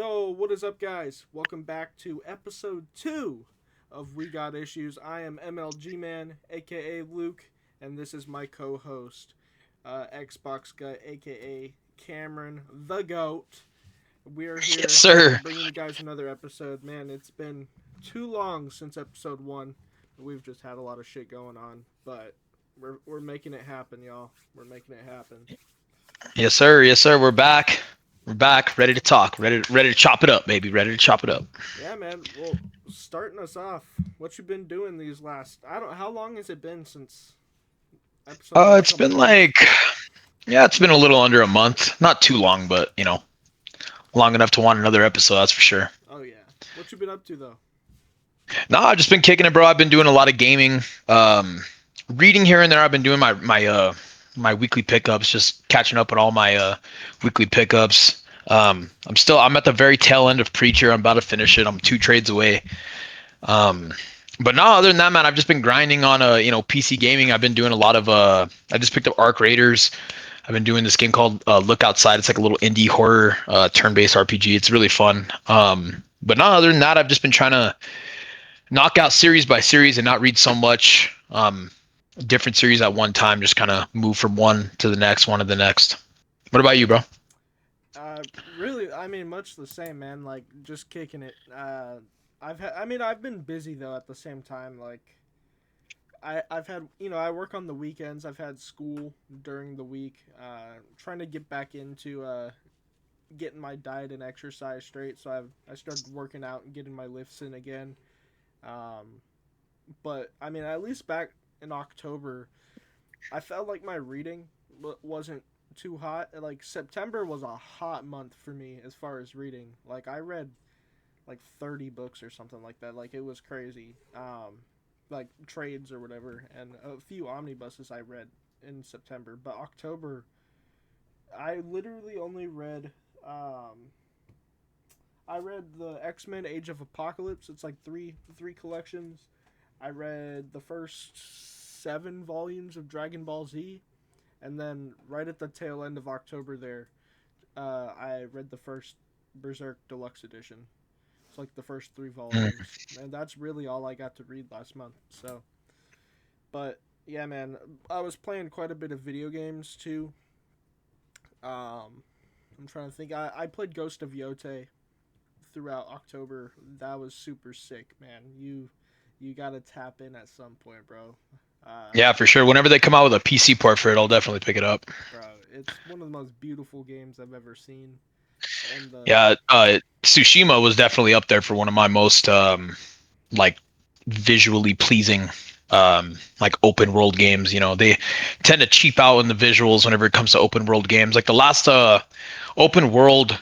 Yo, what is up, guys? Welcome back to episode 2 of We Got Issues. I am MLGman, aka Luke, and this is my co host, Xboxgut, aka Cameron the GOAT. We are Yes, here sir. bringing you guys another episode. Man, it's been too long since episode 1. We've just had a lot of shit going on, but we're making it happen, y'all. We're making it happen. Yes, sir. Yes, sir. We're back. We're back, ready to talk, ready to chop it up, baby. Ready to chop it up. Yeah, man. Well, starting us off, what you been doing these last? I don't. How long has it been since episode one? A It's couple been months. like, yeah, it's been a little under a month. Not too long, but long enough to want another episode. That's for sure. Oh yeah. What you been up to though? No, I've just been kicking it, bro. I've been doing a lot of gaming, reading here and there. I've been doing my weekly pickups, just catching up on all my weekly pickups. I'm at the very tail end of Preacher. I'm about to finish it. I'm two trades away. Um, but no, other than that, man, I've just been grinding on PC gaming. I've been doing a lot of I just picked up Arc Raiders. I've been doing this game called Look Outside. It's like a little indie horror turn-based RPG. It's really fun. But no, other than that, I've just been trying to knock out series by series and not read so much different series at one time. Just kind of move from one to the next, one to the next. What about you, bro? Really, I mean, much the same, man. Like just kicking it. I mean, I've been busy though at the same time. Like I've had, I work on the weekends. I've had school during the week. Trying to get back into getting my diet and exercise straight. So I started working out and getting my lifts in again. Um, but I mean, at least back in October, I felt like my reading wasn't too hot. Like September was a hot month for me as far as reading. Like I read like 30 books or something like that. Like it was crazy. Like trades or whatever, and a few omnibuses I read in September. But October, I literally only read. I read the X-Men Age of Apocalypse. It's like three collections. I read the first 7 volumes of Dragon Ball Z, and then right at the tail end of October there, I read the first Berserk Deluxe Edition. It's like the first 3 volumes, and that's really all I got to read last month. So, but yeah, man, I was playing quite a bit of video games too. I'm trying to think. I played Ghost of Yote throughout October. That was super sick, man. You gotta tap in at some point, bro. Uh, Yeah, for sure. Whenever they come out with a PC port for it, I'll definitely pick it up. bro, it's one of the most beautiful games I've ever seen. And the Yeah, Tsushima was definitely up there for one of my most like visually pleasing like open world games. They tend to cheap out in the visuals whenever it comes to open world games. Like the last open world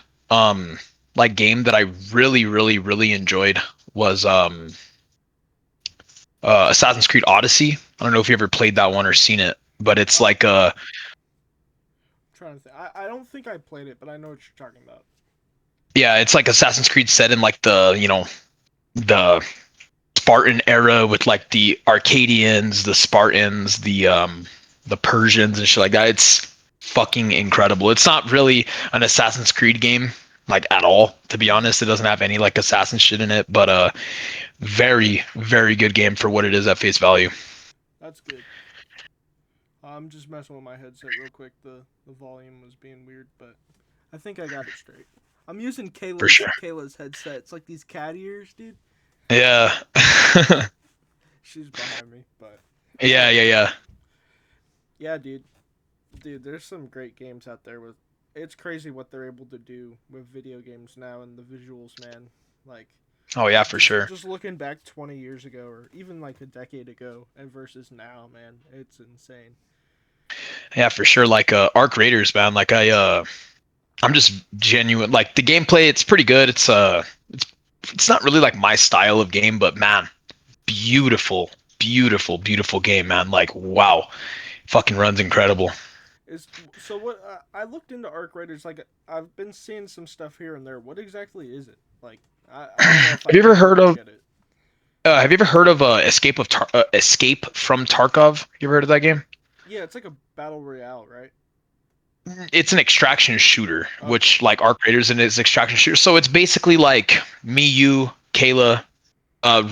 like game that I really enjoyed was Assassin's Creed Odyssey. I don't know if you ever played that one or seen it, but it's oh, like trying to think. I don't think I played it, but I know what you're talking about. yeah, it's like Assassin's Creed set in like the Spartan era with like the Arcadians, the Spartans, the Persians and shit like that. It's fucking incredible. It's not really an Assassin's Creed game like at all, to be Mm-hmm. honest. It doesn't have any like assassin shit in it, but very good game for what it is at face value. That's good. I'm just messing with my headset real quick. The volume was being weird, but I think I got it straight. I'm using For Kayla's sure. Kayla's headset. It's like these cat ears, dude. Yeah. She's behind me, but Yeah, yeah, yeah. yeah, dude, there's some great games out there with. It's crazy what they're able to do with video games now and the visuals, man. Like Oh yeah, for sure. just looking back 20 years ago or even like a decade ago and versus now, man, it's insane. Yeah, for sure. Like Arc Raiders, man. Like I'm just genuine. Like the gameplay, it's pretty good. It's not really like my style of game, but man, beautiful game, man. Like wow, fucking runs incredible. Is so what I looked into Arc Raiders. Like I've been seeing some stuff here and there. What exactly is it? Like I don't know if Have I you ever heard totally of get it. Escape from Tarkov? You ever heard of that game? Yeah, it's like a battle royale, right? It's an extraction shooter, Okay. which like Arc Raiders and it's extraction shooter. So it's basically like me, you, Kayla,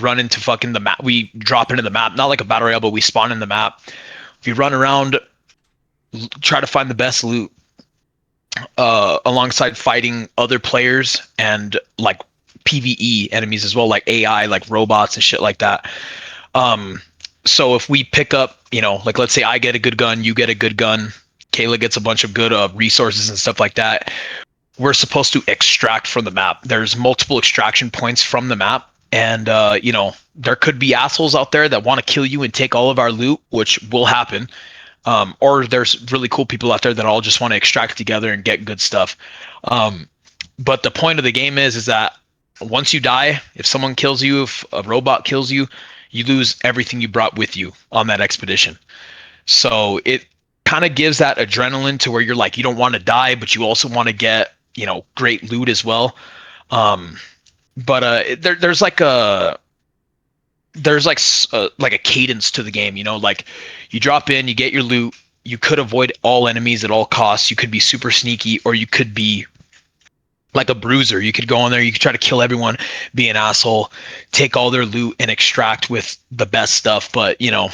run into fucking the map. We drop into the map, not like a battle royale, but we spawn in the map. We run around, try to find the best loot, alongside fighting other players and like PVE enemies as well, like AI, like robots and shit like that. Um, so if we pick up, like let's say I get a good gun, you get a good gun, Kayla gets a bunch of good resources and stuff like that. We're supposed to extract from the map. There's multiple extraction points from the map, and there could be assholes out there that want to kill you and take all of our loot, which will happen. Or there's really cool people out there that all just want to extract together and get good stuff. Um, but the point of the game is that once you die, if someone kills you, if a robot kills you, you lose everything you brought with you on that expedition. So it kind of gives that adrenaline to where you're like, you don't want to die, but you also want to get, great loot as well. Um, but there's like a cadence to the game. Like you drop in, you get your loot. You could avoid all enemies at all costs. You could be super sneaky, or you could be like a bruiser. You could go in there, you could try to kill everyone, be an asshole, take all their loot and extract with the best stuff. But I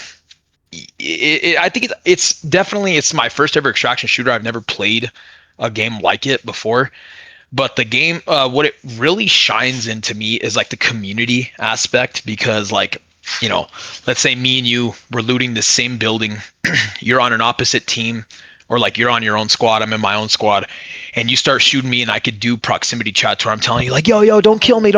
think it's definitely it's my first ever extraction shooter. I've never played a game like it before. But the game, what it really shines into me is like the community aspect because, like, you know, let's say me and you were looting the same building, you're on an opposite team, or like you're on your own squad, I'm in my own squad, and you start shooting me, and I could do proximity chats where I'm telling you like, yo, don't kill me,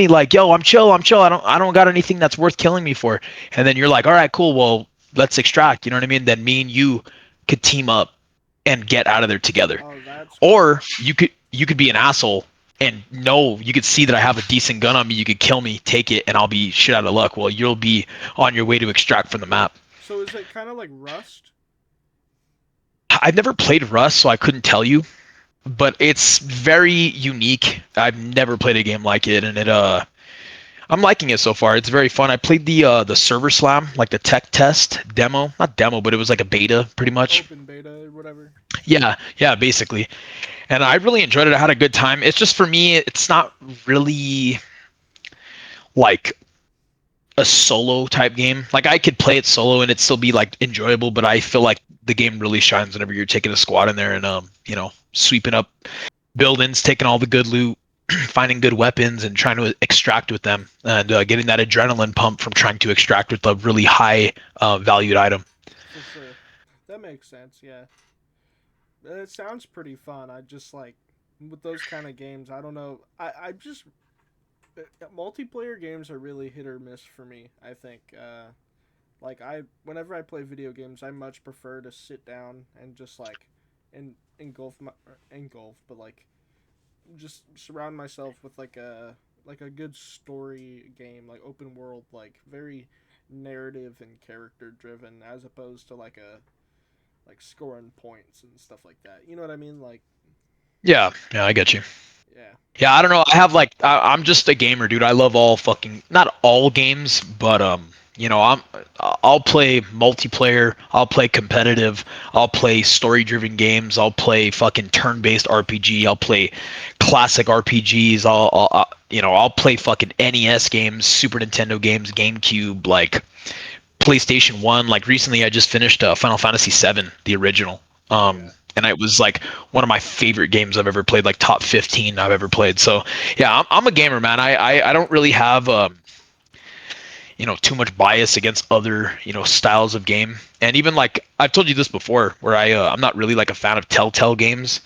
like, yo, I'm chill, I don't got anything that's worth killing me for, and then you're like, all right, cool, well, let's extract, you know what I mean? Then me and you could team up and get out of there together. Oh, that's cool. Or you could be an asshole and no, you could see that I have a decent gun on me. You could kill me, take it, and I'll be shit out of luck. Well, you'll be on your way to extract from the map. So is it kind of like Rust? I've never played Rust, so I couldn't tell you, but it's very unique. I've never played a game like it, and I'm liking it so far. It's very fun. I played the server slam, like the tech test demo, not demo, but it was like a beta, pretty much. Open beta or whatever? Yeah, basically. And I really enjoyed it. I had a good time. It's just for me, it's not really like a solo type game. Like I could play it solo and it'd still be like enjoyable, but I feel like the game really shines whenever you're taking a squad in there and sweeping up buildings, taking all the good loot, finding good weapons and trying to extract with them and getting that adrenaline pump from trying to extract with a really high valued item. For sure. That makes sense, yeah. It sounds pretty fun. I just like with those kind of games, I don't know. I just multiplayer games are really hit or miss for me, I think. Like I whenever I play video games, I much prefer to sit down and just like in engulf, but like just surround myself with like a good story game, like open world, like very narrative and character driven, as opposed to like scoring points and stuff like that. You know what I mean? Like, Yeah, I get you. yeah. Yeah, I don't know. I have like I'm just a gamer, dude. I love all fucking not all games, but I'll play multiplayer, I'll play competitive, I'll play story-driven games, I'll play fucking turn-based RPG, I'll play classic RPGs, I'll play fucking NES games, Super Nintendo games, GameCube, like PlayStation 1. Like recently I just finished Final Fantasy 7, the original. Oh yeah. And it was like one of my favorite games I've ever played, like top 15 I've ever played. So yeah, I'm a gamer, man. I don't really have too much bias against other styles of game. And even like I've told you this before, where I'm not really like a fan of Telltale games.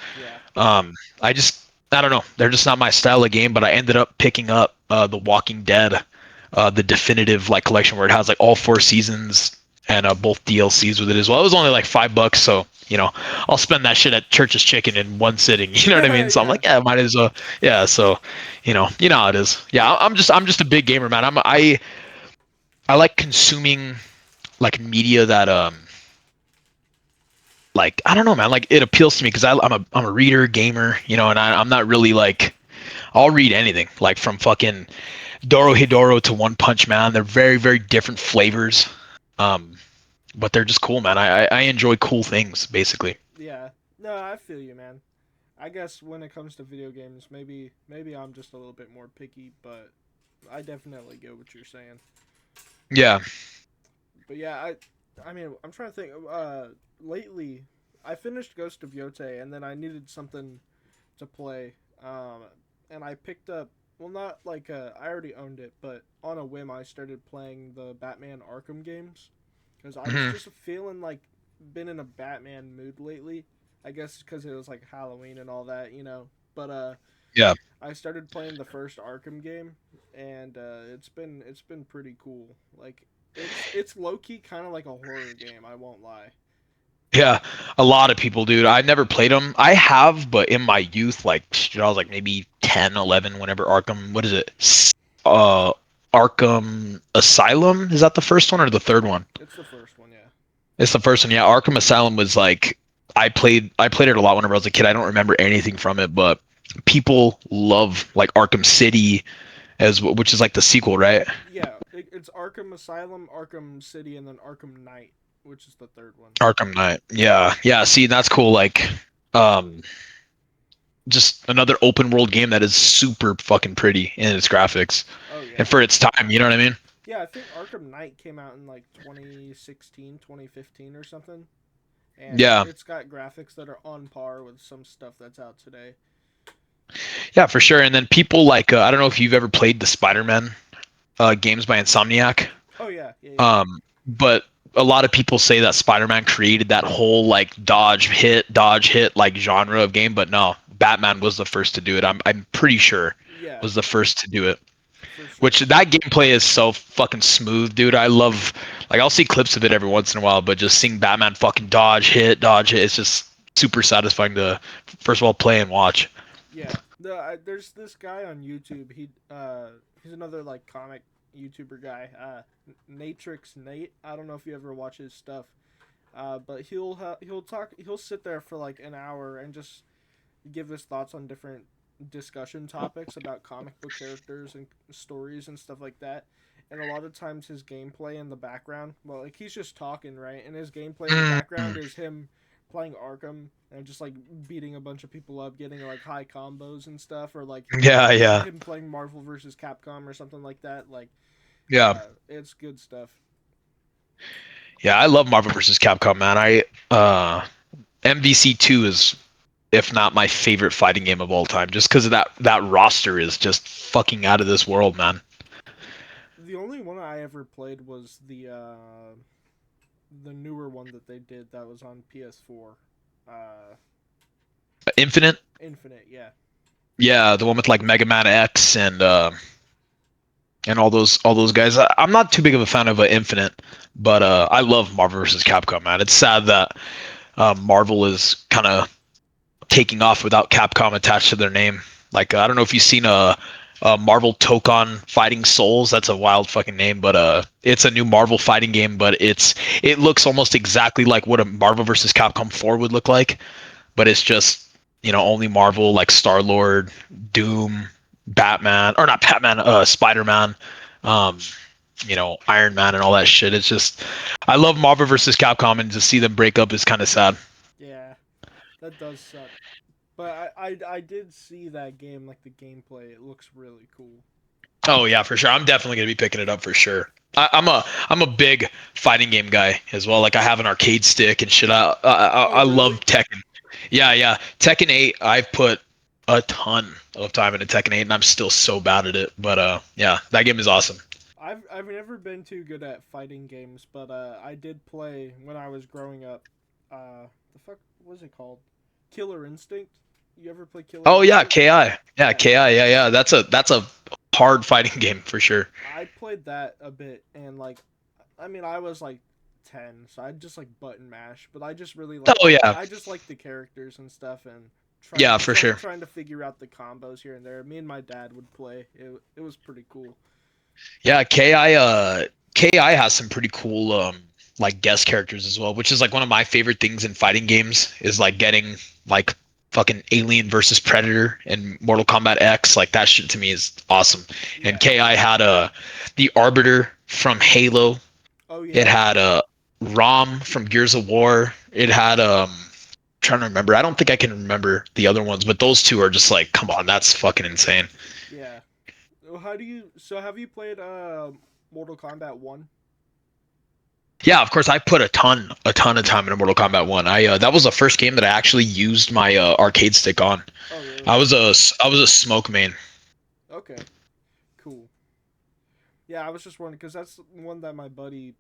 Yeah. Um, I don't know, they're just not my style of game. But I ended up picking up The Walking Dead, the definitive like collection where it has like all 4 seasons and both DLCs with it as well. It was only like $5, so I'll spend that shit at Church's Chicken in one sitting. You know what I mean? So I'm Yeah. like, yeah, might as well. Yeah, so you know how it is. Yeah, I'm just a big gamer, man. I like consuming like media that like I don't know, man. Like it appeals to me because I'm a reader, gamer, and I'm not really like I'll read anything like from fucking Dorohedoro to One Punch Man. They're very very different flavors, but they're just cool, man. I enjoy cool things basically. Yeah. No, I feel you, man. I guess when it comes to video games, maybe I'm just a little bit more picky, but I definitely get what you're saying. Yeah. But yeah, I mean, I'm trying to think. Lately, I finished Ghost of Yotei, and then I needed something to play. And I picked up. Well, not like I already owned it, but on a whim, I started playing the Batman Arkham games because I was Hmm. just feeling like been in a Batman mood lately. I guess because it was like Halloween and all that, you know. But Yeah. I started playing the first Arkham game, and it's been pretty cool. Like it's low key kind of like a horror game. I won't lie. Yeah, a lot of people, dude. I never played them. I have, but in my youth, like I was like maybe 10, 11. Whenever Arkham, what is it? Uh, Arkham Asylum, is that the first one or the third one? It's the first one, yeah. It's the first one. Yeah, Arkham Asylum was like I played it a lot whenever I was a kid. I don't remember anything from it, but people love like Arkham City which is like the sequel, right? Yeah, it's Arkham Asylum, Arkham City, and then Arkham Knight, which is the third one. Arkham Knight. Yeah. Yeah, see, that's cool like um just another open world game that is super fucking pretty in its graphics Oh and yeah. for its time, you know what I mean? Yeah, I think Arkham Knight came out in like 2016, 2015 or something. And Yeah. it's got graphics that are on par with some stuff that's out today. Yeah, for sure. And then people like I don't know if you've ever played the Spider-Man games by Insomniac. Oh yeah, yeah, yeah. But a lot of people say that Spider-Man created that whole like dodge hit like genre of game, but no, Batman was the first to do it. I'm pretty sure Yeah, was the first to do it. for Which sure. that gameplay is so fucking smooth, dude. I love like I'll see clips of it every once in a while, but just seeing Batman fucking dodge hit, it's just super satisfying to first of all play and watch. Yeah, there's this guy on YouTube. He's another like comic YouTuber guy. Natrix Nate. I don't know if you ever watch his stuff. But he'll sit there for like an hour and just give his thoughts on different discussion topics about comic book characters and stories and stuff like that. And a lot of times his gameplay in the background, well, like he's just talking, right? And his gameplay in the background Mm, is him playing Arkham and just like beating a bunch of people up, getting like high combos and stuff, or like yeah, yeah, him playing Marvel versus Capcom or something like that. Like, yeah, it's good stuff. yeah. I love Marvel vs. Capcom, man. MVC2 is if not my favorite fighting game of all time, just because of that roster is just fucking out of this world, man. The only one I ever played was the newer one that they did that was on PS4. Uh, Infinite, Infinite, yeah. yeah, the one with like Mega Man X and all those guys. I'm not too big of a fan of Infinite, but I love Marvel vs. Capcom, man. It's sad that Marvel is kind of taking off without Capcom attached to their name. Like I don't know if you've seen a Marvel Tokon Fighting Souls. That's a wild fucking name, but it's a new Marvel fighting game. But it looks almost exactly like what a Marvel vs. Capcom 4 would look like, but it's just only Marvel like Star Lord, Doom, Batman, or not Batman, Spider Man, um, Iron Man and all that shit. It's just I love Marvel vs. Capcom, and to see them break up is kind of sad. Yeah, that does suck. But I did see that game, like the gameplay. It looks really cool. Oh yeah, for sure. I'm definitely gonna be picking it up for sure. I'm a big fighting game guy as well. Like I have an arcade stick and shit. Oh, I love really? Tekken. Yeah, yeah. Tekken 8. I've put a ton of time into Tekken 8, and I'm still so bad at it. But yeah, that game is awesome. I've never been too good at fighting games, but I did play when I was growing up. The fuck was it called? Killer Instinct. You ever play Killer Oh yeah, Instinct? KI. Yeah, Yeah, KI. Yeah, yeah. That's a hard fighting game for sure. I played that a bit, and like, I mean, I was like 10, so I just like button mash, but I just really like Oh yeah, I just like the characters and stuff, and yeah, for sure. trying to figure out the combos here and there. Me and my dad would play. It was pretty cool. Yeah, KI has some pretty cool like guest characters as well, which is like one of my favorite things in fighting games is like getting like fucking Alien versus Predator and Mortal Kombat X. Like that shit to me is awesome. And Yeah. KI had the Arbiter from Halo. Oh It yeah. had a Rom from Gears of War. It had trying to remember. I don't think I can remember the other ones, but those two are just like, come on, that's fucking insane. Yeah. How do you? So have you played Mortal Kombat 1? Yeah, of course. I put a ton of time into Mortal Kombat One. That was the first game that I actually used my arcade stick on. Oh really? I was a smoke main. Okay. Cool. Yeah, I was just wondering because that's one that my buddy.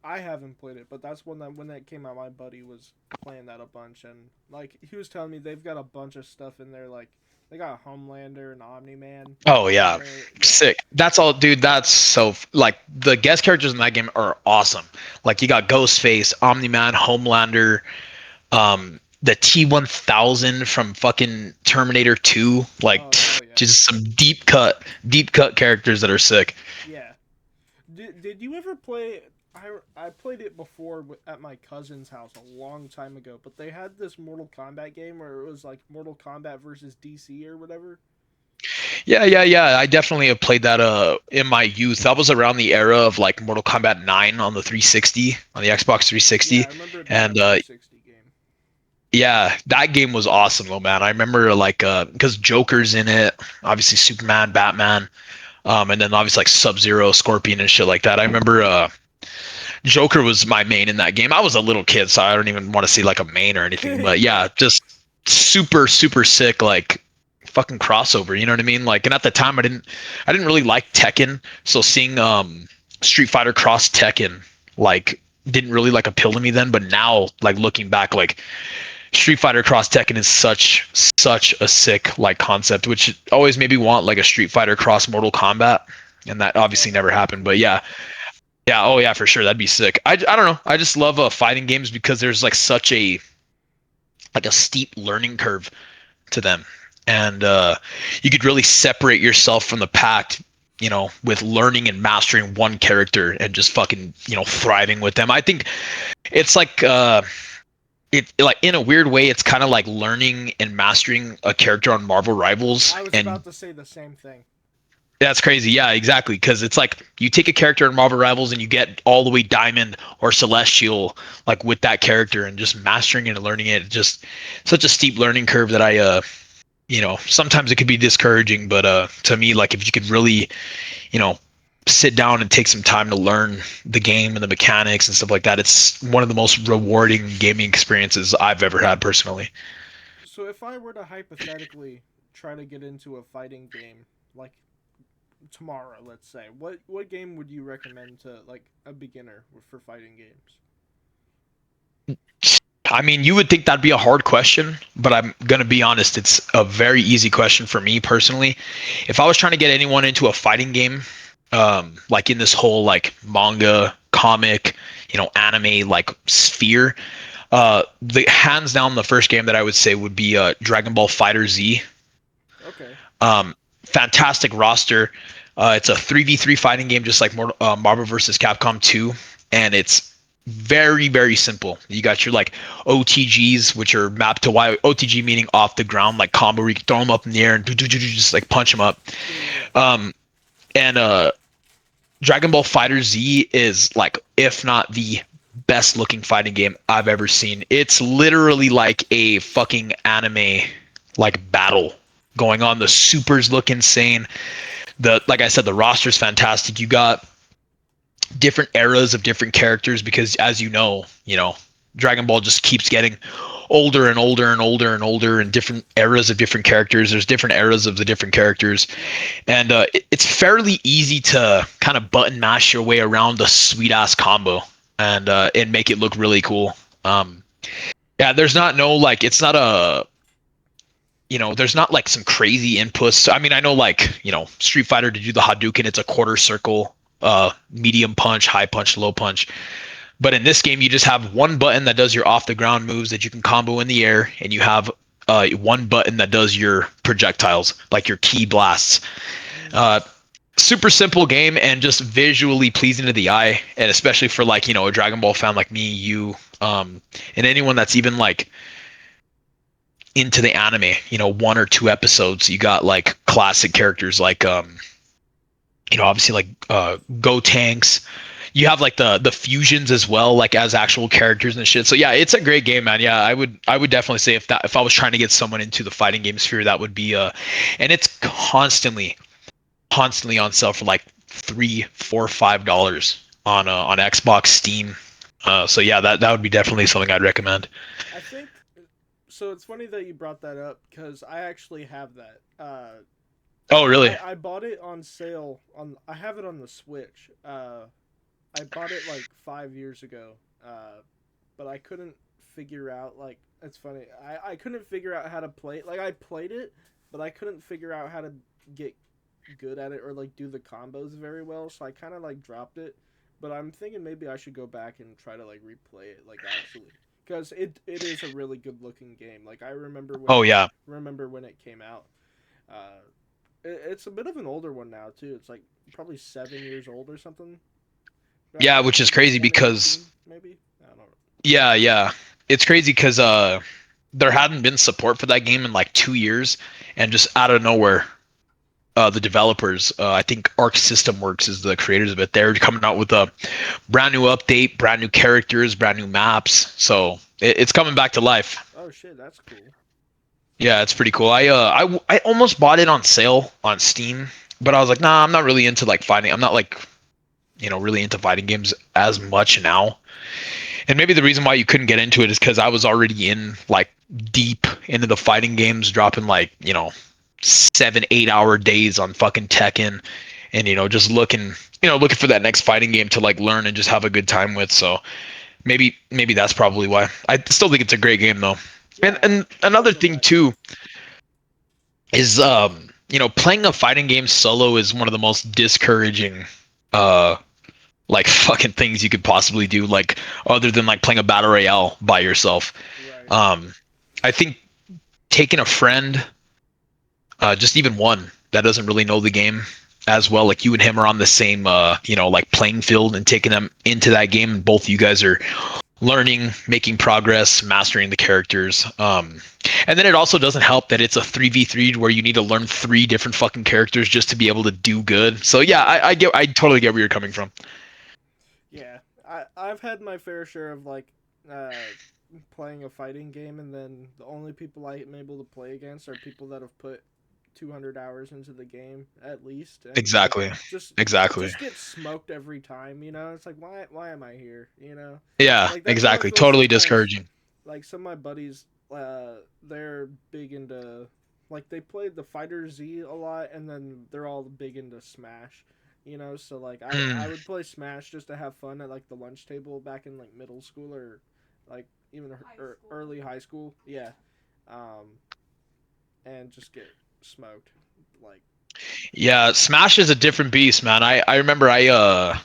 I haven't played it, but that's one that when that came out, my buddy was playing that a bunch, and like he was telling me they've got a bunch of stuff in there, like they got Homelander and Omni Man Oh in yeah, there. Yeah. sick. That's all, dude. That's so like the guest characters in that game are awesome. Like you got Ghostface, Omni Man, Homelander, the T-1000 from fucking Terminator 2. Like Oh hell yeah. just some deep cut characters that are sick. Yeah. Did you ever play? I played it before at my cousin's house a long time ago, but they had this Mortal Kombat game where it was like Mortal Kombat versus DC or whatever. Yeah. I definitely have played that in my youth. That was around the era of like Mortal Kombat 9 on the 360, on the Xbox Yeah, I 360. remember it being a And 360 game. yeah, that game was awesome though, man. I remember like because Joker's in it, obviously Superman, Batman, and then obviously like Sub-Zero, Scorpion and shit like that. I remember Joker was my main in that game. I was a little kid, so I don't even want to say like a main or anything. But Yeah. yeah, just super sick, like fucking crossover. You know what I mean? Like, and at the time, I didn't really like Tekken, so seeing Street Fighter cross Tekken like didn't really like appeal to me then. But now, like looking back, like Street Fighter cross Tekken is such a sick like concept, which always made me want like a Street Fighter cross Mortal Kombat, and that Oh, obviously that never would be happened. But cool. yeah, yeah, oh yeah, for sure. That'd be sick. I don't know. I just love fighting games because there's like such a like a steep learning curve to them, and you could really separate yourself from the pack. You know, with learning and mastering one character and just fucking thriving with them. I think it's like it like in a weird way, it's kind of like learning and mastering a character on Marvel Rivals, I was and about to say the same thing. that's crazy. Yeah, exactly. Because it's like you take a character in Marvel Rivals and you get all the way Diamond or Celestial, like with that character, and just mastering it and learning it. Just such a steep learning curve that sometimes it could be discouraging. But to me, like if you could really, you know, sit down and take some time to learn the game and the mechanics and stuff like that, it's one of the most rewarding gaming experiences I've ever had personally. So if I were to hypothetically try to get into a fighting game, like tomorrow, let's say, what game would you recommend to like a beginner for fighting games? I mean, you would think that'd be a hard question, but I'm gonna be honest. It's a very easy question for me personally. If I was trying to get anyone into a fighting game, like in this whole like manga, comic, anime like sphere, the hands down the first game that I would say would be Dragon Ball Fighter Z. Okay. Fantastic roster. It's a 3v3 fighting game, just like Marvel vs. Capcom 2, and it's very simple. You got your like OTGs, which are mapped to OTG meaning off the ground, like combo where you can throw them up in the air and just like punch them up. Yeah. Um, and Dragon Ball Fighter Z is like, if not the best looking fighting game I've ever seen. It's literally like a fucking anime like battle going on. The supers look insane. Like I said, the roster's fantastic. You got different eras of different characters because as Dragon Ball just keeps getting older and older and older and older, and different eras of different characters. There's different eras of the different characters, Yeah. and it's fairly easy to kind of button mash your way around a sweet ass combo and make it look really cool. Yeah, there's not no like it's not a there's not like some crazy inputs. I mean, I know like, Street Fighter to do the Hadouken, it's a quarter circle, medium punch, high punch, low punch. But in this game, you just have one button that does your off the ground moves that you can combo in the air, and you have one button that does your projectiles, like your ki blasts. Mm. Uh, Super simple game and just visually pleasing to the eye, and especially for like, a Dragon Ball fan like me, you, and anyone that's even like into the anime, one or two episodes, you got like classic characters like obviously like Go Tanks, you have like the fusions as well, like as actual characters and shit. So yeah, it's a great game, man. Yeah, I would definitely say if I was trying to get someone into the fighting game sphere, that would be and it's constantly on sale for like $3, $4, $5 on Xbox, Steam. So yeah, that would be definitely something I'd recommend. I think so. It's funny that you brought that up because I actually have that. Oh really? I bought it on sale on. I have it on the Switch. I bought it like 5 years ago. But I couldn't figure out like it's funny. I couldn't figure out how to play it. Like I played it, but I couldn't figure out how to get good at it or like do the combos very well. So I kind of like dropped it. But I'm thinking maybe I should go back and try to like replay it like actually because it is a really good looking game. Like I Oh yeah. remember when it came out. Uh, it's a bit of an older one now too. It's like probably 7 years old or something. Yeah, which is Like crazy because 2018 maybe. I don't know. yeah, it's crazy because there hadn't been support for that game in like 2 years, and just out of nowhere, the developers, I think Arc System Works is the creators of it. They're coming out with a brand new update, brand new characters, brand new maps. So it's coming back to life. Oh shit, that's cool. Yeah, it's pretty cool. I almost bought it on sale on Steam, but I was like, nah, I'm not really into like fighting. I'm not like really into fighting games as much now. And maybe the reason why you couldn't get into it is because I was already in like deep into the fighting games, dropping like 7, 8 hour days on fucking Tekken, and just looking for that next fighting game to like learn and just have a good time with. So maybe that's probably why. I still think it's a great game though. And Yeah, and I another would thing imagine. too is playing a fighting game solo is one of the most discouraging uh like fucking things you could possibly do, like other than like playing a battle royale by yourself. Right. um I think taking a friend, just even one that doesn't really know the game as well, like you and him are on the same like playing field, and taking them into that game, and both you guys are learning, making progress, mastering the characters. And then it also doesn't help that it's a 3v3 where you need to learn three different fucking characters just to be able to do good. So yeah, I totally get where you're coming from. Yeah, I've had my fair share of like uh playing a fighting game, and then the only people I am able to play against are people that have put 200 hours into the game at least, and Exactly. just Exactly. just get smoked every time. It's like why am I here? Yeah, Like that's how it exactly. feels Totally sometimes. discouraging. Like some of my buddies, they're big into like they played the Fighter Z a lot, and then they're all big into Smash. So like I Mm. would play Smash just to have fun at like the lunch table back in like middle school or like even early high school. Yeah, um, and just get smoked. Like Yeah, Smash is a different beast, man. I remember I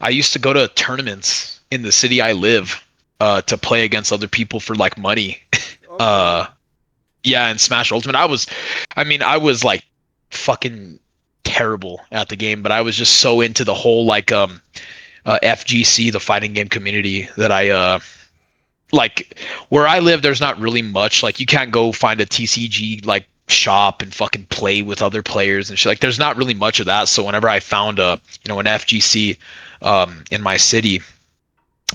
used to go to tournaments in the city I live to play against other people for like money. oh uh really? yeah, and Smash Ultimate. I was like fucking terrible at the game, but I was just so into the whole like FGC, the fighting game community, that I like where I live, there's not really much. Like you can't go find a TCG like shop and fucking play with other players and shit. Like there's not really much of that. So whenever I found an FGC in my city,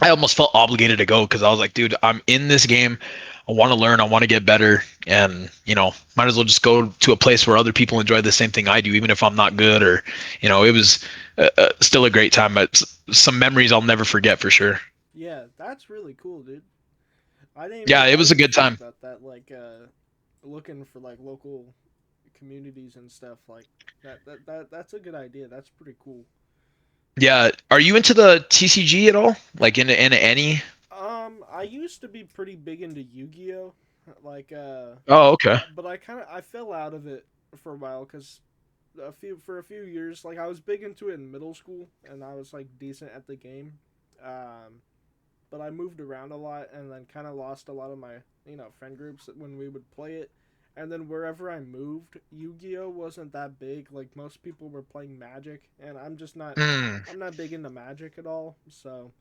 I almost felt obligated to go because I was like, dude, I'm in this game. I want to learn. I want to get better, and might as well just go to a place where other people enjoy the same thing I do, even if I'm not good. Or, it was still a great time, but some memories I'll never forget for sure. Yeah, that's really cool, dude. Yeah, it I was a didn't good think time. about that. Like looking for like local communities and stuff like that's a good idea. That's pretty cool. Yeah, are you into the TCG at all? Like into any? I used to be pretty big into Yu-Gi-Oh, like Oh, okay. but I fell out of it for a while because a few years like I was big into it in middle school and I was like decent at the game, um, but I moved around a lot and then kind of lost a lot of my friend groups when we would play it. And then wherever I moved, Yu-Gi-Oh wasn't that big. Like most people were playing Magic, and Mm. I'm not big into Magic at all. So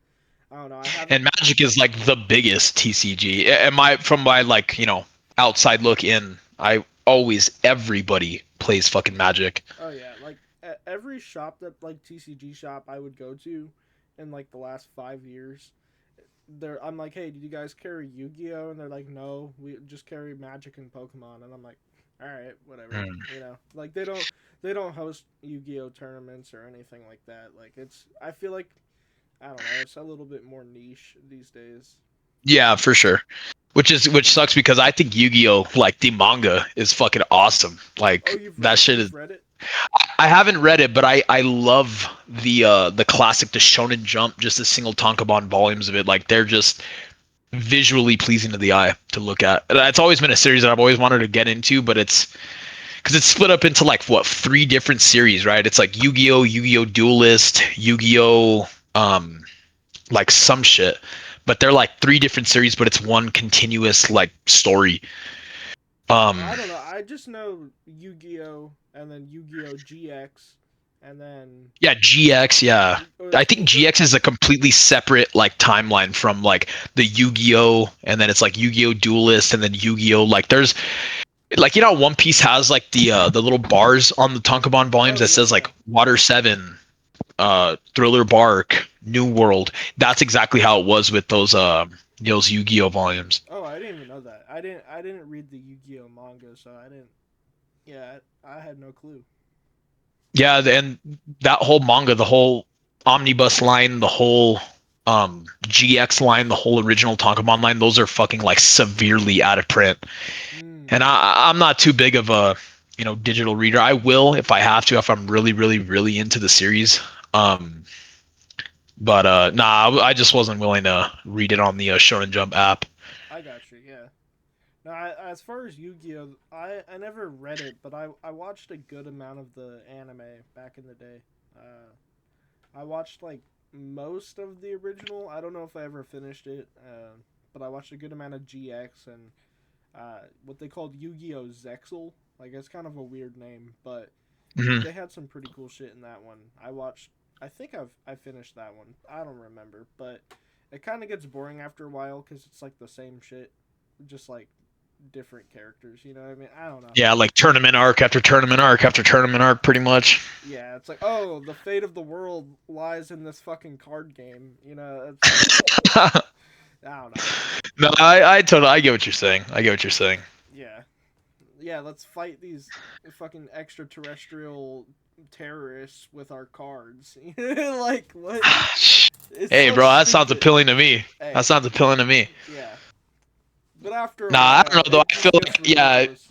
I don't know. I haven't. And Magic is like the biggest TCG. Am I from my like outside look in? I always everybody plays fucking Magic. Oh yeah, like every shop that like TCG shop I would go to in like the last 5 years, I'm like, hey, do you guys carry Yu-Gi-Oh? And they're like, no, we just carry Magic and Pokemon. And I'm like, all right, whatever. Mm. You know, like they don't host Yu-Gi-Oh tournaments or anything like that. Like I feel like I don't know, it's a little bit more niche these days. Yeah, for sure. Which sucks because I think Yu-Gi-Oh, like the manga, is fucking awesome. Oh, Like that shit is. you've read it? I haven't read it, but I love the classic, the Shonen Jump, just the single tankobon volumes of it. Like they're just visually pleasing to the eye to look at. It's always been a series that I've always wanted to get into, but it's because it's split up into like what, three different series, right? It's like Yu-Gi-Oh, Yu-Gi-Oh Duelist, Yu-Gi-Oh, like some shit. But they're like three different series, but it's one continuous like story. I don't know. I just know Yu-Gi-Oh and then Yu-Gi-Oh GX and then Yeah, GX, yeah. I think was it? GX is a completely separate like timeline from like the Yu-Gi-Oh, and then it's like Yu-Gi-Oh Duelist and then Yu-Gi-Oh, like there's like, you know, One Piece has like the little bars on the tankobon volumes Oh that yeah, says yeah. like Water 7, Thriller Bark, New World. That's exactly how it was with those Yu-Gi-Oh volumes. Oh, I didn't even know that. I didn't read the Yu-Gi-Oh manga, so I didn't. Yeah, I had no clue. Yeah, and that whole manga, the whole omnibus line, the whole GX line, the whole original tankobon line, those are fucking like severely out of print. Hmm. And I'm not too big of a, digital reader. I will if I have to, if I'm really, really, really into the series. Um, but nah, I just wasn't willing to read it on the Shonen Jump app. I got you. Yeah. Now, as far as Yu-Gi-Oh, I never read it, but I watched a good amount of the anime back in the day. I watched like most of the original. I don't know if I ever finished it, but I watched a good amount of GX and what they called Yu-Gi-Oh Zexal. Like it's kind of a weird name, but Mhm. they had some pretty cool shit in that one. I watched. I think I finished that one. I don't remember, but it kind of gets boring after a while because it's like the same shit, just like different characters. You know what I mean? I don't know. Yeah, like tournament arc after tournament arc after tournament arc, pretty much. Yeah, it's like, oh, the fate of the world lies in this fucking card game. You know, it's like I don't know. No, I totally, I get what you're saying. I get what you're saying. Yeah, yeah. Let's fight these fucking extraterrestrial terrorists with our cards. Like what? It's Hey, so bro, that sounds stupid. appealing to me. That Hey, sounds appealing to me. yeah. But after a Nah, I don't while, know though. it I feel just gets like, yeah, ridiculous.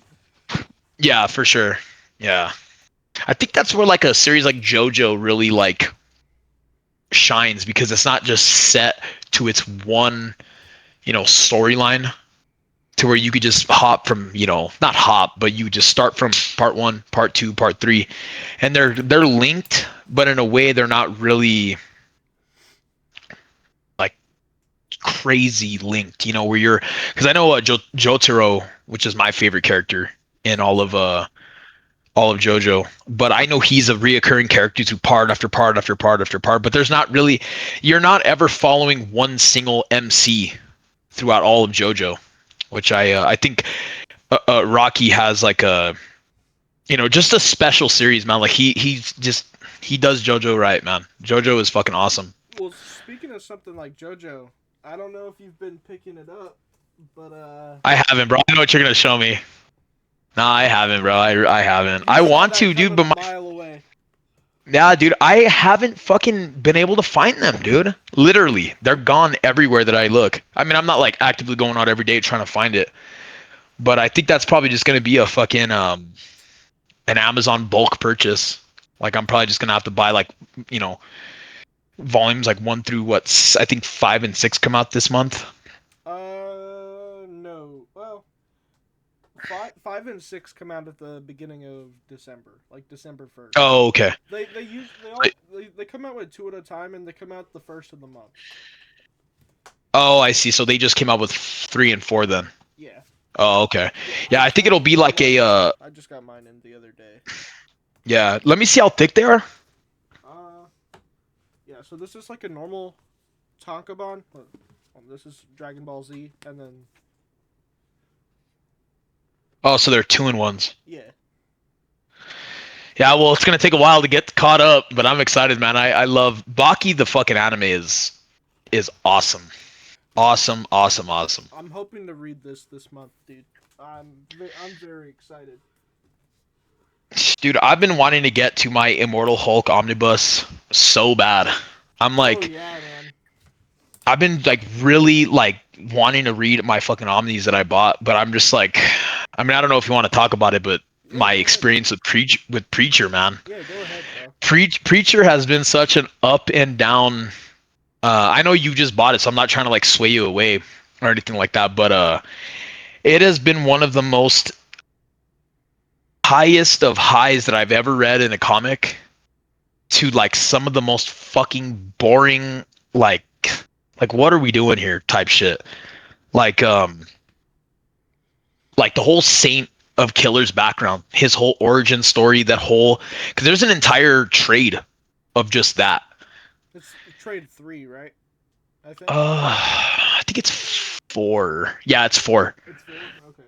yeah, for sure. Yeah, I think that's where like a series like JoJo really like shines because it's not just set to its one, storyline to where you could just hop from, not hop, but you just start from part one, part two, part three, and they're linked, but in a way they're not really like crazy linked, where you're because I know Jotaro, which is my favorite character in all of JoJo, but I know he's a reoccurring character to part after part after part after part. But there's not really, you're not ever following one single MC throughout all of JoJo, which I think Rocky has like a just a special series, man. Like he does JoJo right, man. JoJo is fucking awesome. Well, speaking of something like JoJo, I don't know if you've been picking it up, but I haven't, bro. I know what you're gonna show me. No, I haven't, bro. I haven't. you I saw want that to, dude, coming a but mile away. yeah, dude, I haven't fucking been able to find them, dude. Literally, they're gone everywhere that I look. I mean, I'm not like actively going out every day trying to find it, but I think that's probably just gonna be a fucking an Amazon bulk purchase. Like I'm probably just gonna have to buy like you know volumes like one through I think 5 and 6 come out this month. No. Well, five and six come out at the beginning of December, like December 1st. Oh, okay. They come out with two at a time, and they come out the first of the month. Oh, I see. So they just came out with 3 and 4 then. Yeah. Oh, okay. Yeah. Yeah, I think I it'll just be got like mine a in. I just got mine in the other day. yeah. Let me see how thick they are. Uh, yeah. So this is like a normal Tonkabon. This is Dragon Ball Z, and then Oh, so they're 2-in-1s. yeah. Yeah, well, it's gonna take a while to get caught up, but I'm excited, man. I love Baki. The fucking anime is awesome, awesome, awesome, awesome. I'm hoping to read this month, dude. I'm very excited. Dude, I've been wanting to get to my Immortal Hulk omnibus so bad. I'm Oh like, yeah, man. I've been like really like wanting to read my fucking omnis that I bought, but I'm just like, I mean, I don't know if you want to talk about it, but Yeah, my go ahead. experience with Preacher, man. Yeah, go ahead, bro. Preacher has been such an up and down. I know you just bought it, so I'm not trying to like sway you away or anything like that, but it has been one of the most highest of highs that I've ever read in a comic to like some of the most fucking boring like what are we doing here type shit. Like like the whole Saint of Killer's background, his whole origin story, that whole because there's an entire trade of just that. It's trade 3, right? I think I think it's 4. Yeah, it's 4. it's 4. Okay.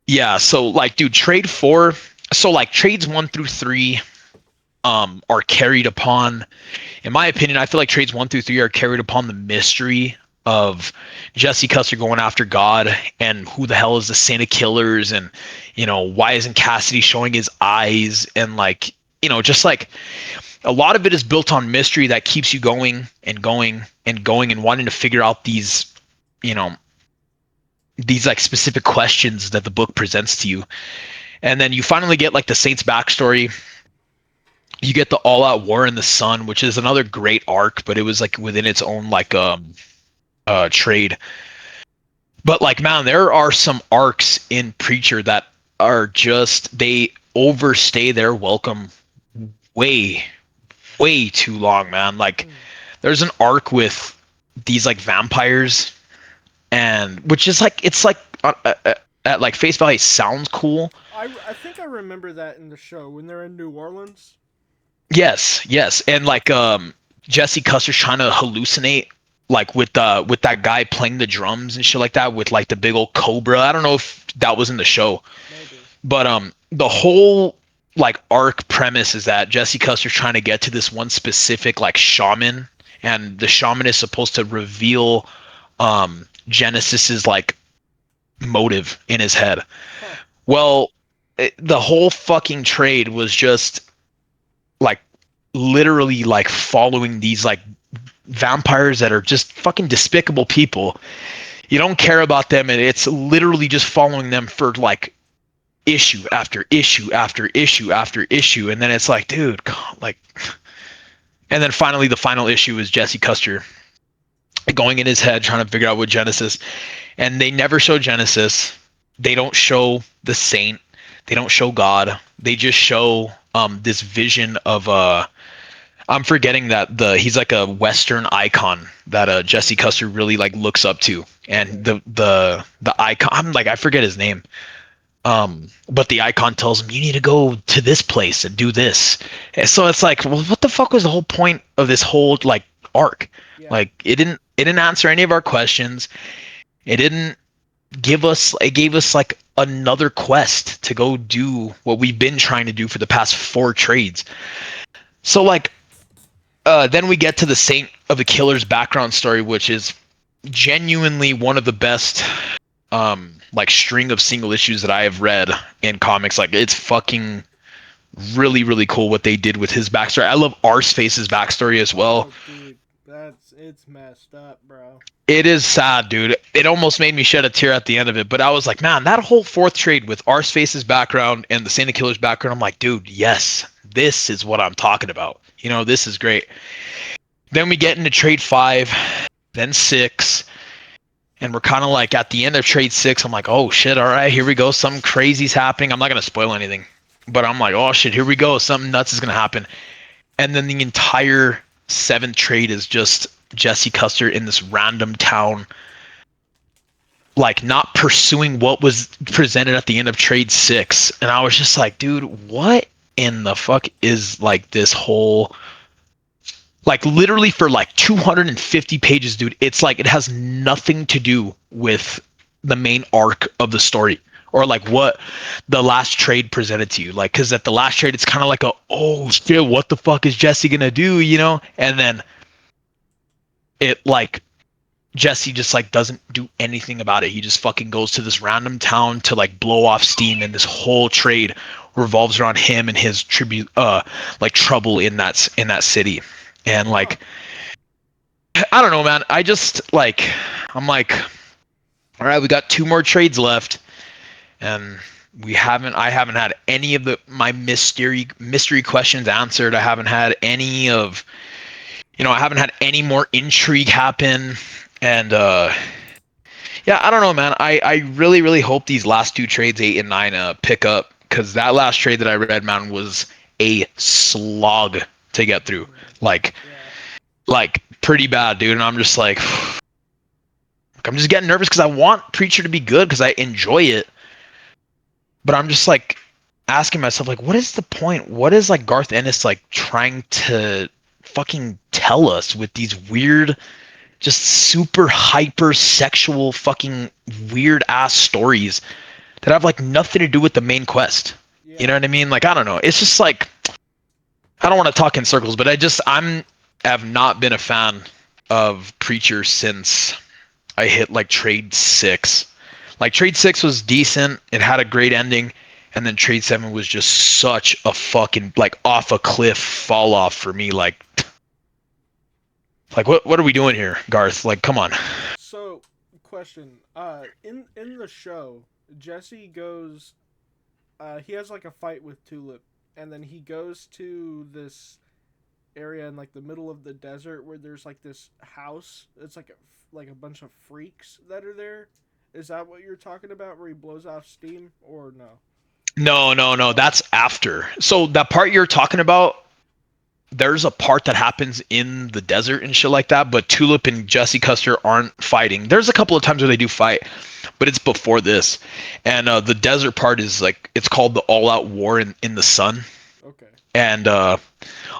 Yeah, so like, dude, trade 4. So like trades 1 through 3 are carried upon, in my opinion, I feel like trades 1 through 3 are carried upon the mystery of Jesse Custer going after God and who the hell is the Saint of Killers, and why isn't Cassidy showing his eyes, and like just like a lot of it is built on mystery that keeps you going and going and going and wanting to figure out you know these like specific questions that the book presents to you. And then you finally get like the Saint's backstory. You get the all out war in the sun, which is another great arc, but it was like within its own like trade. But like, man, there are some arcs in Preacher that are just, they overstay their welcome way way too long, man. Like Hmm. there's an arc with these like vampires, and which is like, it's like at like face value sounds cool. I think I remember that in the show when they're in New Orleans. Yes, yes, and like Jesse Custer's trying to hallucinate like with that guy playing the drums and shit like that with like the big old cobra. I don't know if that was in the show, Maybe. but the whole like arc premise is that Jesse Custer's trying to get to this one specific like shaman, and the shaman is supposed to reveal Genesis's like motive in his head. Huh. Well, the whole fucking trade was just like literally like following these like vampires that are just fucking despicable people. You don't care about them, and it's literally just following them for like issue after issue after issue after issue, and then it's like, dude, like, and then finally the final issue is Jesse Custer going in his head trying to figure out what Genesis, and they never show Genesis. They don't show the Saint. They don't show God. They just show this vision of I'm forgetting that the he's like a Western icon that Jesse Custer really like looks up to, and Okay. the icon, I'm like, I forget his name. But the icon tells him you need to go to this place and do this. And so it's like, well, what the fuck was the whole point of this whole like arc? Yeah. Like it didn't answer any of our questions. It didn't give us, it gave us like another quest to go do what we've been trying to do for the past 4 trades. So like then we get to the Saint of the Killer's background story, which is genuinely one of the best like string of single issues that I have read in comics. Like it's fucking really really cool what they did with his backstory. I love Arseface's backstory as well. Oh, dude, it's messed up, bro. It is sad, dude. It almost made me shed a tear at the end of it, but I was like, man, that whole 4th trade with Arseface's background and the Saint of Killer's background, I'm like, dude, yes, this is what I'm talking about. This is great. Then we get into trade 5, then 6, and we're kind of like at the end of trade 6. I'm like, oh shit, all right, here we go. Something crazy's happening. I'm not gonna spoil anything, but I'm like, oh shit, here we go. Something nuts is gonna happen. And then the entire 7th trade is just Jesse Custer in this random town, like not pursuing what was presented at the end of trade 6. And I was just like, dude, what in the fuck is like this whole, like literally for like 250 pages, dude, it's like it has nothing to do with the main arc of the story or like what the last trade presented to you. Like, because at the last trade, it's kind of like a, oh shit, what the fuck is Jesse gonna do, you know? And then it like Jesse just like doesn't do anything about it. He just fucking goes to this random town to like blow off steam, and this whole trade revolves around him and his tribute, like trouble in that city. And like, I don't know, man. I just like, I'm like, all right, we got 2 more trades left, and I haven't had any of my mystery questions answered. I haven't had any of, I haven't had any more intrigue happen. And yeah, I don't know, man. I really, really hope these last 2 trades, 8 and 9, pick up, because that last trade that I read, man, was a slog to get through. Like, Yeah. like pretty bad, dude. And I'm just like, I'm just getting nervous because I want Preacher to be good because I enjoy it. But I'm just like asking myself, like, what is the point? What is like Garth Ennis like trying to fucking tell us with these weird, just super hyper sexual fucking weird ass stories that have like nothing to do with the main quest? You know Yeah. what I mean? Like, I don't know. It's just like, I don't want to talk in circles, but have not been a fan of Preacher since I hit like trade 6. Like trade 6 was decent. It had a great ending. And then trade 7 was just such a fucking like off a cliff fall off for me. Like what are we doing here, Garth? Like, come on. So, question. In the show, Jesse goes. He has like a fight with Tulip, and then he goes to this area in like the middle of the desert where there's like this house. It's like a bunch of freaks that are there. Is that what you're talking about, where he blows off steam, or no? No, no, no. That's after. So that part you're talking about, there's a part that happens in the desert and shit like that, but Tulip and Jesse Custer aren't fighting. There's a couple of times where they do fight, but it's before this. And the desert part is like, it's called the All Out War in the Sun. Okay. And a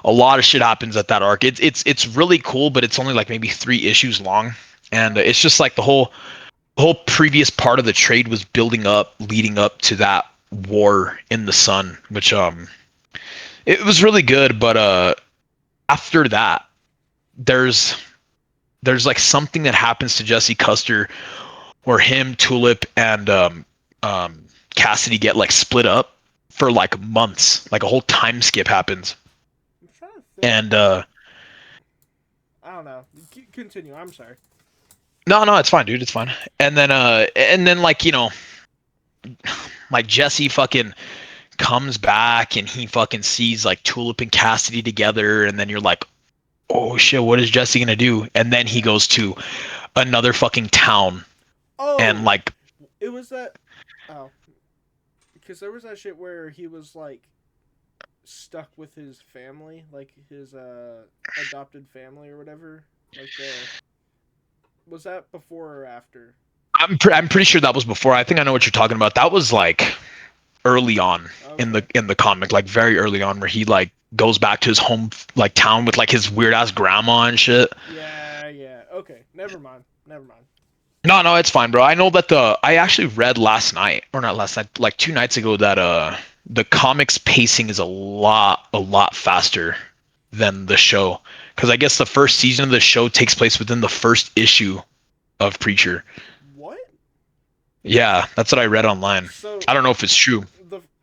lot of shit happens at that arc. It's really cool, but it's only like maybe 3 issues long. And it's just like the whole previous part of the trade was building up, leading up to that war in the sun, which it was really good. But after that, there's like something that happens to Jesse Custer where him, Tulip, and Cassidy get like split up for like months. Like a whole time skip happens. I'm trying to think. And I don't know. Continue. I'm sorry. no, it's fine, dude. It's fine. And then like, like Jesse fucking comes back and he fucking sees like Tulip and Cassidy together, and then you're like, oh shit, what is Jesse gonna do? And then he goes to another fucking town and Oh, like, it was that. Oh, because there was that shit where he was like stuck with his family, like his adopted family or whatever. Like the was that before or after? I'm pretty sure that was before. I think I know what you're talking about. That was like early on Okay. in the comic, like very early on, where he like goes back to his home like town with like his weird ass grandma and shit. Yeah, yeah. Okay. Never mind. Never mind. No, it's fine, bro. I know that I actually read last night, or not last night, like 2 nights ago, that the comics pacing is a lot faster than the show, because I guess the first season of the show takes place within the first issue of Preacher. What? Yeah, that's what I read online. So I don't know if it's true.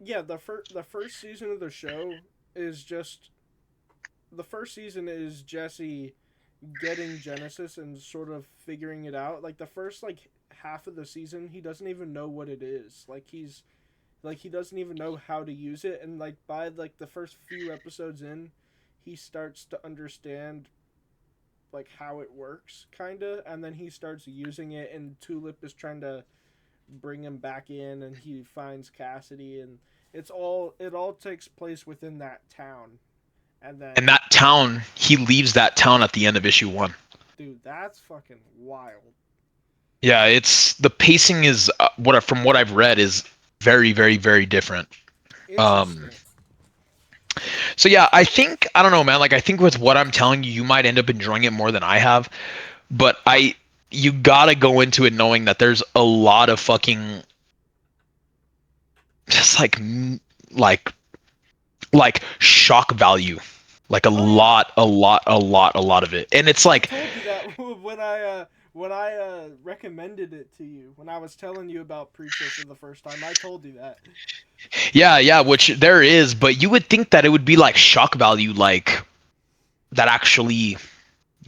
the first season of the show is just the first season is Jesse getting Genesis and sort of figuring it out. Like the first like half of the season, he doesn't even know what it is. Like he doesn't even know how to use it, and like by like the first few episodes in, he starts to understand like how it works kind of, and then he starts using it, and Tulip is trying to bring him back in, and he finds Cassidy, and it all takes place within that town. And And then, that town, he leaves that town at the end of issue 1. dude, that's fucking wild. Yeah, it's the pacing is from what I've read is very, very, very different. Um, Interesting. so yeah, I don't know, man. Like I think with what I'm telling you, you might end up enjoying it more than I have. But you gotta go into it knowing that there's a lot of fucking just like like shock value, like a Oh yeah, lot, a lot of it. And it's I like, told you that when I recommended it to you when I was telling you about Preacher for the first time. I told you that. yeah, yeah, which there is, but you would think that it would be like shock value, like that actually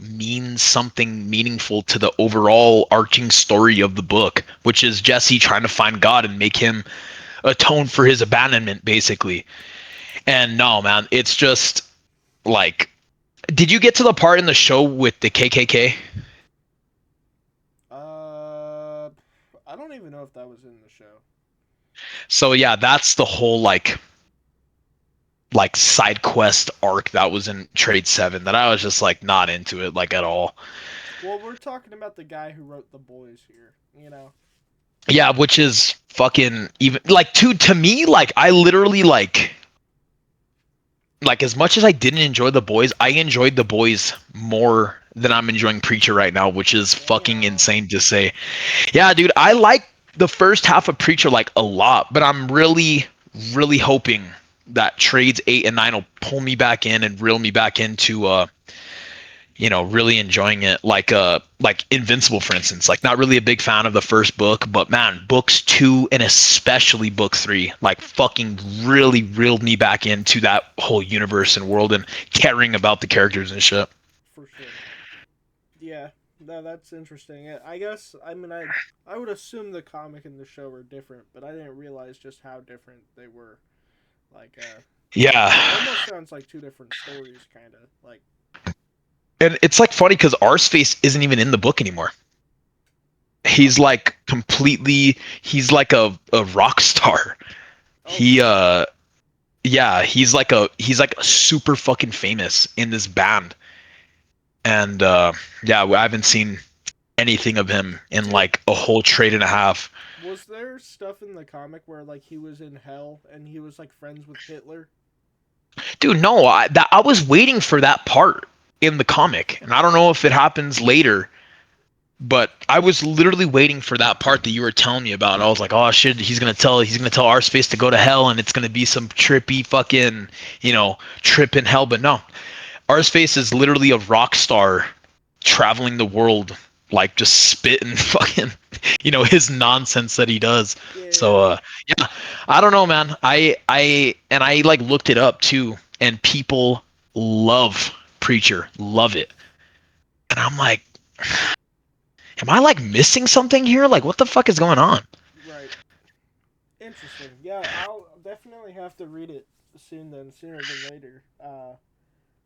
means something meaningful to the overall arching story of the book, which is Jesse trying to find God and make him atone for his abandonment, basically. And no, man, it's just like, did you get to the part in the show with the KKK? Uh, I don't even know if that was in the show. So yeah, that's the whole like side quest arc that was in Trade 7 that I was just like not into it like at all. Well, we're talking about the guy who wrote The Boys here. You know. Yeah, which is fucking even like to me like I literally like as much as I didn't enjoy The Boys, I enjoyed The Boys more than I'm enjoying Preacher right now, which is fucking Damn. insane to say. Yeah, dude, I like the first half of Preacher like a lot, but I'm really hoping that trades 8 and 9 will pull me back in and reel me back into really enjoying it. Like Invincible, for instance. Like not really a big fan of the first book, but man, books 2 and especially book 3, like fucking really reeled me back into that whole universe and world and caring about the characters and shit. For sure. Yeah. No, that's interesting. I guess I mean I would assume the comic and the show were different, but I didn't realize just how different they were. Like it Yeah. almost sounds like two different stories, kind of like. And it's like funny because Arseface isn't even in the book anymore. Huh? He's like completely he's like a rock star. Oh, He really? yeah, he's like super fucking famous in this band. And yeah, I haven't seen anything of him in Did like a whole trade and a half. Was there stuff in the comic where like he was in hell and he was like friends with Hitler? Dude, no, I was waiting for that part in the comic, and I don't know if it happens later, but I was literally waiting for that part that you were telling me about. I was like, oh shit, he's gonna tell our space to go to hell, and it's gonna be some trippy fucking trip in hell. But no, our space is literally a rock star traveling the world, like just spitting fucking his nonsense that he does. So Yeah, yeah, I don't know, man. I like looked it up too, and people love Preacher, love it. And I'm like, am I like missing something here? Like what the fuck is going on? right. Interesting. Yeah, I'll definitely have to read it soon then, sooner than later.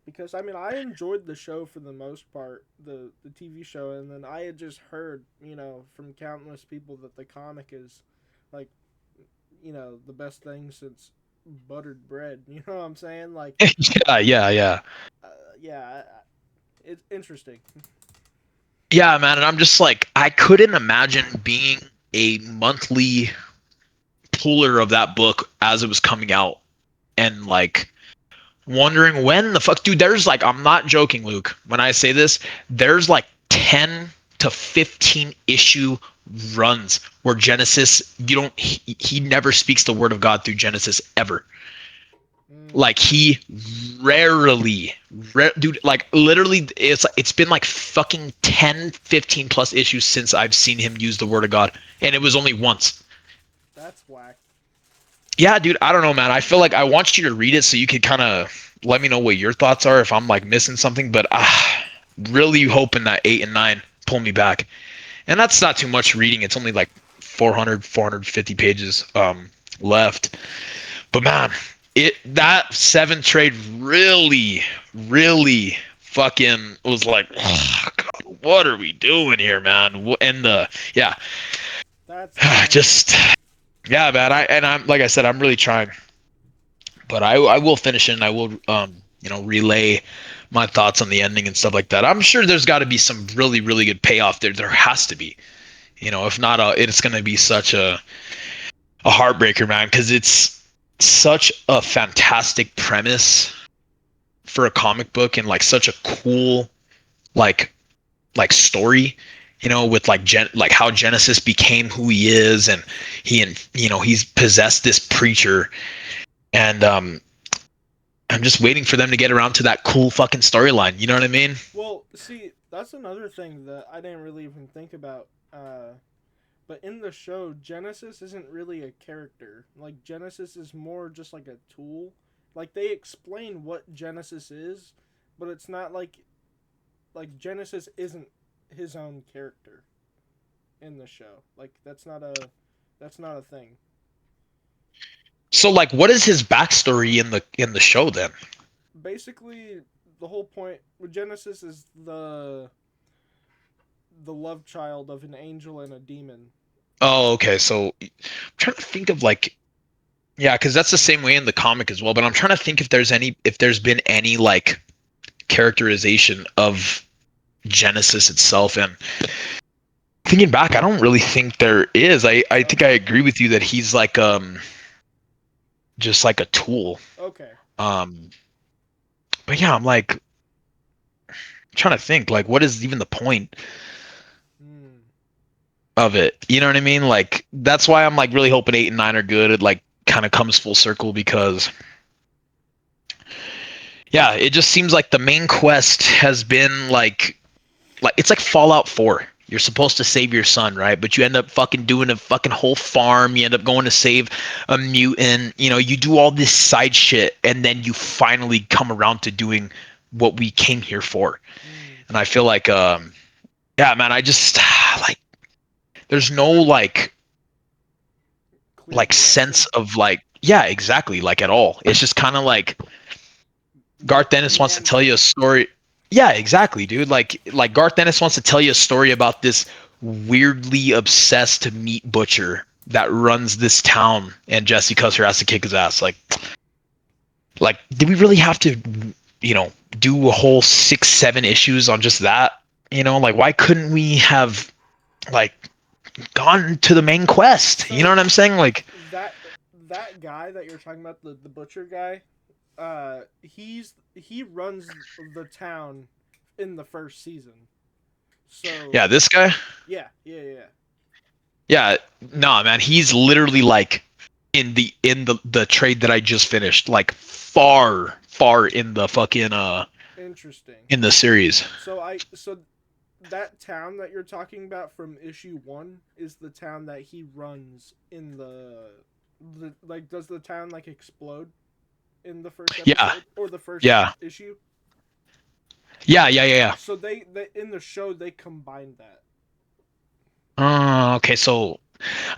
Because I mean, I enjoyed the show for the most part, the TV show, and then I had just heard, from countless people that the comic is like, the best thing since buttered bread. You know what I'm saying? Like, Yeah, yeah, yeah. yeah, it's interesting. Yeah, man, and I'm just like, I couldn't imagine being a monthly puller of that book as it was coming out and like wondering when the fuck, dude. There's like, I'm not joking, Luke, when I say this. There's like 10 to 15 issue runs where Genesis, you don't, he never speaks the word of God through Genesis ever. Mm, Like he rarely, dude, like literally, it's been like fucking 10, 15 plus issues since I've seen him use the word of God, and it was only once. that's whack. Yeah, dude, I don't know, man. I feel like I want you to read it so you could kind of let me know what your thoughts are if I'm like missing something. But really hoping that 8 and 9 pull me back, and that's not too much reading. It's only like 400, 450 pages left. But man, that 7 trade really fucking was like, oh, God, what are we doing here, man? And the yeah, That's insane. just yeah, man. I'm like I said, I'm really trying. But I will finish it and I will relay my thoughts on the ending and stuff like that. I'm sure there's got to be some really good payoff there. There has to be. If not, it's going to be such a heartbreaker, man, because it's such a fantastic premise for a comic book and like such a cool like story. with like like how Genesis became who he is, and he's possessed this preacher, and I'm just waiting for them to get around to that cool fucking storyline. You know what I mean? Well, see, that's another thing that I didn't really even think about. But in the show, Genesis isn't really a character. Like, Genesis is more just like a tool. Like, they explain what Genesis is, but it's not like Genesis isn't his own character in the show. Like, that's not a thing. So like, what is his backstory in the show then? Basically, the whole point with Genesis is the love child of an angel and a demon. Oh, okay. So I'm trying to think of like, yeah, because that's the same way in the comic as well. But I'm trying to think if there's been any like characterization of Genesis itself. And thinking back, I don't really think there is. I think I Okay. agree with you that he's like just like a tool. Okay. Um, but yeah, I'm like trying to think like what is even the point Hmm. of it? You know what I mean? Like that's why I'm like really hoping 8 and 9 are good. It like kind of comes full circle because yeah, it just seems like the main quest has been like it's like Fallout 4. You're supposed to save your son, right? But you end up fucking doing a fucking whole farm. You end up going to save a mutant. You do all this side shit, and then you finally come around to doing what we came here for. Hmm. And I feel like, yeah, man, I just like there's no Clear sense direction. of like, yeah, exactly, like at all. It's just kind of like Garth Ennis wants to tell you a Meandering. story. Yeah, exactly, dude. Like Garth Ennis wants to tell you a story about this weirdly obsessed meat butcher that runs this town, and Jesse Custer has to kick his ass. Like, did we really have to, do a whole 6, 7 issues on just that? Like, why couldn't we have like gone to the main quest? You know So what I'm saying? Like, that that guy that you're talking about, the butcher guy, he runs the town in the first season. So yeah, this guy. yeah, yeah, yeah. Yeah, no, man, he's literally like in the trade that I just finished, like far, far in the fucking Interesting. in the series. So that town that you're talking about from issue 1 is the town that he runs in the like, does the town like explode in the first Yeah, episode or the first yeah, issue? yeah, yeah, yeah, yeah. So they in the show they combined that. Okay, so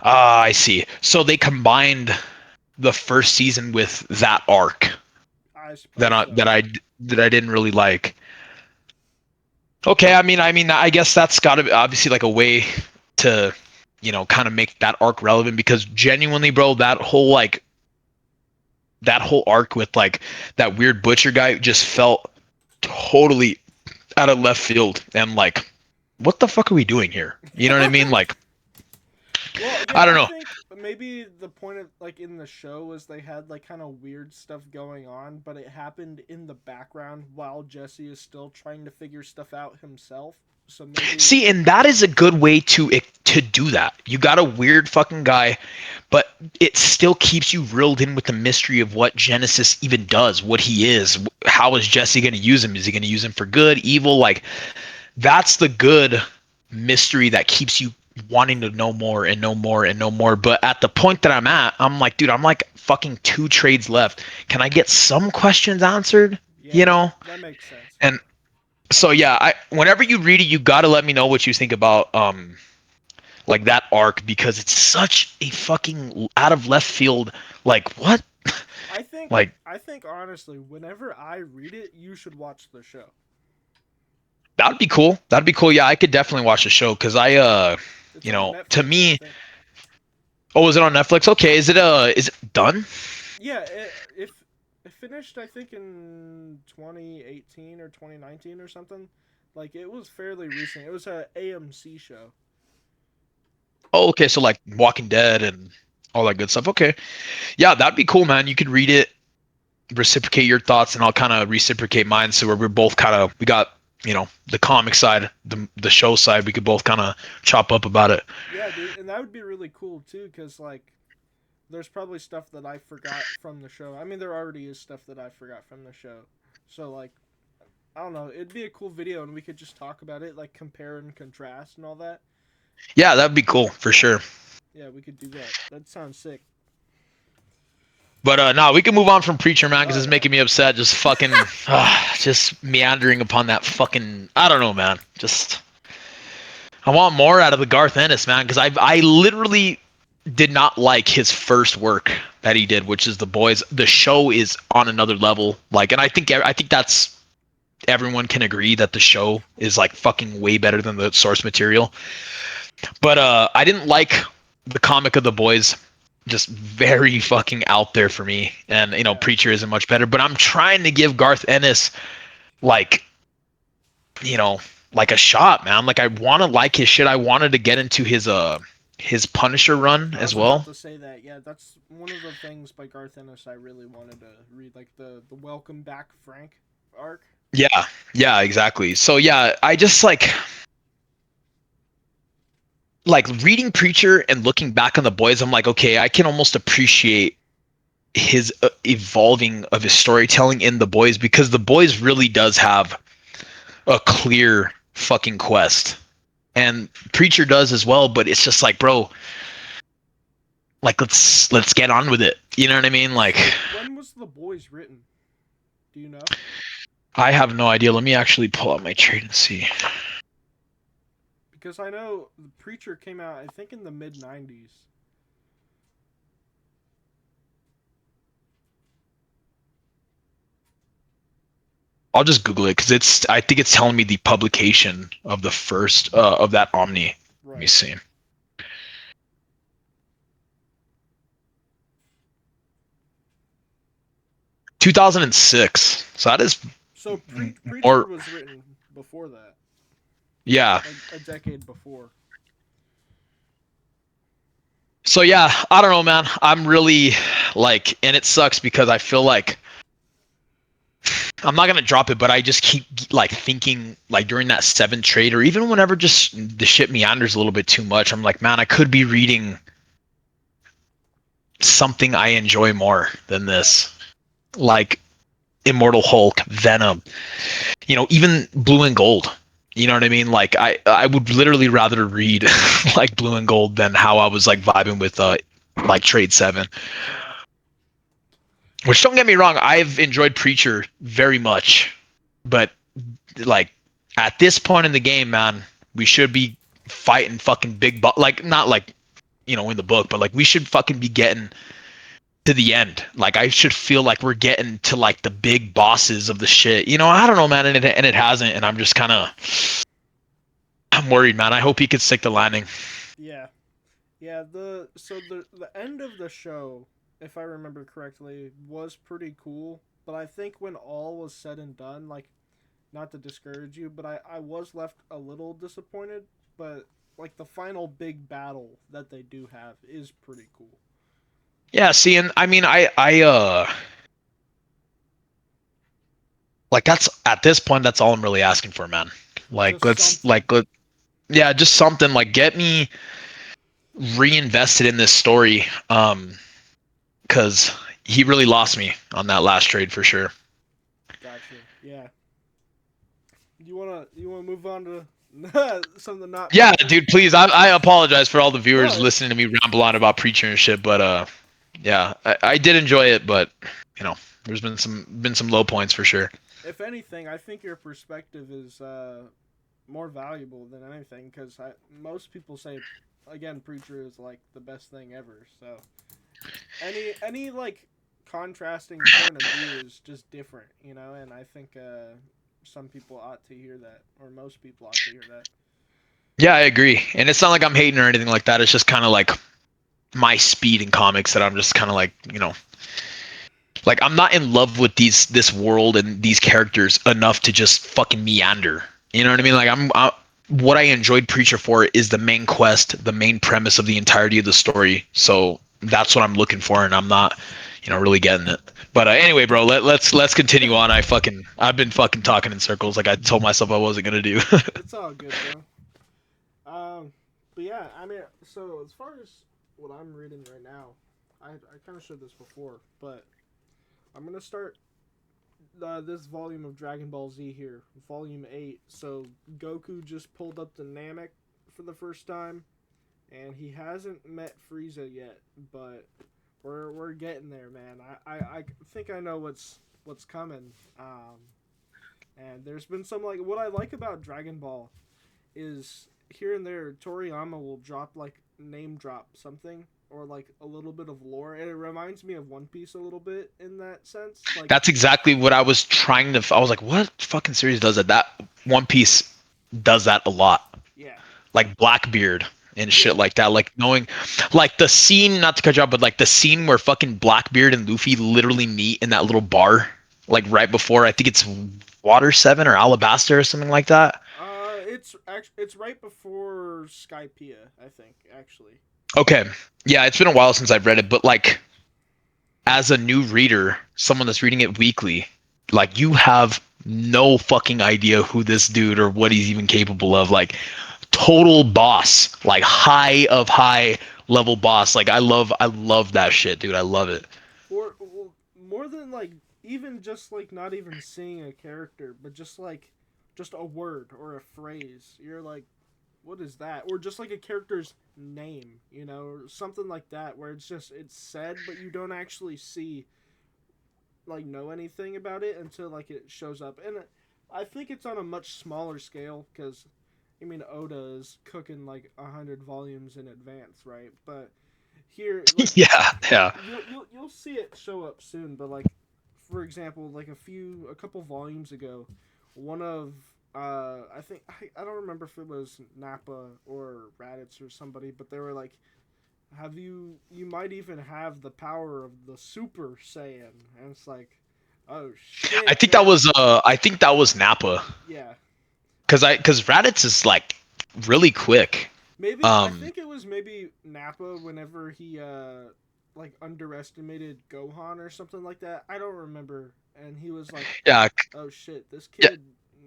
I see. So they combined the first season with that arc I that suppose I so. that I that I didn't really like. Okay, I mean, I guess that's got to be obviously like a way to, kind of make that arc relevant because genuinely, bro, that whole arc with like that weird butcher guy just felt totally out of left field and like what the fuck are we doing here? You know what I mean? Like Well, I yeah, don't I know. think maybe the point of like in the show was they had like kind of weird stuff going on, but it happened in the background while Jesse is still trying to figure stuff out himself. So maybe See, and that is a good way to do that. You got a weird fucking guy, but it still keeps you reeled in with the mystery of what Genesis even does, what he is. How is Jesse going to use him? Is he going to use him for good, evil? Like that's the good mystery that keeps you wanting to know more and know more and know more. But at the point that I'm at, I'm like, dude, I'm like fucking 2 trades left. Can I get some questions answered? You yeah, know? that makes sense. And so yeah, I whenever you read it, you gotta let me know what you think about like that arc because it's such a fucking out of left field. Like what? I think Like I think honestly, whenever I read it, you should watch the show. that'd be cool. That'd be cool. Yeah, I could definitely watch the show because It's on to Netflix, I me, think. oh, is it on Netflix? Okay, is it done? Yeah, it finished I think in 2018 or 2019 or something. Like it was fairly recent. It was a AMC show. Oh, okay, so like Walking Dead and all that good stuff. Okay, yeah, that'd be cool, man. You could read it, reciprocate your thoughts, and I'll kind of reciprocate mine. So we're both kind of we got the comic side, the show side, we could both kind of chop up about it. Yeah, dude, and that would be really cool too, cause like there's probably stuff that I forgot from the show. I mean, there already is stuff that I forgot from the show. So like, I don't know, it'd be a cool video, and we could just talk about it, like compare and contrast and all that. Yeah, that'd be cool for sure. Yeah, we could do that. That sounds sick. But no, we can move on from Preacher, man, because Oh it's yeah. making me upset. Just fucking, just meandering upon that fucking. I don't know, man. Just, I want more out of the Garth Ennis, man, because I literally did not like his first work that he did, which is The Boys. The show is on another level. Like, and I think that's everyone can agree that the show is like fucking way better than the source material. But I didn't like the comic of The Boys. Just very fucking out there for me. And Yeah. Preacher isn't much better. But I'm trying to give Garth Ennis like you know like a shot, man. Like I want to like his shit. I wanted to get into his Punisher run I as was about well. to say that. Yeah, that's one of the things by Garth Ennis I really wanted to read, like the Welcome Back Frank arc. Yeah, yeah, exactly. So yeah, I just like reading Preacher and looking back on The Boys. I'm like, okay, I can almost appreciate his evolving of his storytelling in The Boys, because The Boys really does have a clear fucking quest, and Preacher does as well. But it's just like, bro, like let's get on with it. You know what I mean? Like, So when was The Boys written? Do you know? I have no idea. Let me actually pull out my trade and see. Because I know the Preacher came out, I think, in the mid '90s. I'll just Google it because I think it's telling me the publication of the first of that Omni. Let me Right. see. 2006. So that is So Preacher more. was written before that, Yeah. like a decade before. So yeah, I don't know, man. I'm really like, and it sucks because I feel like I'm not gonna drop it, but I just keep like thinking like during that 7 trade, or even whenever just the shit meanders a little bit too much. I'm like, man, I could be reading something I enjoy more than Yeah. this, like Immortal Hulk, Venom, even Blue and Gold. You know what I mean? Like I would literally rather read like Blue and Gold than how I was like vibing with like Trade 7. Yeah. Which, don't get me wrong, I've enjoyed Preacher very much, but like at this point in the game, man, we should be fighting fucking like not like in the book, but like we should fucking be getting to the end. Like I should feel like we're getting to like the big bosses of the shit. I don't know, man, and it hasn't, and I'm just kind of I'm worried, man. I hope he could stick the landing. Yeah. Yeah, the end of the show, if I remember correctly, was pretty cool. But I think when all was said and done, like, not to discourage you, but I was left a little disappointed. But like the final big battle that they do have is pretty cool. Yeah, see, and I mean, I like that's at this point, that's all I'm really asking for, man. Like Just something. yeah, just something like get me reinvested in this story. Because he really lost me on that last trade for sure. Gotcha. Yeah. You wanna move on to something not Yeah, Preacher? dude, please. I apologize for all the viewers No, listening to me ramble on about Preacher and shit, but yeah, I did enjoy it, but there's been some low points for sure. if anything, I think your perspective is more valuable than anything because most people say, again, Preacher is like the best thing ever. So any like contrasting point of view is just different, and I think some people ought to hear that, or most people ought to hear that. Yeah, I agree, and it's not like I'm hating or anything like that. It's just kind of like my speed in comics that I'm just kind of like I'm not in love with this world and these characters enough to just fucking meander. You know what I mean? Like what I enjoyed Preacher for is the main quest, the main premise of the entirety of the story. So that's what I'm looking for, and I'm not, really getting it. But anyway, bro, let's continue on. I've been fucking talking in circles like I told myself I wasn't gonna do. It's all good, bro. Um, but yeah, I mean, so as far as what I'm reading right now, I kind of showed this before, but I'm gonna start this volume of Dragon Ball Z here, Volume 8. So Goku just pulled up the Namek for the first time, and he hasn't met Frieza yet, but we're getting there, man. I think I know what's coming. And there's been some like what I like about Dragon Ball is here and there Toriyama will drop like name drop something or like a little bit of lore, and it reminds me of One Piece a little bit in that sense. Like, That's exactly what I was trying to. I was like, what fucking series does it? That One Piece does that a lot. yeah, Like Blackbeard and shit yeah, like that. Like knowing, like the scene, not to cut you off, but like the scene where fucking Blackbeard and Luffy literally meet in that little bar, like right before, I think it's Water 7 or Alabaster or something like that. it's right before Skypiea, I think actually. Okay. Yeah, it's been a while since I've read it, but like as a new reader, someone that's reading it weekly, like you have no fucking idea who this dude or what he's even capable of. Like total boss, like high of high level boss. Like I love that shit, dude. I love it. Or well, more than like even just like not even seeing a character, but just a word or a phrase. You're like, what is that? Or just like a character's name, or something like that, where it's said, but you don't actually see like know anything about it until like it shows up. And I think it's on a much smaller scale because I mean Oda is cooking like 100 volumes in advance, right? But here, like Yeah, yeah. you'll see it show up soon. But like for example, like a couple volumes ago, one of I think I don't remember if it was Nappa or Raditz or somebody, but they were like, have you might even have the power of the Super Saiyan, and it's like, oh shit, man, I think that was Nappa. yeah, Cause Raditz is like really quick. maybe I Um think it was maybe Nappa whenever he like underestimated Gohan or something like that. I don't remember, and he was like, yeah, oh shit, this yeah, kid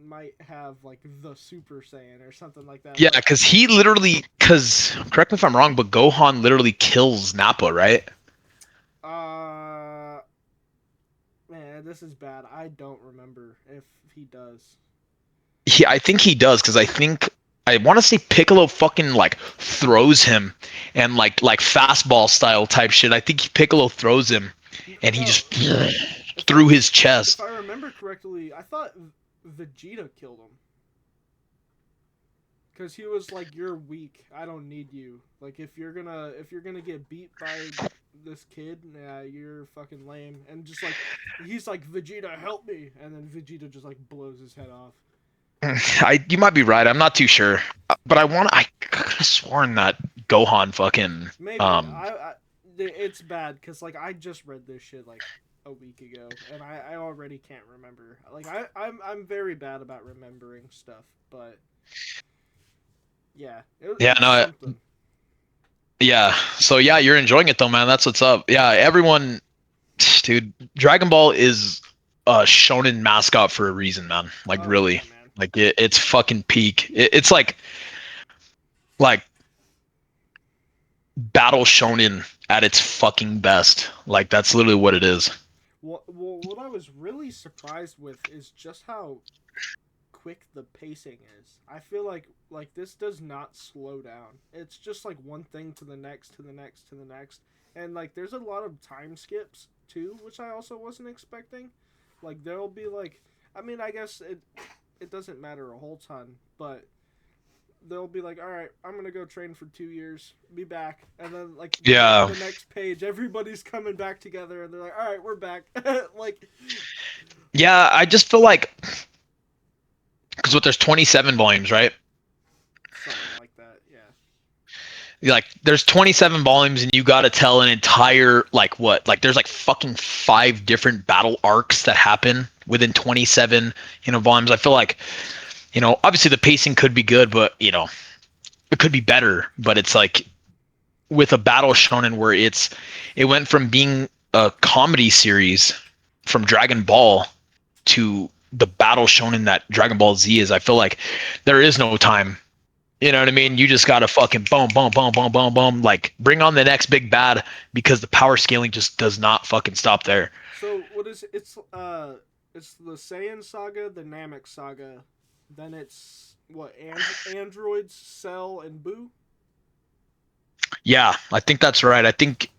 might have like the Super Saiyan or something like that, yeah, but cause correct me if I'm wrong, but Gohan literally kills Nappa, right? uh man, this is bad. I don't remember if he does. I think he does because I want to say Piccolo fucking like throws him and like fastball style type shit. I think Piccolo throws him and he No, just if I through his if chest. I remember correctly, I thought Vegeta killed him because he was like, "You're weak. I don't need you. Like, if you're gonna get beat by this kid, yeah, you're fucking lame." And just like he's like, "Vegeta, help me!" And then Vegeta just like blows his head off. You might be right. I'm not too sure, but I could have sworn that Gohan fucking Maybe it's bad because like I just read this shit like a week ago, and I already can't remember. Like I'm very bad about remembering stuff, but yeah, yeah it's no something. yeah. So yeah, you're enjoying it though, man. That's what's up. Yeah, everyone, dude. Dragon Ball is a shonen mascot for a reason, man. Like Oh really, yeah, man. like it's fucking peak. It's like battle shonen at its fucking best. Like that's literally what it is. What I was really surprised with is just how quick the pacing is. I feel like this does not slow down. It's just like one thing to the next to the next to the next. And like there's a lot of time skips too, which I also wasn't expecting. Like there'll be like I mean, I guess it doesn't matter a whole ton, but they'll be like, "All right, I'm gonna go train for 2 years, be back," and then like Yeah, the next page, everybody's coming back together, and they're like, "All right, we're back." Like yeah. I just feel like because what there's 27 volumes, right? something like that. Yeah. Like there's 27 volumes and you got to tell an entire like what like there's like fucking five different battle arcs that happen within 27 volumes. I feel like obviously the pacing could be good, but it could be better. But it's like with a battle shonen where it went from being a comedy series from Dragon Ball to the battle shown in that Dragon Ball Z is, I feel like there is no time. You know what I mean? You just gotta fucking boom, boom, boom, boom, boom, boom. Like bring on the next big bad because the power scaling just does not fucking stop there. So what is it? It's the Saiyan saga, the Namek saga, then it's what androids, Cell and Boo. Yeah, I think that's right. I think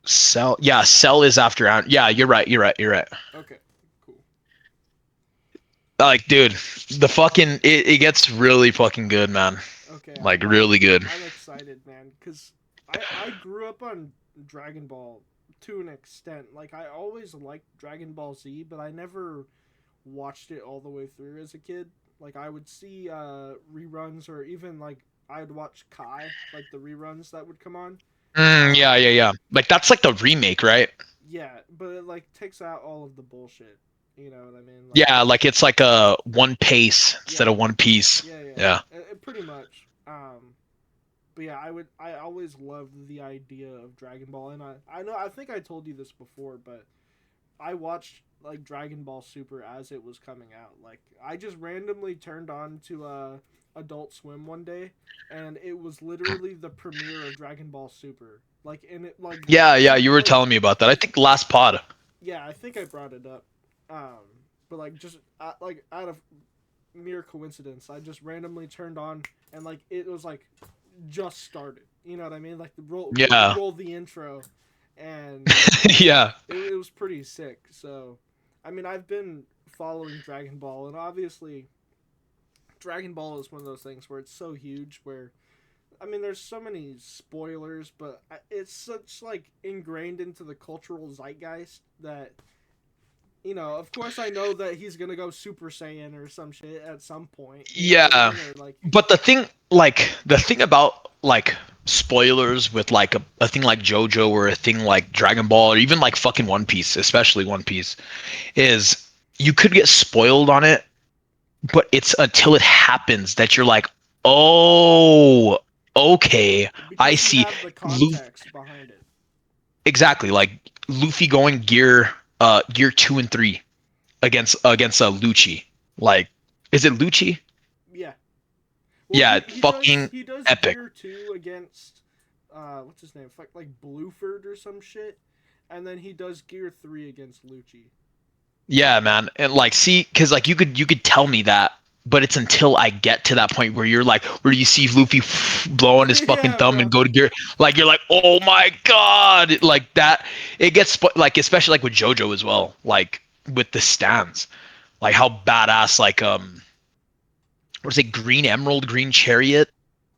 Cell. Yeah, Cell is after. Yeah, you're right. You're right. You're right. Okay, cool. Like, dude, the fucking it gets really fucking good, man. Okay, Like, really good. I'm excited, man, because I grew up on Dragon Ball to an extent. Like I always liked Dragon Ball Z, but I never watched it all the way through as a kid. Like I would see reruns, or even like I'd watch Kai, like the reruns that would come on. Yeah, yeah, yeah. Like that's like the remake, right? Yeah, but it like takes out all of the bullshit. You know what I mean? Like Yeah, like it's like a one pace instead yeah, of one piece. yeah, Yeah. pretty much. But yeah, I always loved the idea of Dragon Ball, and I know I think I told you this before, but I watched like Dragon Ball Super as it was coming out. Like I just randomly turned on to Adult Swim one day, and it was literally the premiere of Dragon Ball Super. Like and it Yeah, yeah, you were like telling me about that. I think last pod. yeah, I think I brought it up. Um, but like just like out of mere coincidence, I just randomly turned on, and like it was like just started. You know what I mean? Like the Yeah. roll the intro, and Yeah. it was pretty sick. So, I mean, I've been following Dragon Ball, and obviously, Dragon Ball is one of those things where it's so huge. Where, I mean, there's so many spoilers, but it's such like ingrained into the cultural zeitgeist that. You know, of course, I know that he's gonna go Super Saiyan or some shit at some point. You know what I Yeah. mean? Or like, But the thing about like spoilers with like a thing like JoJo or a thing like Dragon Ball or even like fucking One Piece, especially One Piece, is you could get spoiled on it, but it's until it happens that you're like, oh, okay, I because you see. have the Lu- context behind it. exactly, like Luffy going gear 2 and 3 against Lucci. Like, is it Lucci? Yeah. Well, Yeah, fucking he does epic. gear two against what's his name? Fuck, like Blueford or some shit, and then he does gear three against Lucci. Yeah, man. And like see cuz like you could tell me that, but it's until I get to that point where you're like where you see Luffy blowing his fucking Yeah, thumb and bro. go to gear like you're like, "Oh my god." Like that it gets like especially like with JoJo as well, like with the stands. Like how badass like what is it, Green Emerald, Green Chariot?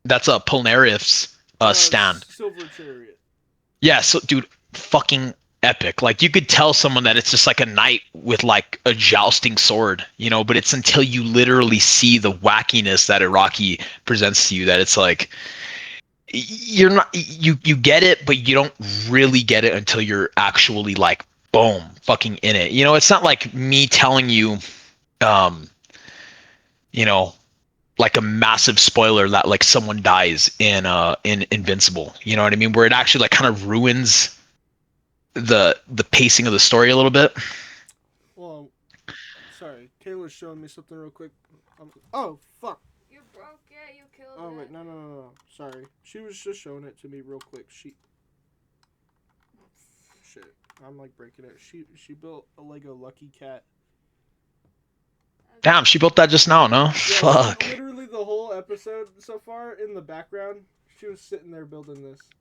That's a Polnareff's stand. Silver Chariot. Yeah, so dude, fucking epic. Like you could tell someone that it's just like a knight with like a jousting sword, but it's until you literally see the wackiness that Iraqi presents to you that it's like you're not you get it, but you don't really get it until you're actually like boom, fucking in it. It's not like me telling you um, you know, like a massive spoiler that like someone dies in Invincible. You know what I mean? Where it actually like kind of ruins the pacing of the story a little bit. Well, sorry, Kayla's showing me something real quick. Oh fuck. You broke it. You killed Oh it. wait, no. Sorry, she was just showing it to me real quick. Shit, I'm like breaking it. She built a Lego Lucky Cat. Damn, she built that just now, no? Yeah, Fuck. literally the whole episode so far in the background, she was sitting there building this.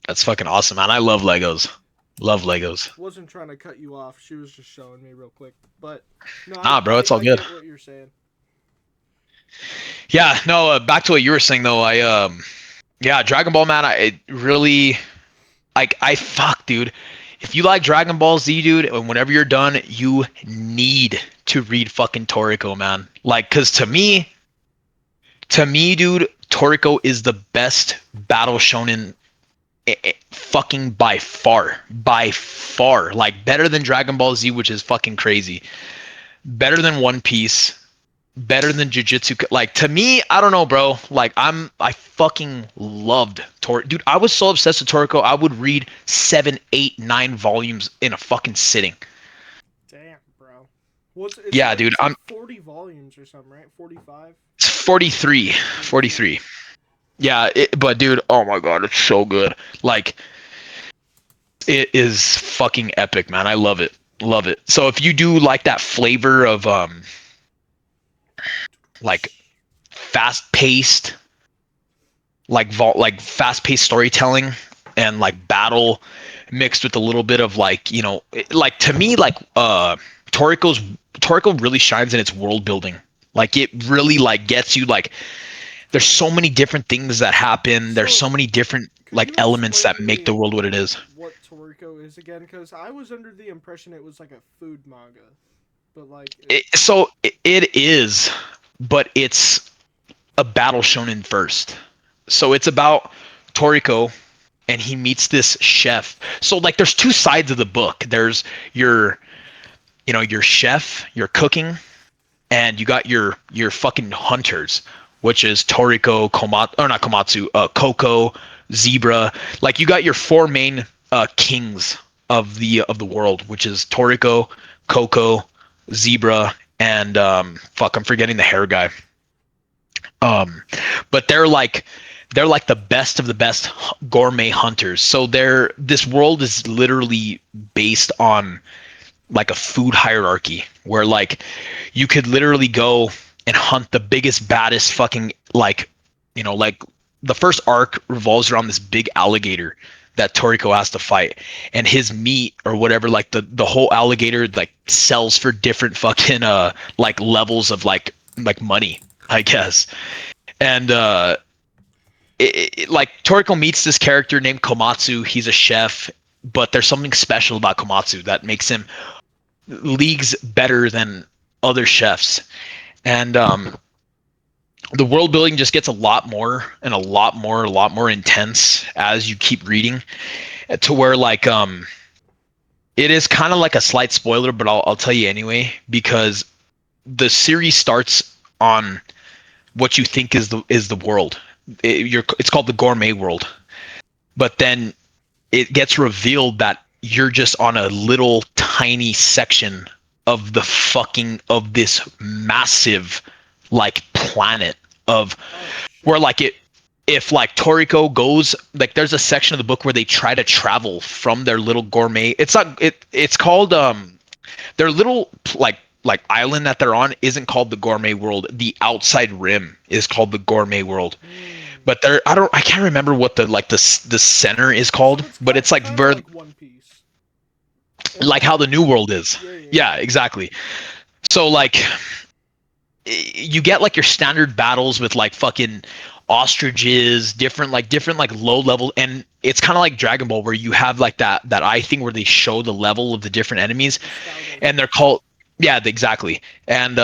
That's fucking awesome, man. I love Legos. Love Legos. Wasn't trying to cut you off. She was just showing me real quick. But no, Nah, bro, it's all I good. get what you're saying. Yeah, no, back to what you were saying though. Yeah, Dragon Ball, man, I really like I fuck, dude. If you like Dragon Ball Z, dude, and whenever you're done, you need to read fucking Toriko, man. Like, cause to me, dude, Toriko is the best battle shonen fucking by far, like better than Dragon Ball Z, which is fucking crazy, better than One Piece, better than Jujutsu. Like to me, I don't know, bro. Like I fucking loved Toriko. Dude, I was so obsessed with Toriko. I would read 7, 8, 9 volumes in a fucking sitting. Damn, bro. What's it's Yeah, like dude. it's like 40 volumes or something, right? 45. It's 43. 43. Yeah, but dude, oh my god, it's so good. Like it is fucking epic, man. I love it. Love it. So if you do like that flavor of like fast-paced like fast-paced storytelling and like battle mixed with a little bit of like, like to me like Toriko really shines in its world building. Like it really like gets you like there's so many different things that happen. There's So, so many different could like you elements explain that to make the me world what it is. what Toriko is again? Because I was under the impression it was like a food manga, but like, It is, but it's a battle shonen first. So it's about Toriko and he meets this chef. So like there's two sides of the book. There's your your chef, your cooking, and you got your fucking hunters, which is Toriko, Komatsu, or not Komatsu, Coco, Zebra. Like you got your four main kings of the world, which is Toriko, Coco, Zebra, and fuck, I'm forgetting the hair guy. Um, but they're like the best of the best gourmet hunters. So this world is literally based on like a food hierarchy where like you could literally go and hunt the biggest baddest fucking like the first arc revolves around this big alligator that Toriko has to fight, and his meat or whatever, like the whole alligator like sells for different fucking like levels of like money, I guess. And like Toriko meets this character named Komatsu. He's a chef, but there's something special about Komatsu that makes him leagues better than other chefs. And the world building just gets a lot more and a lot more intense as you keep reading, to where like it is kind of like a slight spoiler, but I'll tell you anyway, because the series starts on what you think is the world. It's called the gourmet world, but then it gets revealed that you're just on a little tiny section of the fucking of this massive like planet of oh where shit. like it if like Toriko goes, like there's a section of the book where they try to travel from their little gourmet, it's called their little like island that they're on isn't called the gourmet world. The outside rim is called the gourmet world. But I can't remember what the center is So called, it's but it's like kind of like One Piece, in like that how the new world is. yeah, yeah, Yeah, yeah. exactly. So like you get like your standard battles with like fucking ostriches, different like low level, and it's kind of like Dragon Ball where you have like that eye thing where they show the level of the different enemies, The scouting. and they're called yeah, exactly. And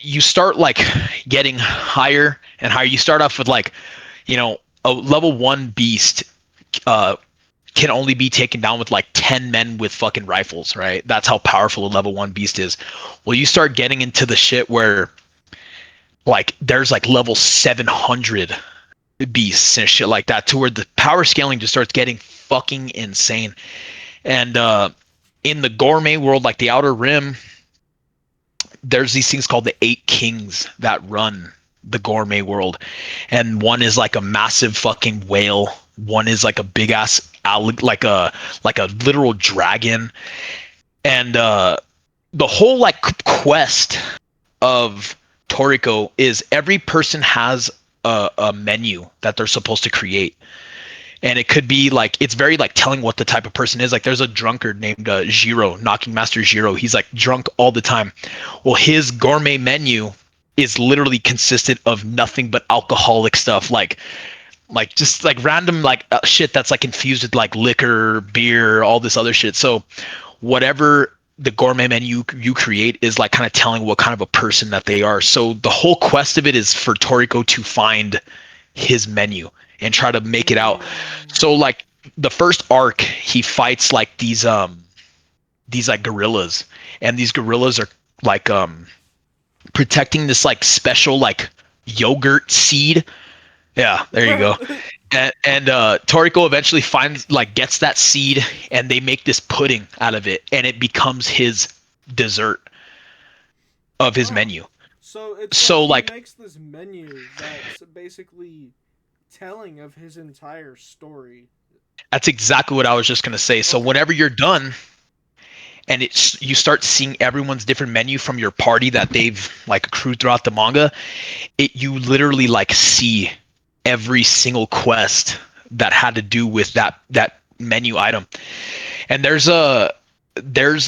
you start like getting higher and higher. You start off with like, a level 1 beast uh can only be taken down with like 10 men with fucking rifles, right? That's how powerful a level 1 beast is. Well, you start getting into the shit where like there's like level 700 beasts and shit like that, to where the power scaling just starts getting fucking insane. And in the gourmet world, like the outer rim, there's these things called the eight kings that run the gourmet world, and one is like a massive fucking whale, one is like a big ass like a literal dragon. And the whole like quest of Toriko is every person has a menu that they're supposed to create, and it could be like it's very like telling what the type of person is. Like there's a drunkard named Jiro, Knocking Master Jiro. He's like drunk all the time. Well, his gourmet menu is literally consistent of nothing but alcoholic stuff, like just like random like shit that's like infused with like liquor, beer, all this other shit. So whatever the gourmet menu you create is like kind of telling what kind of a person that they are. So the whole quest of it is for Toriko to find his menu and try to make it out. So like the first arc, he fights like these like gorillas, and these gorillas are like protecting this like special like yogurt seed. Yeah, there you go. And Toriko eventually gets that seed, and they make this pudding out of it, and it becomes his dessert of his Oh, menu. so it's So like he like makes this menu that's basically telling of his entire story. that's exactly what I was just gonna say. So Okay. whenever you're done, and you start seeing everyone's different menu from your party that they've like accrued throughout the manga, you literally like see every single quest that had to do with that menu item. And there's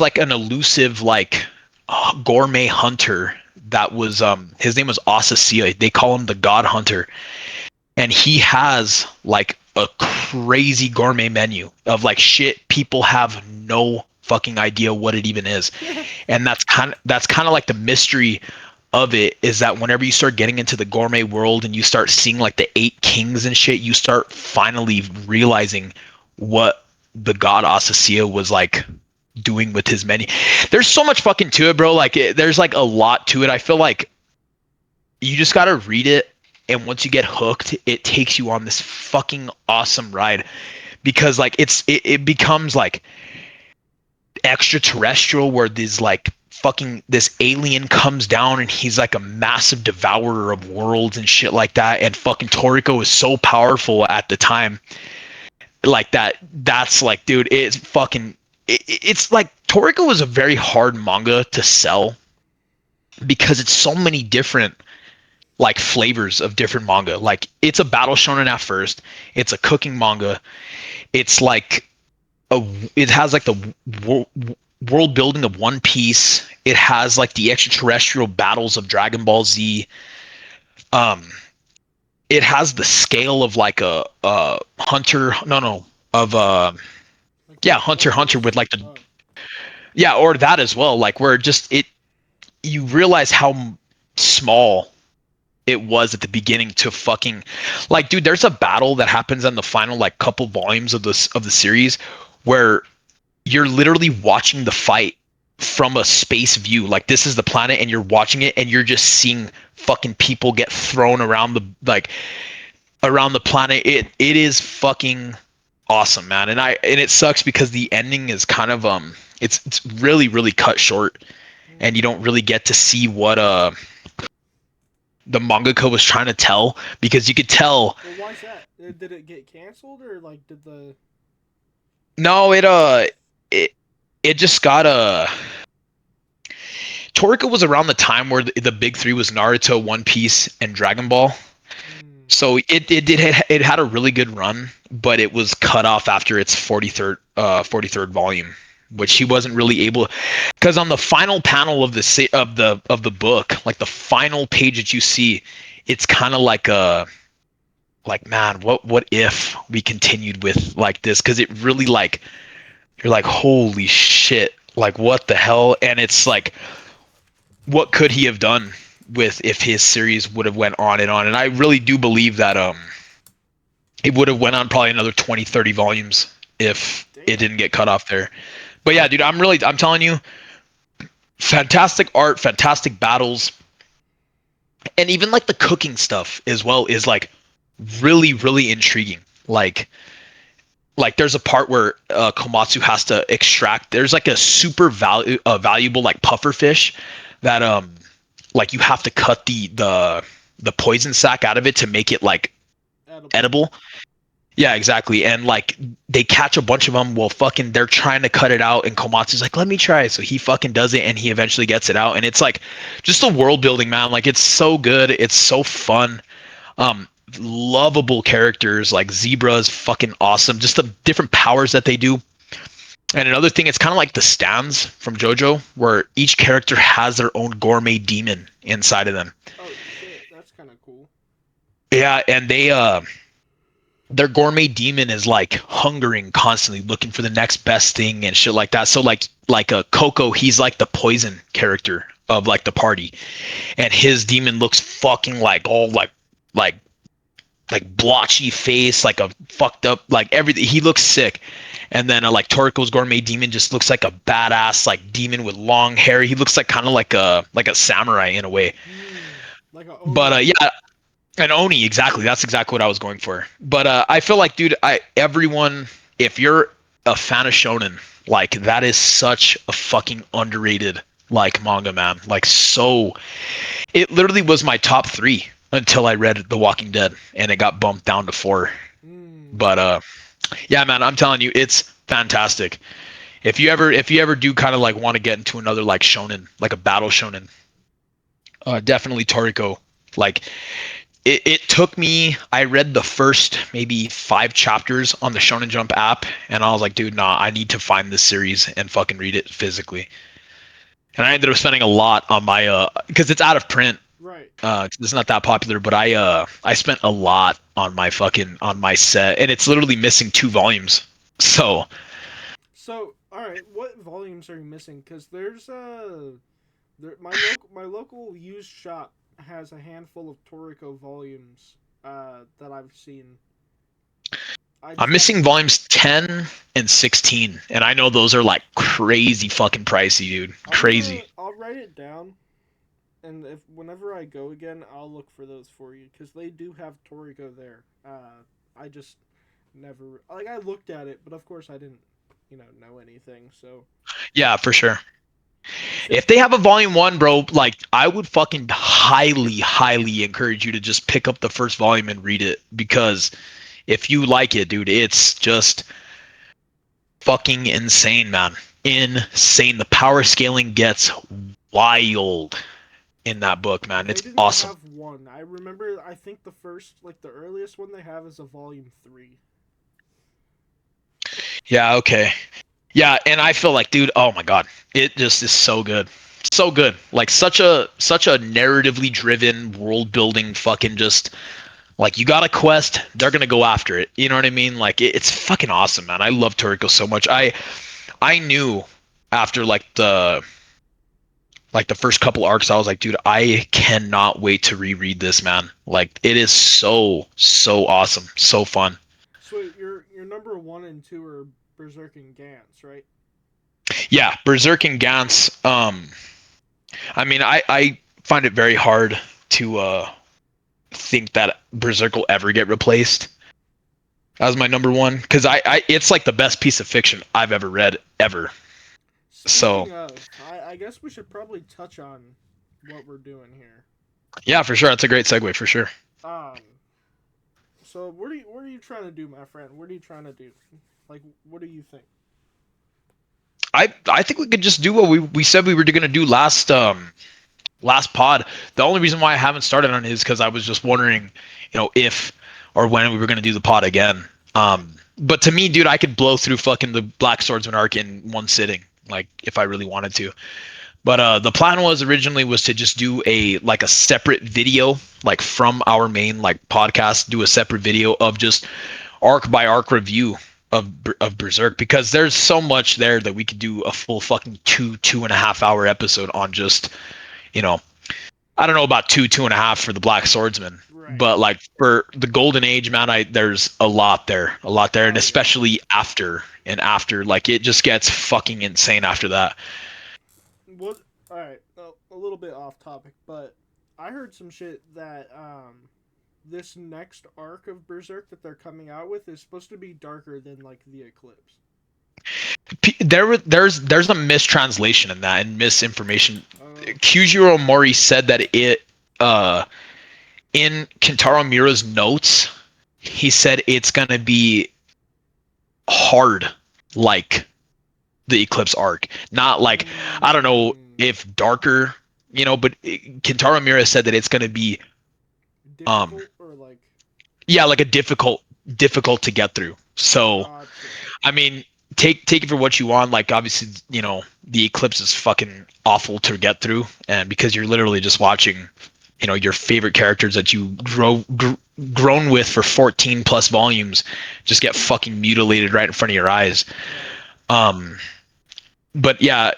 like an elusive like gourmet hunter that was his name was Asasia. They call him the God Hunter, and he has like a crazy gourmet menu of like shit people have no fucking idea what it even is. And that's kind of like the mystery of it, is that whenever you start getting into the gourmet world and you start seeing like the eight kings and shit, you start finally realizing what the god Asasia was like doing with his menu. There's so much fucking to it, bro. Like there's like a lot to it. I feel like you just gotta read it, and once you get hooked, it takes you on this fucking awesome ride, because like it becomes like extraterrestrial, where this alien comes down and he's like a massive devourer of worlds and shit like that, and fucking Toriko is so powerful at the time like that's like, dude, it's like Toriko is a very hard manga to sell, because it's so many different like flavors of different manga. Like it's a battle shonen at first, it's a cooking manga, it's like it has like the world building of One Piece. It has like the extraterrestrial battles of Dragon Ball Z. Um, it has the scale of like a Hunter, no, of Like yeah, One Hunter One x Hunter Piece. with like the Oh. yeah, or that as well. Like where just you realize how small it was at the beginning to fucking like, dude, there's a battle that happens in the final like couple volumes of the series where you're literally watching the fight from a space view. Like this is the planet and you're watching it and you're just seeing fucking people get thrown around around the planet. It is fucking awesome, man. And it sucks because the ending is kind of it's really really cut short, and you don't really get to see what the mangaka was trying to tell, because you could tell. Well, why's that? Did it get canceled, or like did the? No, it it just got Toriko was around the time where the big three was Naruto, One Piece, and Dragon Ball. Hmm. So it had a really good run, but it was cut off after its 43rd volume, which he wasn't really able, because on the final panel of the book, like the final page that you see, it's kind of like man, what if we continued with like this, because it really like, you're like, holy shit, like what the hell. And it's like, what could he have done with if his series would have went on and on. And I really do believe that it would have went on probably another 20, 30 volumes if it Damn. didn't get cut off there. But yeah, dude, I'm telling you, fantastic art, fantastic battles, and even like the cooking stuff as well is like really really intriguing. Like there's a part where Komatsu has to extract. There's like a super valuable like puffer fish that like you have to cut the poison sac out of it to make it like edible. Yeah, exactly. And like they catch a bunch of them. Well, fucking, they're trying to cut it out, and Komatsu's like, "Let me try." So he fucking does it, and he eventually gets it out. And it's like just the world building, man. Like it's so good. It's so fun. Um, Lovable characters. Like Zebra's fucking awesome. Just the different powers that they do. And another thing, it's kind of like the stands from JoJo, where each character has their own gourmet demon inside of them. Oh shit, that's kind of cool. Yeah, and their gourmet demon is like hungering constantly, looking for the next best thing and shit like that. So like a Coco, he's like the poison character of like the party, and his demon looks fucking like all like like blotchy face, like a fucked up, like everything. He looks sick. And then like Toriko's Gourmet Demon just looks like a badass like demon with long hair. He looks like kind of like a samurai in a way. Like a But Oni. yeah, an Oni, exactly. That's exactly what I was going for. But I feel like, dude, everyone, if you're a fan of shonen, like that is such a fucking underrated like manga, man. Like so, it literally was my top three until I read The Walking Dead, and it got bumped down to four. But yeah, man, I'm telling you, it's fantastic. If you ever do kind of like want to get into another like shonen, like a battle shonen, definitely Toriko. Like it took me, I read the first maybe 5 chapters on the Shonen Jump app, and I was like, dude, nah, I need to find this series and fucking read it physically. And I ended up spending a lot on my because it's out of print. Right. It's not that popular, but I spent a lot on my fucking on my set, and it's literally missing 2 volumes. So So, all right, what volumes are you missing? Because there's my local used shop has a handful of Toriko volumes that I've seen. I I'm just missing haven't. volumes 10 and 16, and I know those are like crazy fucking pricey, dude. Crazy. I'll write it down, and if whenever I go again, I'll look for those for you because they do have Toriko there. I just never like I looked at it, but of course I didn't, know anything. So Yeah, for sure. you said If they have a volume 1, bro, like I would fucking highly, highly encourage you to just pick up the first volume and read it, because if you like it, dude, it's just fucking insane, man. Insane. The power scaling gets wild in that book, man. they It's didn't awesome. have one. I remember. I think the first, like the earliest one they have is a volume 3. Yeah, okay. Yeah, and I feel like, dude, oh my god, it just is so good. So good. Like such a narratively driven world building fucking just like you got a quest, they're gonna go after it. You know what I mean? Like it's fucking awesome, man. I love Toriko so much. I knew after like the first couple arcs, I was like, dude, I cannot wait to reread this, man. Like it is so awesome, so fun. So your number 1 and 2 are Berserk and Gantz, right? Yeah, Berserk and Gantz. I mean, I find it very hard to think that Berserk will ever get replaced as my number one, because I it's like the best piece of fiction I've ever read ever. So Speaking of, I guess we should probably touch on what we're doing here. yeah, for sure, that's a great segue for sure. Um, so what are you trying to do, my friend? What are you trying to do? Like, what do you think? I think we could just do what we said we were going to do last pod. The only reason why I haven't started on it is because I was just wondering, if or when we were going to do the pod again. But to me, dude, I could blow through fucking the Black Swordsman arc in one sitting, like if I really wanted to. But the plan was originally was to just do a separate video, like from our main like podcast, do a separate video of just arc by arc review of Berserk, because there's so much there that we could do a full fucking 2.5 hour episode on just, you know, I don't know about 2.5 for the Black Swordsman, Right. but like for the Golden Age, man, there's a lot there, and Yeah. especially after, like it just gets fucking insane after that. What? All right, a little bit off topic, but I heard some shit that this next arc of Berserk that they're coming out with is supposed to be darker than like the Eclipse. There's a mistranslation in that and misinformation. Oh, Kyujiro Mori said that it in Kentaro Miura's notes, he said it's gonna be hard like the Eclipse arc. Not like, I don't know if darker, but Kentaro Miura said that it's gonna be difficult or like. yeah, like a difficult to get through. So Gotcha. I mean, take it for what you want. Like obviously, the Eclipse is fucking awful to get through, and because you're literally just watching, your favorite characters that you grown with for 14 plus volumes just get fucking mutilated right in front of your eyes. But yeah,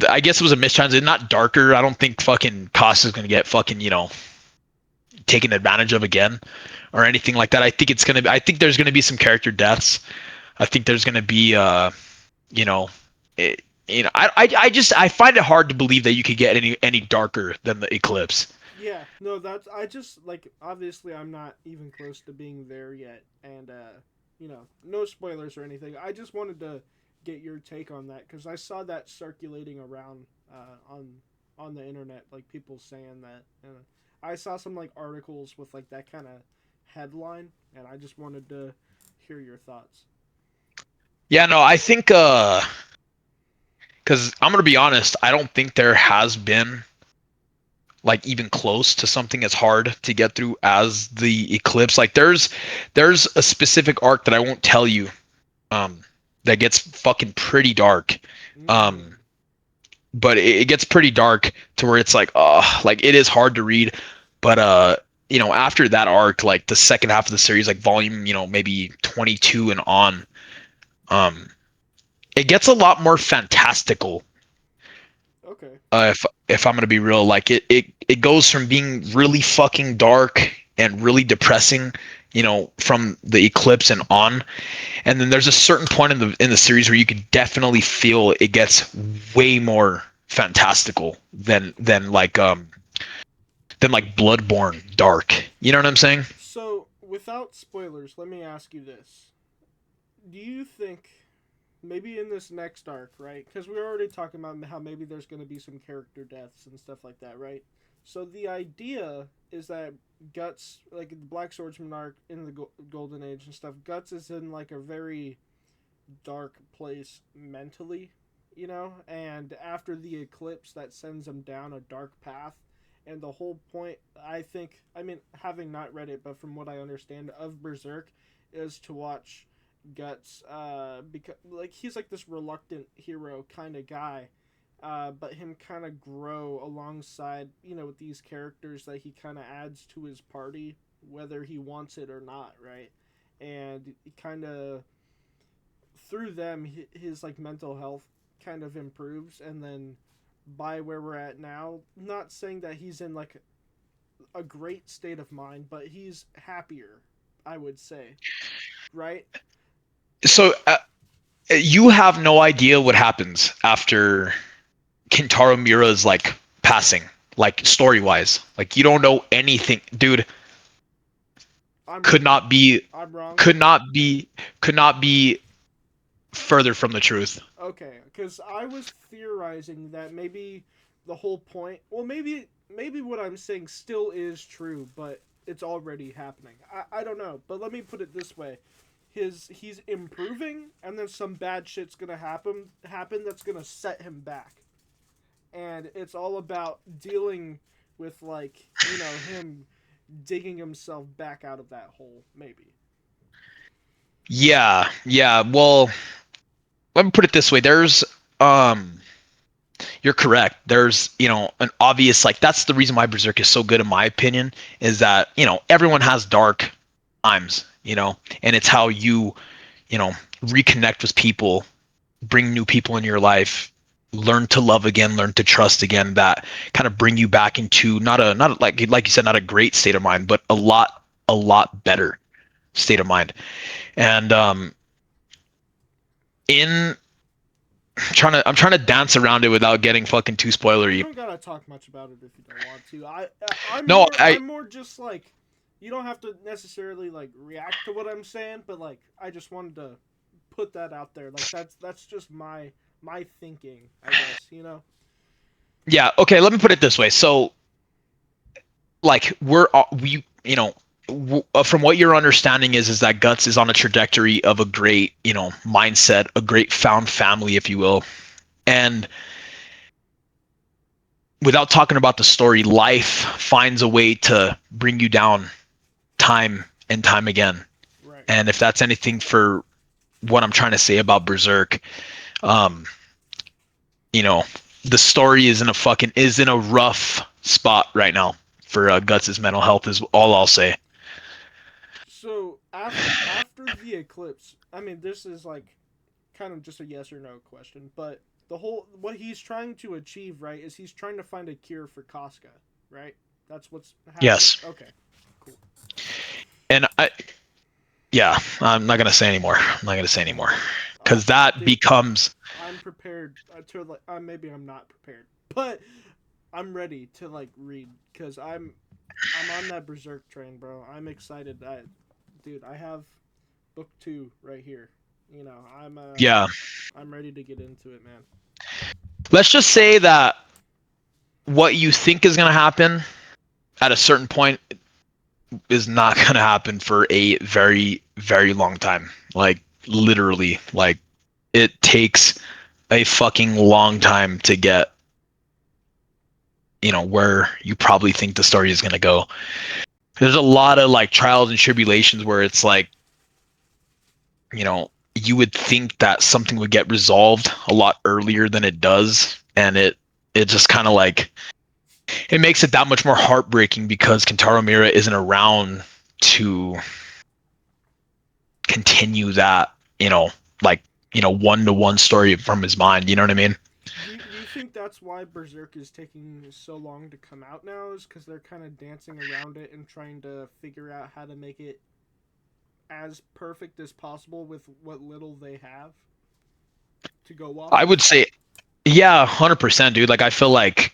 I guess it was a mistranslation. Not darker. I don't think fucking Cost is gonna get fucking taken advantage of again or anything like that. I think there's gonna be some character deaths. I think there's gonna be you know, it, I find it hard to believe that you could get any darker than the Eclipse. Yeah, no, that's I just like obviously I'm not even close to being there yet, and no spoilers or anything. I just wanted to get your take on that because I saw that circulating around on the internet, like people saying that. I saw some like articles with like that kind of headline, and I just wanted to hear your thoughts. Yeah, no, I think because I'm gonna be honest, I don't think there has been like even close to something as hard to get through as the Eclipse. Like there's a specific arc that I won't tell you um that gets fucking pretty dark. Mm, Um but it gets pretty dark to where it's like like it is hard to read, but after that arc, like the second half of the series, like volume, maybe 22 and on, um it gets a lot more fantastical. okay. If I'm gonna be real, like it goes from being really fucking dark and really depressing, from the Eclipse and on, and then there's a certain point in the series where you can definitely feel it gets way more fantastical than like Bloodborne dark. You know what I'm saying? So, without spoilers, let me ask you this: do you think maybe in this next arc, right? Because we were already talking about how maybe there's going to be some character deaths and stuff like that, right? So the idea is that Guts, like the Black Swordsman arc in the Golden Age and stuff, Guts is in like a very dark place mentally, and after the eclipse, that sends him down a dark path. And the whole point, I mean, having not read it, but from what I understand of Berserk, is to watch Guts, because like he's like this reluctant hero kind of guy, but him kind of grow alongside, with these characters that he kind of adds to his party, whether he wants it or not, right? And he kind of through them, his like mental health kind of improves, and then by where we're at now, not saying that he's in like a great state of mind, but he's happier, I would say, right? So you have no idea what happens after Kintaro Miura's like passing, like story wise. Like you don't know anything, dude. I'm Could not be, I'm wrong. could not be, could not be further from the truth. Okay, because I was theorizing that maybe the whole point, well, maybe what I'm saying still is true, but it's already happening. I don't know, but let me put it this way: he's improving, and then some bad shit's gonna happen that's gonna set him back, and it's all about dealing with like him digging himself back out of that hole, maybe. Yeah, yeah. Well, let me put it this way. Um, you're correct. There's, an obvious, like, that's the reason why Berserk is so good, in my opinion, is that, everyone has dark times, and it's how you know, reconnect with people, bring new people in your life, learn to love again, learn to trust again, that kind of bring you back into not like you said, not a great state of mind, but a lot better state of mind. And in I'm trying to dance around it without getting fucking too You spoilery. don't gotta talk much about it if you don't want to. I'm No, more I I'm more just like, you don't have to necessarily like react to what I'm saying, but like I just wanted to put that out there. Like that's just my thinking, I guess. yeah, okay, let me put it this way. So like we from what your understanding is that Guts is on a trajectory of a great, mindset, a great found family, if you will. And without talking about the story, life finds a way to bring you down time and time again. Right. And if that's anything for what I'm trying to say about Berserk, um, you know, the story is in a rough spot right now for Guts' mental health is all I'll say. So after the eclipse, I mean this is like kind of just a yes or no question, but the whole what he's trying to achieve, right, is he's trying to find a cure for Casca, right? That's what's happening. Yes. Okay. Cool. And yeah, I'm not gonna say anymore. I'm not gonna say anymore because that Dude, becomes. I'm prepared to like. Maybe I'm not prepared, but I'm ready to like read because I'm on that Berserk train, bro. I'm excited. Dude, I have book 2 right here. You know, Yeah. I'm ready to get into it, man. Let's just say that what you think is gonna happen at a certain point is not gonna happen for a very, very long time. Like literally, like it takes a fucking long time to get, where you probably think the story is gonna go. There's a lot of like trials and tribulations where it's like, you would think that something would get resolved a lot earlier than it does, and it just kind of like it makes it that much more heartbreaking because Kentaro Miura isn't around to continue that, like, one-to-one story from his mind. You know what I mean? Do you think that's why Berserk is taking so long to come out now? Is because they're kind of dancing around it and trying to figure out how to make it as perfect as possible with what little they have to go off I of? would say, yeah, 100%, dude. Like, I feel like,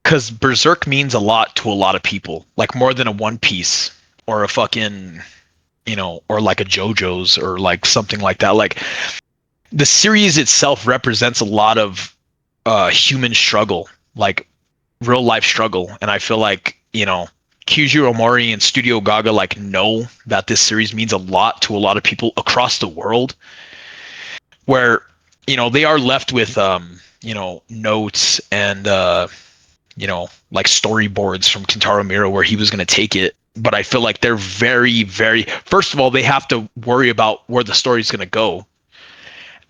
because Berserk means a lot to a lot of people, like more than a One Piece or a fucking, or like a JoJo's or like something like that. Like, the series itself represents a lot of human struggle, like real life struggle, and I feel like Kyuji Omori and Studio Gaga like know that this series means a lot to a lot of people across the world, where they are left with notes and like storyboards from Kentaro Miura where he was going to take it. But I feel like they're very, very. First of all, they have to worry about where the story's going to go,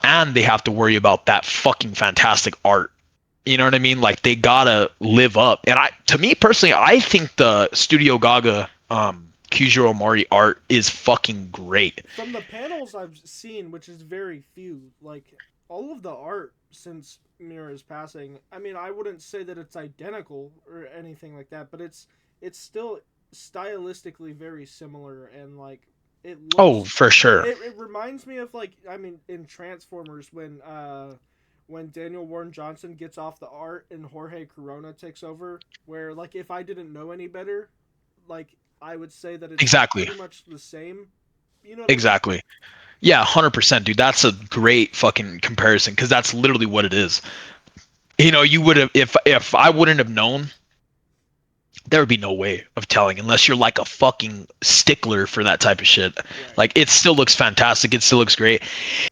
and they have to worry about that fucking fantastic art. You know what I mean? Like they gotta live up. And to me personally, I think the Studio Gaga Kyujiro Mori art is fucking great. From the panels I've seen, which is very few, like all of the art since Mira's passing, I mean, I wouldn't say that it's identical or anything like that, but it's still stylistically very similar and like it Oh, looks for sure. it reminds me of like I mean in Transformers when Daniel Warren Johnson gets off the art and Jorge Corona takes over, where like if I didn't know any better, like I would say that it's Exactly. pretty much the same. You know what I mean? Exactly. Yeah, 100%, dude. That's a great fucking comparison because that's literally what it is. You would have if I wouldn't have known, there would be no way of telling unless you're like a fucking stickler for that type of shit. Right. Like it still looks fantastic. It still looks great.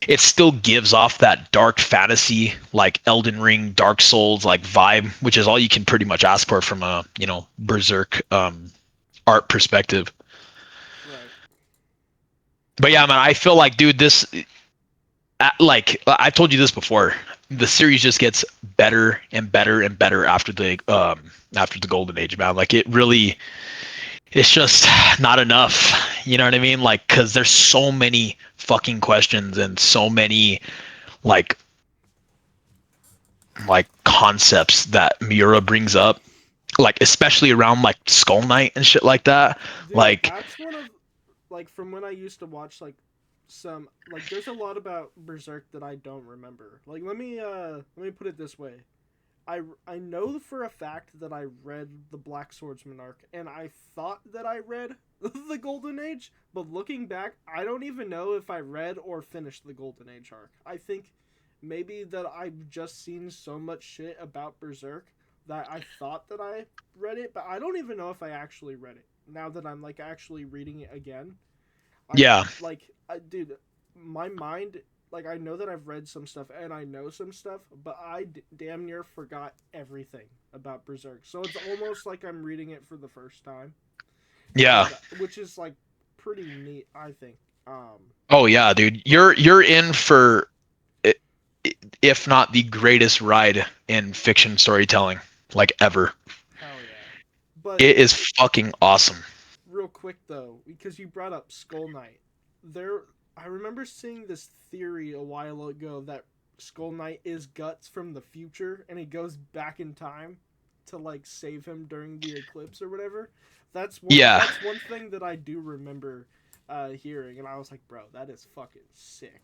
It still gives off that dark fantasy, like Elden Ring, Dark Souls, like vibe, which is all you can pretty much ask for from a Berserk art perspective. Right. But yeah, man, I feel like, dude, this like I've told you this before. The series just gets better and better and better after the Golden Age, man. Like it really, it's just not enough. You know what I mean? Like, because there's so many fucking questions and so many like concepts that Miura brings up, like especially around like Skull Knight and shit like that. Dude, Like, that's one of like from when I used to watch like some like there's a lot about Berserk that I don't remember. Like let me put it this way. I know for a fact that I read the Black Swordsman arc and I thought that I read the Golden Age, but looking back, I don't even know if I read or finished the Golden Age arc. I think maybe that I've just seen so much shit about Berserk that I thought that I read it, but I don't even know if I actually read it. Now that I'm like actually reading it again, I yeah, dude, my mind like I know that I've read some stuff and I know some stuff, but damn near forgot everything about Berserk. So it's almost like I'm reading it for the first time, yeah. and which is like pretty neat, I think. Oh yeah, dude. You're in for, if not the greatest ride in fiction storytelling like ever. Hell yeah. But It is fucking awesome. real quick though, because you brought up Skull Knight, there I remember seeing this theory a while ago that Skull Knight is Guts from the future and he goes back in time. to like save him during the eclipse or whatever. That's one. Yeah. That's one thing that I do remember hearing, and I was like, bro, that is fucking sick.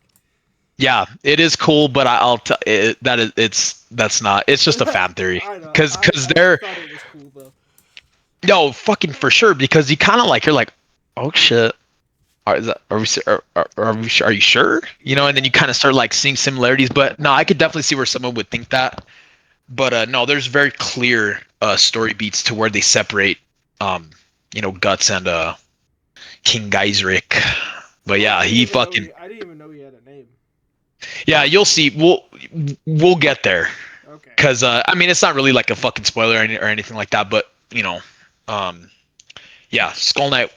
Yeah, it is cool, but I'll tell it that that's not. It's just a fan theory, I know. because I they're thought it was cool though. no fucking for sure. Because you kind of like you're like, oh shit, are we are you sure? You know, and then you kind of start like seeing similarities. But no, I could definitely see where someone would think that. But no, there's very clear story beats to where they separate, Guts and King Geiseric. But yeah, he fucking I didn't even know he had a name. yeah. You'll see. We'll get there. Okay. Because I mean, it's not really like a fucking spoiler or anything like that, but um, yeah, Skull Knight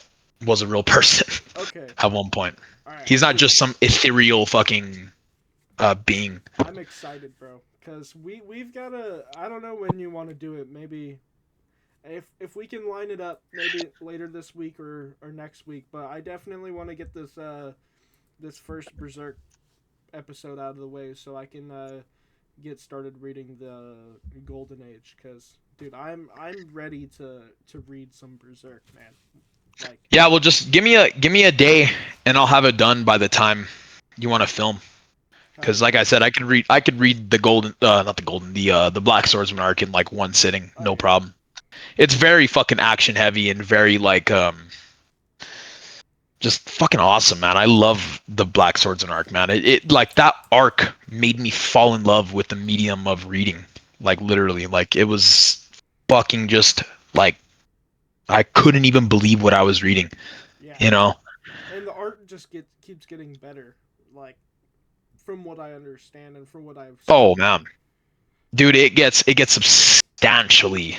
was a real person Okay. at one point. All right. He's not just some ethereal fucking being. I'm excited, bro, because we've got to. I don't know when you want to do it. Maybe if we can line it up, maybe later this week or next week. But I definitely want to get this first Berserk episode out of the way so I can get started reading the Golden Age. Because dude, I'm ready to read some Berserk, man. Like Yeah, well, just give me a day, and I'll have it done by the time you want to film. Because like I said, I could read the golden, not the golden, the Black Swordsman arc in like one sitting, no problem. It's very fucking action heavy and very like just fucking awesome, man. I love the Black Swordsman arc, man. It like that arc made me fall in love with the medium of reading, like literally, like it was fucking just like I couldn't even believe what I was reading, yeah. you know. And the art just keeps getting better, like from what I understand and from what I've seen. Oh man, dude, it gets substantially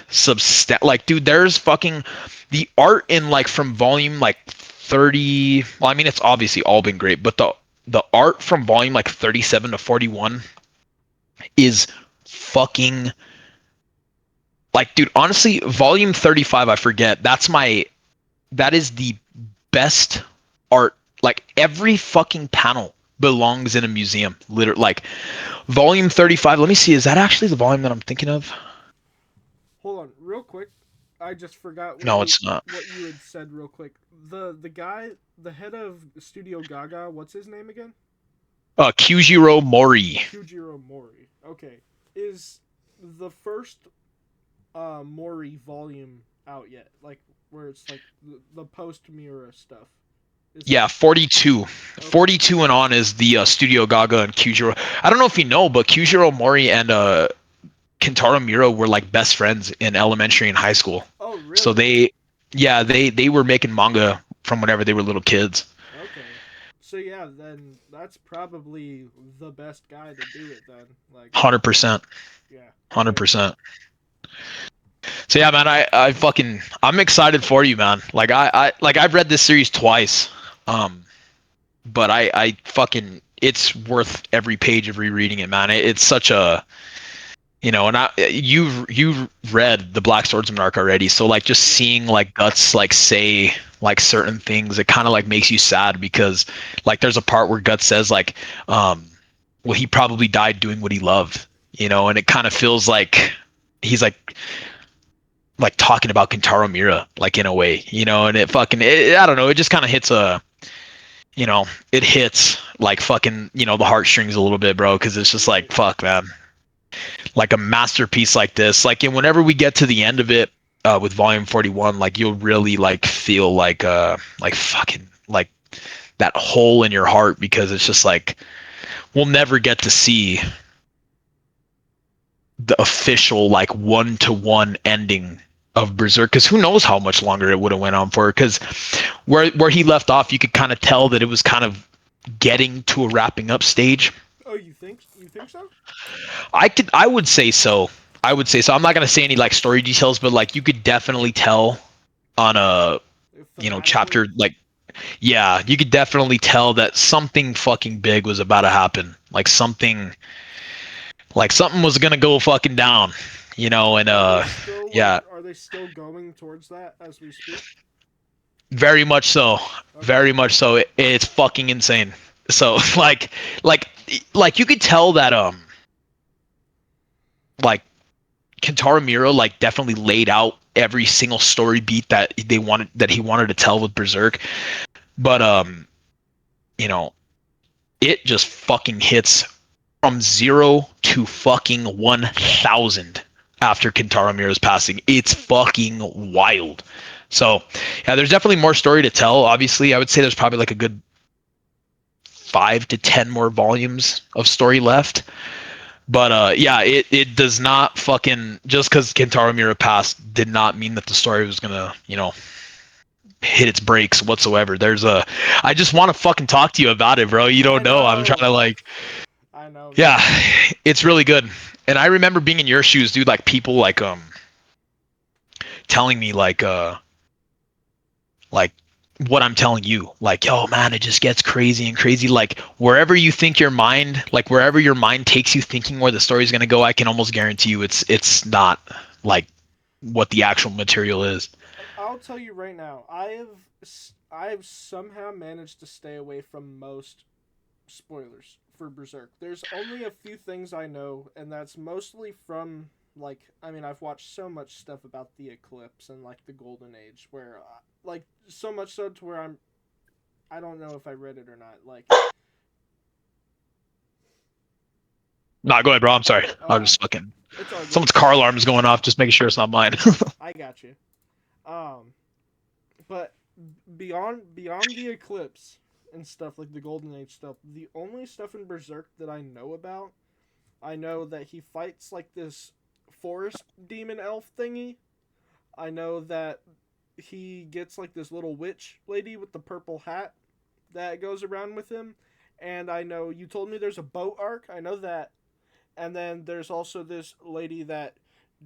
like, dude, there's fucking the art in like from volume like 30. Well, I mean, it's obviously all been great, but the art from volume like 37 to 41 is fucking like, dude, honestly, volume 35, I forget. That is the best art. Like every fucking panel belongs in a museum. Literally, like volume 35. Let me see. Is that actually the volume that I'm thinking of? Hold on, real quick. I just forgot No, it's not. what you had said real quick. The guy, the head of Studio Gaga, what's his name again? Kyujiro Mori. Kyujiro Mori. Okay. Is the first Mori volume out yet? Like where it's like the post Miura stuff. Yeah, 42. Okay. 42 and on is the Studio Gaga and Kyujiro. I don't know if you know, but Kyujiro Mori and Kentaro Miura were like best friends in elementary and high school. Oh, really? So they were making manga from whenever they were little kids. Okay. So yeah, then that's probably the best guy to do it then. Like 100%. Yeah. 100%. So yeah, man, I'm excited for you, man. Like I've read this series twice. But I fucking, it's worth every page of rereading it, man. It's such a, and you've read the Black Swordsman arc already, so like just seeing like Guts like say like certain things, it kind of like makes you sad because like there's a part where Guts says like, well, he probably died doing what he loved, and it kind of feels like he's like talking about Kentaro Miura, like in a way, and it fucking, I don't know, it just kind of hits it hits like fucking, the heartstrings a little bit, bro, because it's just like, fuck, man. Like a masterpiece like this, like, and whenever we get to the end of it, with volume 41, like you'll really like feel like fucking like that hole in your heart, because it's just like we'll never get to see the official like 1-to-1 ending of Berserk, because who knows how much longer it would have went on for, because where he left off, you could kind of tell that it was kind of getting to a wrapping up stage. Oh, you think so? I would say so. I'm not gonna say any like story details, but like you could definitely tell on a chapter, like, yeah, you could definitely tell that something fucking big was about to happen. Like something was gonna go fucking down, and yeah. Are they still going towards that as we speak? Very much so. Okay. Very much so. It's fucking insane. So like you could tell that like Kentaro Miura like definitely laid out every single story beat that he wanted to tell with Berserk. But you know, it just fucking hits from 0 to fucking 1,000 after Kentaro Miura's passing. It's fucking wild. So, yeah, there's definitely more story to tell. Obviously, I would say there's probably like a good 5 to 10 more volumes of story left. But yeah, it does not fucking, just because Kentaro Miura passed did not mean that the story was gonna, hit its brakes whatsoever. I just want to fucking talk to you about it, bro. You I don't know. I'm trying to know. like, I know, yeah, man. it's really good. And I remember being in your shoes, dude. Like people telling me like what I'm telling you, like, yo, man, it just gets crazy and crazy. Like wherever you think your mind, like wherever your mind takes you thinking where the story's gonna go, I can almost guarantee you it's not like what the actual material is. I'll tell you right now. I've somehow managed to stay away from most spoilers for Berserk. There's only a few things I know, and that's mostly from like I mean I've watched so much stuff about the eclipse and like the golden age where like so much so to where I don't know if I read it or not. Like Nah, go ahead, bro. I'm sorry. I was uh just fucking. it's all good. Someone's car alarm is going off. Just making sure it's not mine. I got you. Um but beyond the eclipse and stuff like the golden age stuff, the only stuff in Berserk that I know about, I know that he fights like this forest demon elf thingy. I know that he gets like this little witch lady with the purple hat that goes around with him. And I know you told me there's a boat arc. I know that. And then there's also this lady that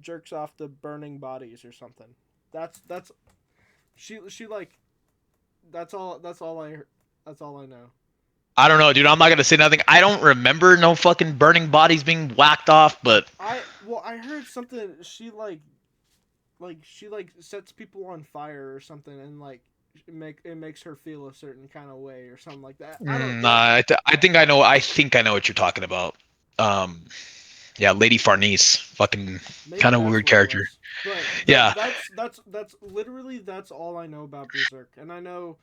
jerks off the burning bodies or something. That's she like that's all I know. I don't know, dude. I'm not gonna say nothing. I don't remember no fucking burning bodies being whacked off, but I heard something she like sets people on fire or something and like it makes her feel a certain kind of way or something like that. I don't nah, it, I think I know. I think I know what you're talking about. Um, yeah, Lady Farnese, fucking maybe kind of that's weird what it character. was. But Yeah, that's literally that's all I know about Berserk. And I know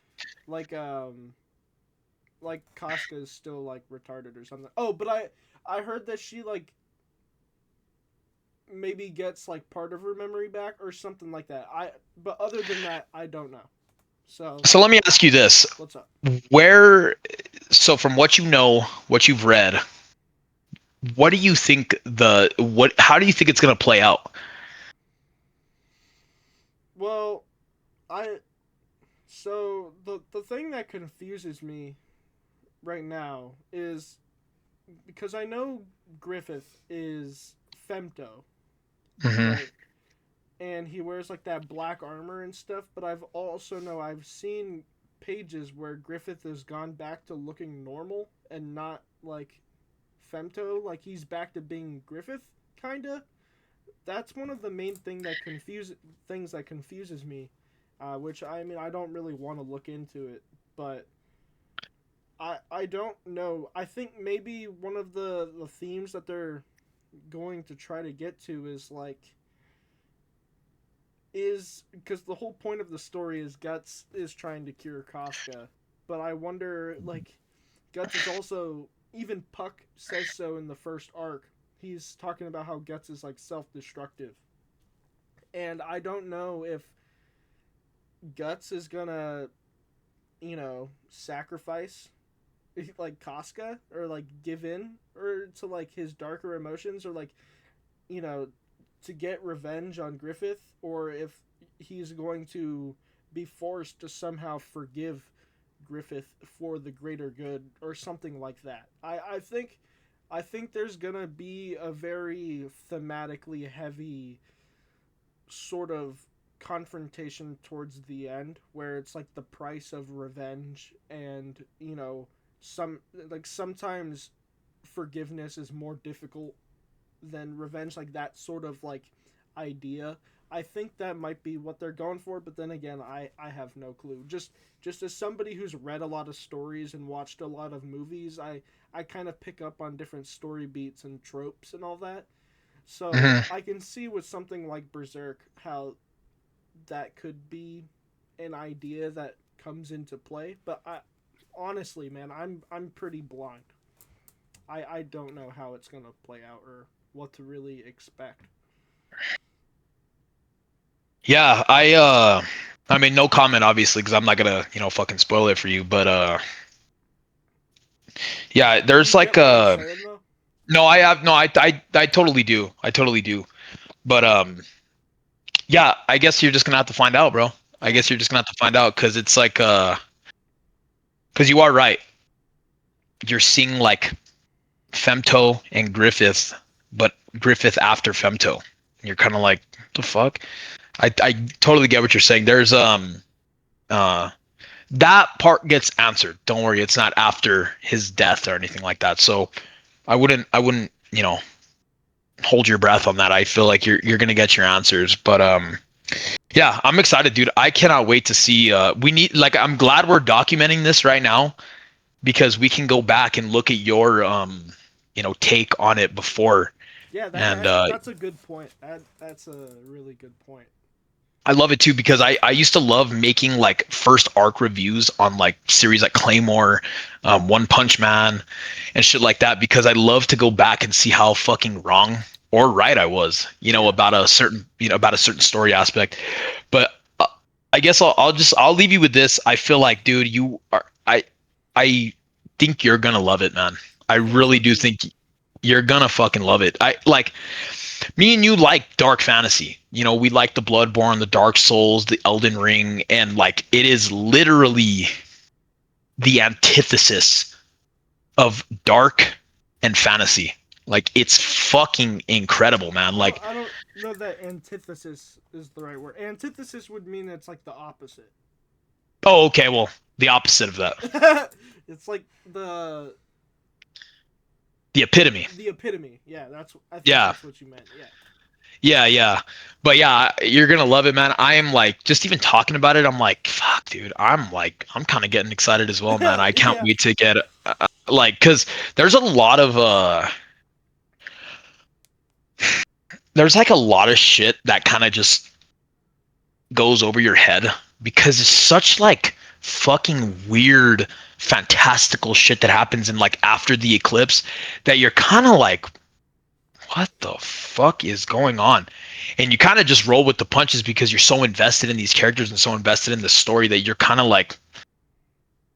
like like Casca is still like retarded or something. Oh, but I heard that she like maybe gets like part of her memory back or something like that. But other than that, I don't know. So, so let me ask you this: what's up? where, so from what you know, what you've read, what do you think how do you think it's gonna play out? Well, I so the thing that confuses me right now is because I know Griffith is femto, Hmm. right? And he wears like that black armor and stuff, but I've seen pages where Griffith has gone back to looking normal and not like femto, like he's back to being Griffith kinda. That's one of the main things that confuses me, which I mean I don't really want to look into it, but I don't know. I think maybe one of the themes that they're going to try to get to is like is because the whole point of the story is Guts is trying to cure Casca, but I wonder like Guts is also even Puck says so in the first arc. He's talking about how Guts is like self-destructive, and I don't know if Guts is gonna sacrifice like Casca or like give in or to like his darker emotions or like you know to get revenge on Griffith, or if he's going to be forced to somehow forgive Griffith for the greater good or something like that. I think there's gonna be a very thematically heavy sort of confrontation towards the end where it's like the price of revenge and sometimes forgiveness is more difficult than revenge, like that sort of like idea. I think that might be what they're going for, but then again, I have no clue. Just as somebody who's read a lot of stories and watched a lot of movies, I kind of pick up on different story beats and tropes and all that. So Hmm. I can see with something like Berserk how that could be an idea that comes into play. But I honestly, man, I'm pretty blind. I don't know how it's gonna play out or what to really expect. Yeah, I mean, no comment obviously because I'm not gonna fucking spoil it for you. But yeah, Do there's you get like what I'm saying though? no, I have no, I totally do, I totally do. But yeah, I guess you're just gonna have to find out, bro. I Yeah, guess you're just gonna have to find out because it's like because you are right. You're seeing like Femto and Griffith, but Griffith after Femto. And you're kind of like, what the fuck? I totally get what you're saying. There's uh that part gets answered. Don't worry, it's not after his death or anything like that. So I wouldn't hold your breath on that. I feel like you're gonna get your answers. But yeah, I'm excited, dude. I cannot wait to see. We need like I'm glad we're documenting this right now because we can go back and look at your take on it before. yeah. And That's a good point. That's a really good point. I love it too because I used to love making like first arc reviews on like series like Claymore, One Punch Man, and shit like that because I love to go back and see how fucking wrong or right I was, Yeah, about a certain about a certain story aspect. But I guess I'll leave you with this. I feel like, dude, I think you're gonna love it, man. I I think really so do too. think you're gonna fucking love it. I like me and you like dark fantasy. We like the Bloodborne, the Dark Souls, the Elden Ring, and like it is literally the antithesis of dark and fantasy. Like it's fucking incredible, man. Like, I don't know that antithesis is the right word. Antithesis would mean it's like the opposite. oh, okay, well, the opposite of that. It's like The epitome. the epitome. Yeah, that's I think Yeah. that's what you meant. Yeah. Yeah, yeah. But yeah, you're gonna love it, man. I am like just even talking about it, I'm like, fuck, dude. I'm kind of getting excited as well, man. I can't Yeah. wait to get like cuz there's a lot of there's like a lot of shit that kind of just goes over your head because it's such like fucking weird fantastical shit that happens in like after the eclipse that you're kind of like what the fuck is going on, and you kind of just roll with the punches because you're so invested in these characters and so invested in the story that you're kind of like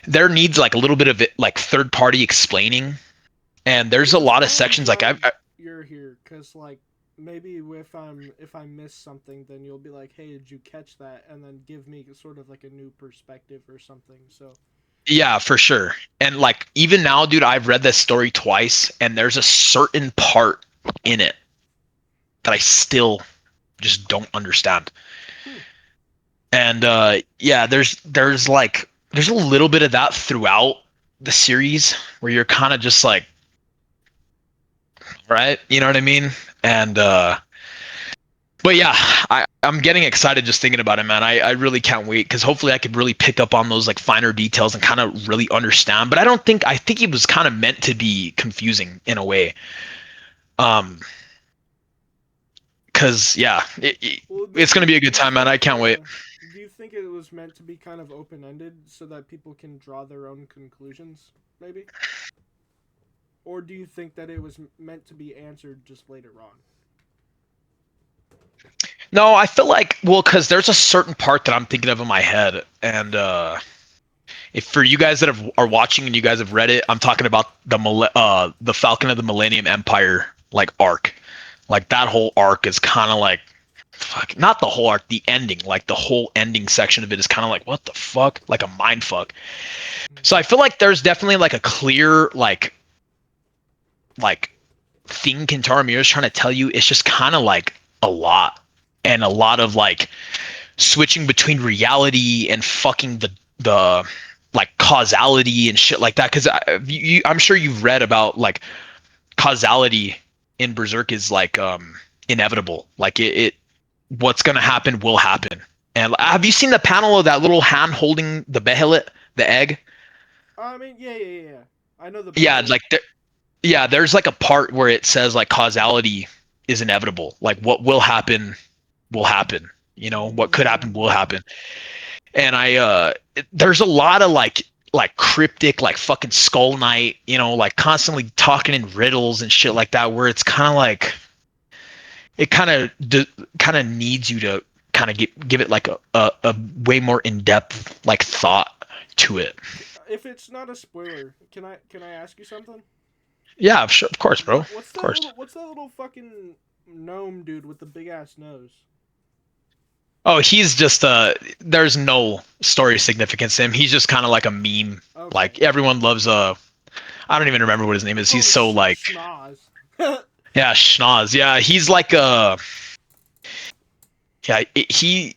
there needs like a little bit of it like third party explaining, and there's a lot of Well, I'm sections like glad you're here because like maybe if I miss something, then you'll be like, hey, did you catch that? And then give me sort of like a new perspective or something. So yeah, for sure. And like even now, dude, I've read this story twice, and there's a certain part in it that I still just don't understand. hmm. And yeah, there's a little bit of that throughout the series where you're kind of just like, right, you know what I mean? And but yeah, I'm getting excited just thinking about it, man. I really can't wait because hopefully I could really pick up on those like finer details and kind of really understand. But I think it was kind of meant to be confusing in a way. Um, because yeah, Well, but it's gonna be a good do you time, man. I think can't wait. do you think it was meant to be kind of open ended so that people can draw their own conclusions, maybe? Or do you think that it was meant to be answered just later on? No, I feel like well, because there's a certain part that I'm thinking of in my head, and if for you guys that are watching and you guys have read it, I'm talking about the Falcon of the Millennium Empire like arc. Like that whole arc is kind of like fuck, not the whole arc, the ending, like the whole ending section of it is kind of like what the fuck, like a mind fuck. So I feel like there's definitely like a clear like thing Kentaro Miura is trying to tell you. It's just kind of like a lot and a lot of like switching between reality and fucking the like causality and shit like that because I'm sure you've read about like causality in Berserk is like inevitable, like it what's gonna happen will happen. And have you seen the panel of that little hand holding the behelit, the egg? I mean, yeah. I know the Yeah, behelit. like yeah, there's like a part where it says like causality is inevitable. Like what will happen will happen. You know, what could happen will happen. And there's a lot of like cryptic, like fucking Skull Knight, you know, like constantly talking in riddles and shit like that, where it's kind of like it kind of needs you to kind of give it like a way more in depth like thought to it. If it's not a spoiler, can I ask you something? Yeah, sure, of course, bro. What's Of that course. little fucking gnome dude with the big ass nose? Oh, he's just there's no story significance to him. He's just kind of like a meme. Okay. Like everyone loves I don't even remember what his name I is. call He's him so like Schnoz. yeah, Schnoz. Yeah, he's like he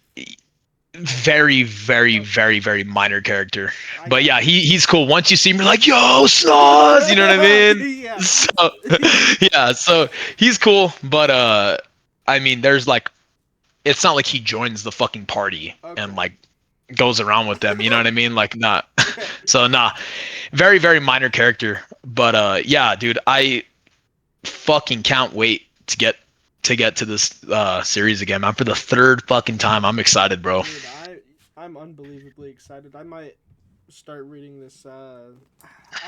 very very minor character. I But got yeah, you. he's cool. Once you see him, you're like, yo, Schnoz, you know what I mean? Yeah. So yeah, so he's cool, but I mean there's like it's not like he joins the fucking party Okay. and like goes around with them, you know what I mean? Like not Yeah. so nah. Very minor character. But yeah, dude, I fucking can't wait to get to this series again, man. For the third fucking time. I'm excited, bro. Dude, I'm unbelievably excited. I might start reading this. I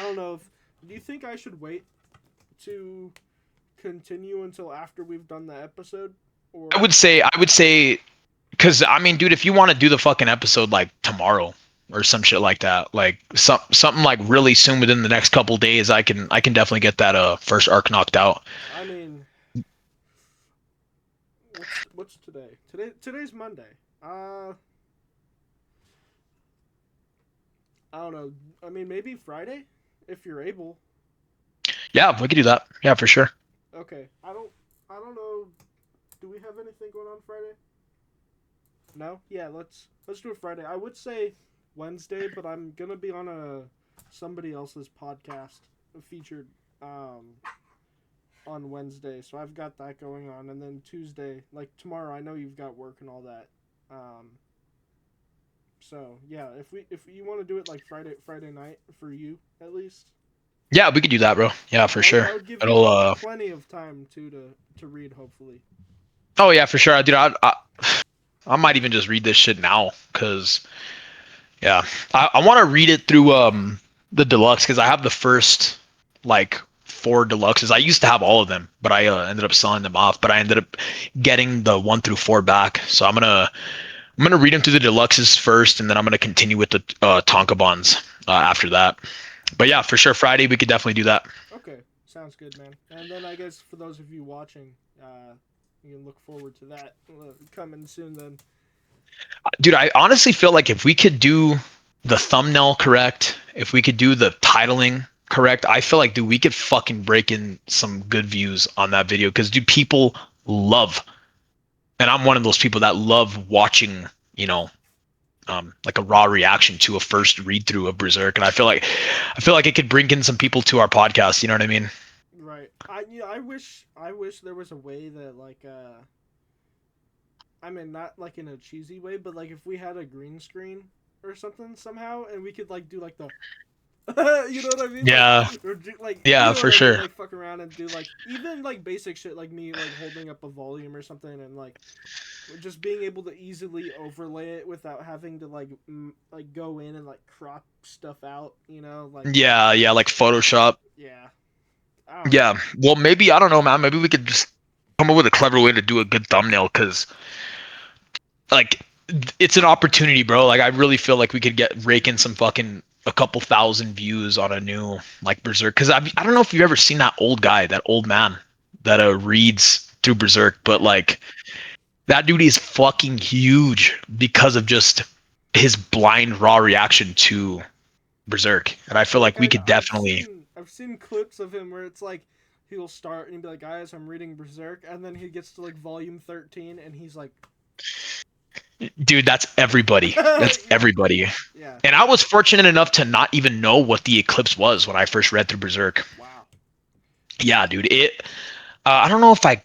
don't know if. Do you think I should wait to continue until after we've done the episode, or I would say because I mean, dude, if you want to do the fucking episode like tomorrow or some shit like that, like something like really soon within the next couple days, I can definitely get that first arc knocked out. I mean, what's today? Today's Monday. I don't know. I mean, maybe Friday, if you're able. Yeah, we could do that. Yeah, for sure. Okay. I don't know. Do we have anything going on Friday? No. Yeah. Let's do it Friday. I would say Wednesday, but I'm gonna be on somebody else's podcast featured on Wednesday, so I've got that going on, and then Tuesday, like tomorrow, I know you've got work and all that. So yeah, if you want to do it like Friday night for you at least. Yeah, we could do that, bro. Yeah, for sure. I would give It'll you plenty of time to read, hopefully. Oh yeah, for sure, dude. I might even just read this shit now, cause yeah, I want to read it through the deluxe because I have the first like four deluxes. I used to have all of them, but I ended up selling them off. But I ended up getting the 1 through 4 back. So I'm gonna read them through the deluxes first, and then I'm gonna continue with the Tonka bonds after that. But yeah, for sure, Friday we could definitely do that. Okay, sounds good, man. And then I guess for those of you watching, you can look forward to that coming soon. Then, Dude, I honestly feel like if we could do the thumbnail correct, if we could do the titling correct, I feel like, dude, we could fucking break in some good views on that video because, dude, people love, and I'm one of those people that love watching, you know, like a raw reaction to a first read through of Berserk, and I feel like it could bring in some people to our podcast. You know what I mean? right? I wish there was a way that like I mean, not like in a cheesy way, but like if we had a green screen or something somehow, and we could like do like the, you know what I mean? Yeah, Like, or do, like you yeah, know for what I mean? sure. Like fuck around and do like even like basic shit like me like holding up a volume or something, and like just being able to easily overlay it without having to like go in and like crop stuff out. You know, like Yeah, like Photoshop. yeah. I don't know. Yeah, well, maybe I don't know, man. Maybe we could just come up with a clever way to do a good thumbnail, because like it's an opportunity, bro. Like I really feel like we could rake in some fucking a couple thousand views on a new like Berserk. Because I don't know if you've ever seen that old guy, that old man that reads through Berserk, but like that dude is fucking huge because of just his blind raw reaction to Berserk, and I feel Like like we could definitely. I've seen clips of him where it's like he'll start and he'll be like, guys, I'm reading Berserk, and then he gets to like volume 13 and he's like, Dude, that's everybody. That's yeah, everybody. yeah, And I was fortunate enough to not even know what the eclipse was when I first read through Berserk. wow, Yeah, dude. I don't know if I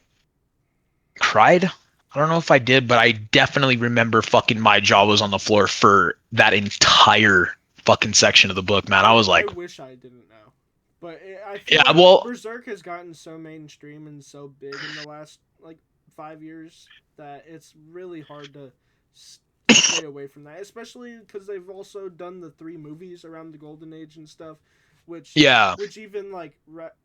cried. I don't know if I did, but I definitely remember fucking my jaw was on the floor for that entire fucking section of the book, man. I was I like, wish I didn't know, But I feel Yeah, like well, Berserk has gotten so mainstream and so big in the last like 5 years that it's really hard to stay away from that, especially because they've also done the 3 movies around the Golden Age and stuff, which yeah. which even like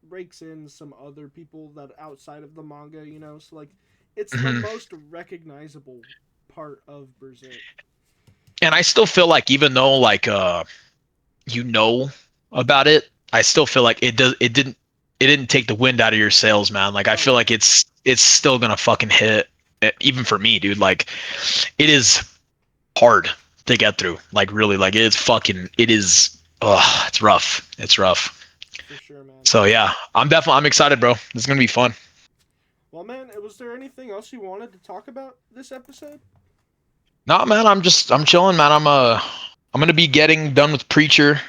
rakes in some other people that outside of the manga, So like, it's the Mhm. most recognizable part of Berserk. And I still feel like even though like you know about it, I still feel like it didn't take the wind out of your sails, man. Like I Oh feel yeah, like it's still gonna fucking hit, even for me, dude. Like it is hard to get through. Like really, like it is. Ugh, it's rough. It's rough. for sure, man. So yeah, I'm excited, bro. This is gonna be fun. Well, man, was there anything else you wanted to talk about this episode? Nah, man, I'm chilling, man. I'm gonna be getting done with Preacher,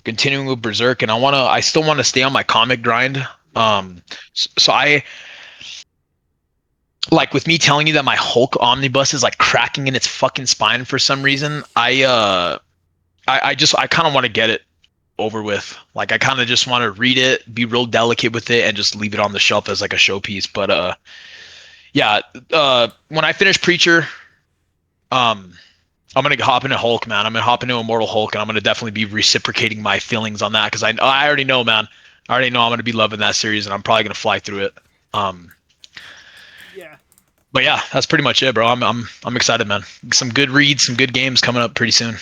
continuing with Berserk, and I still wanna stay on my comic grind. Yeah. So I like with me telling you that my Hulk omnibus is like cracking in its fucking spine for some reason. I kind of want to get it over with. Like I kind of just want to read it, be real delicate with it, and just leave it on the shelf as like a showpiece. But yeah, when I finish Preacher, um, I'm gonna hop into Hulk, man. I'm gonna hop into Immortal Hulk, and I'm gonna definitely be reciprocating my feelings on that because I already know, man. I already know I'm gonna be loving that series, and I'm probably gonna fly through it. Um, Yeah, but yeah, that's pretty much it, bro. I'm excited, man. Some good reads, some good games coming up pretty soon.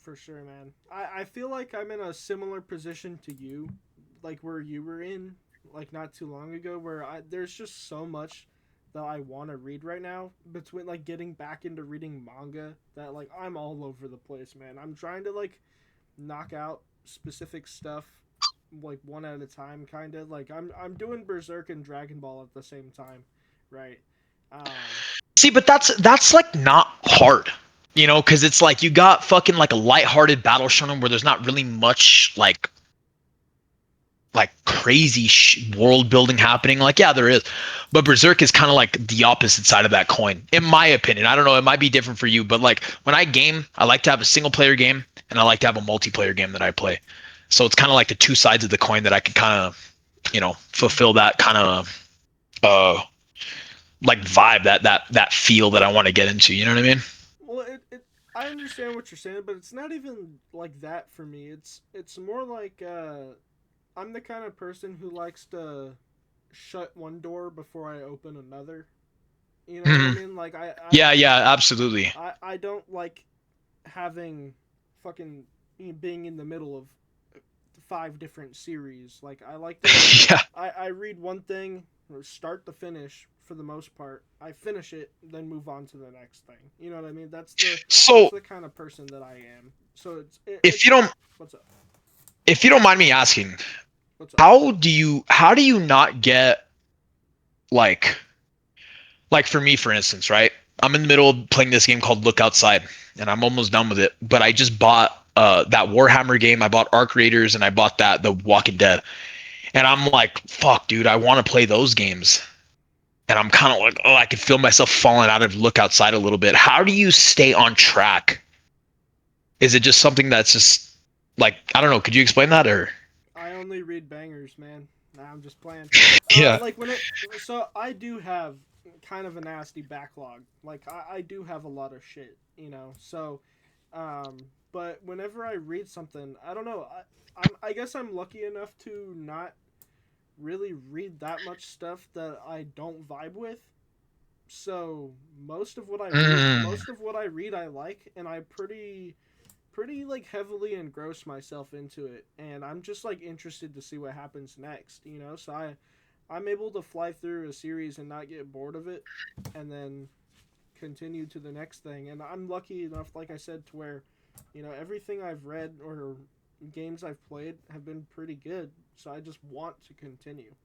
for sure, man. I feel like I'm in a similar position to you, like where you were in, like not too long ago, where there's just so much that I want to read right now between like getting back into reading manga that like I'm all over the place, man. I'm trying to like knock out specific stuff like one at a time, kind of like I'm doing Berserk and Dragon Ball at the same time, right? Um, See, but that's like not hard, because it's like you got fucking like a lighthearted battle shonen where there's not really much like crazy world building happening. Like, yeah, there is, but Berserk is kind of like the opposite side of that coin, in my opinion. I don't know, it might be different for you, but like when I game, I like to have a single player game and I like to have a multiplayer game that I play. So it's kind of like the two sides of the coin that I can kind of, fulfill that kind of like vibe, that feel that I want to get into. You know what I mean? well, I understand what you're saying, but it's not even like that for me. It's more like I'm the kind of person who likes to shut one door before I open another. You know what I Mhm. mean? Like Yeah, yeah, absolutely. I don't like having fucking being in the middle of 5 different series. Like I like to Yeah. I read one thing start to finish for the most part. I finish it, then move on to the next thing. You know what I mean? That's So the kind of person that I am. So if it's you don't what's up? if you don't mind me asking, What's up? how do you not get like for me, for instance, right? I'm in the middle of playing this game called Look Outside, and I'm almost done with it. But I just bought that Warhammer game. I bought Arc Raiders, and I bought the Walking Dead. And I'm like, fuck, dude, I want to play those games. And I'm kind of like, oh, I can feel myself falling out of Look Outside a little bit. How do you stay on track? Is it just something that's just like, I don't know? Could you explain that or? I only read bangers, man. Nah, I'm just playing. Yeah. Like when it so I do have kind of a nasty backlog. Like I do have a lot of shit, So but whenever I read something, I don't know. I guess I'm lucky enough to not really read that much stuff that I don't vibe with. So Mm, most of what I read, I like, and I pretty like heavily engross myself into it, and I'm just like interested to see what happens next. So I'm able to fly through a series and not get bored of it, and then continue to the next thing. And I'm lucky enough, like I said, to where everything I've read or games I've played have been pretty good, so I just want to continue.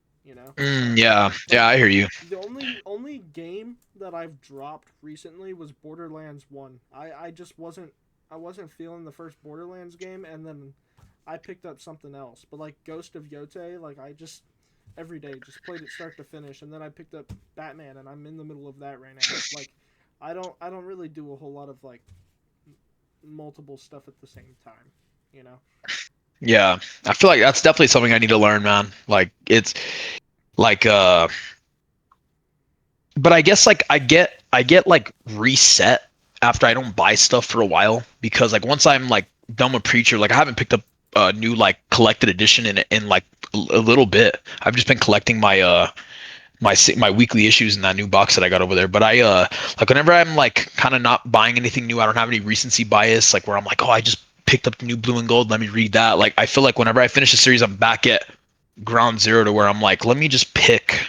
yeah. Yeah, Like I hear you. the only game that I've dropped recently was Borderlands 1. I just wasn't feeling the first Borderlands game, and then I picked up something else. But like Ghost of Yote, like I just every day just played it start to finish, and then I picked up Batman, and I'm in the middle of that right now. Like I don't really do a whole lot of like multiple stuff at the same time, you know. Yeah, I feel like that's definitely something I need to learn, man. Like it's like but I guess like I get like reset after I don't buy stuff for a while because like once I'm like done with Preacher, like I haven't picked up a new like collected edition in like a little bit. I've just been collecting my weekly issues in that new box that I got over there. But I like whenever I'm like kind of not buying anything new, I don't have any recency bias like where I'm like, oh, I just picked up the new Blue and Gold, let me read that. Like I feel like whenever I finish a series, I'm back at ground zero to where I'm like, let me just pick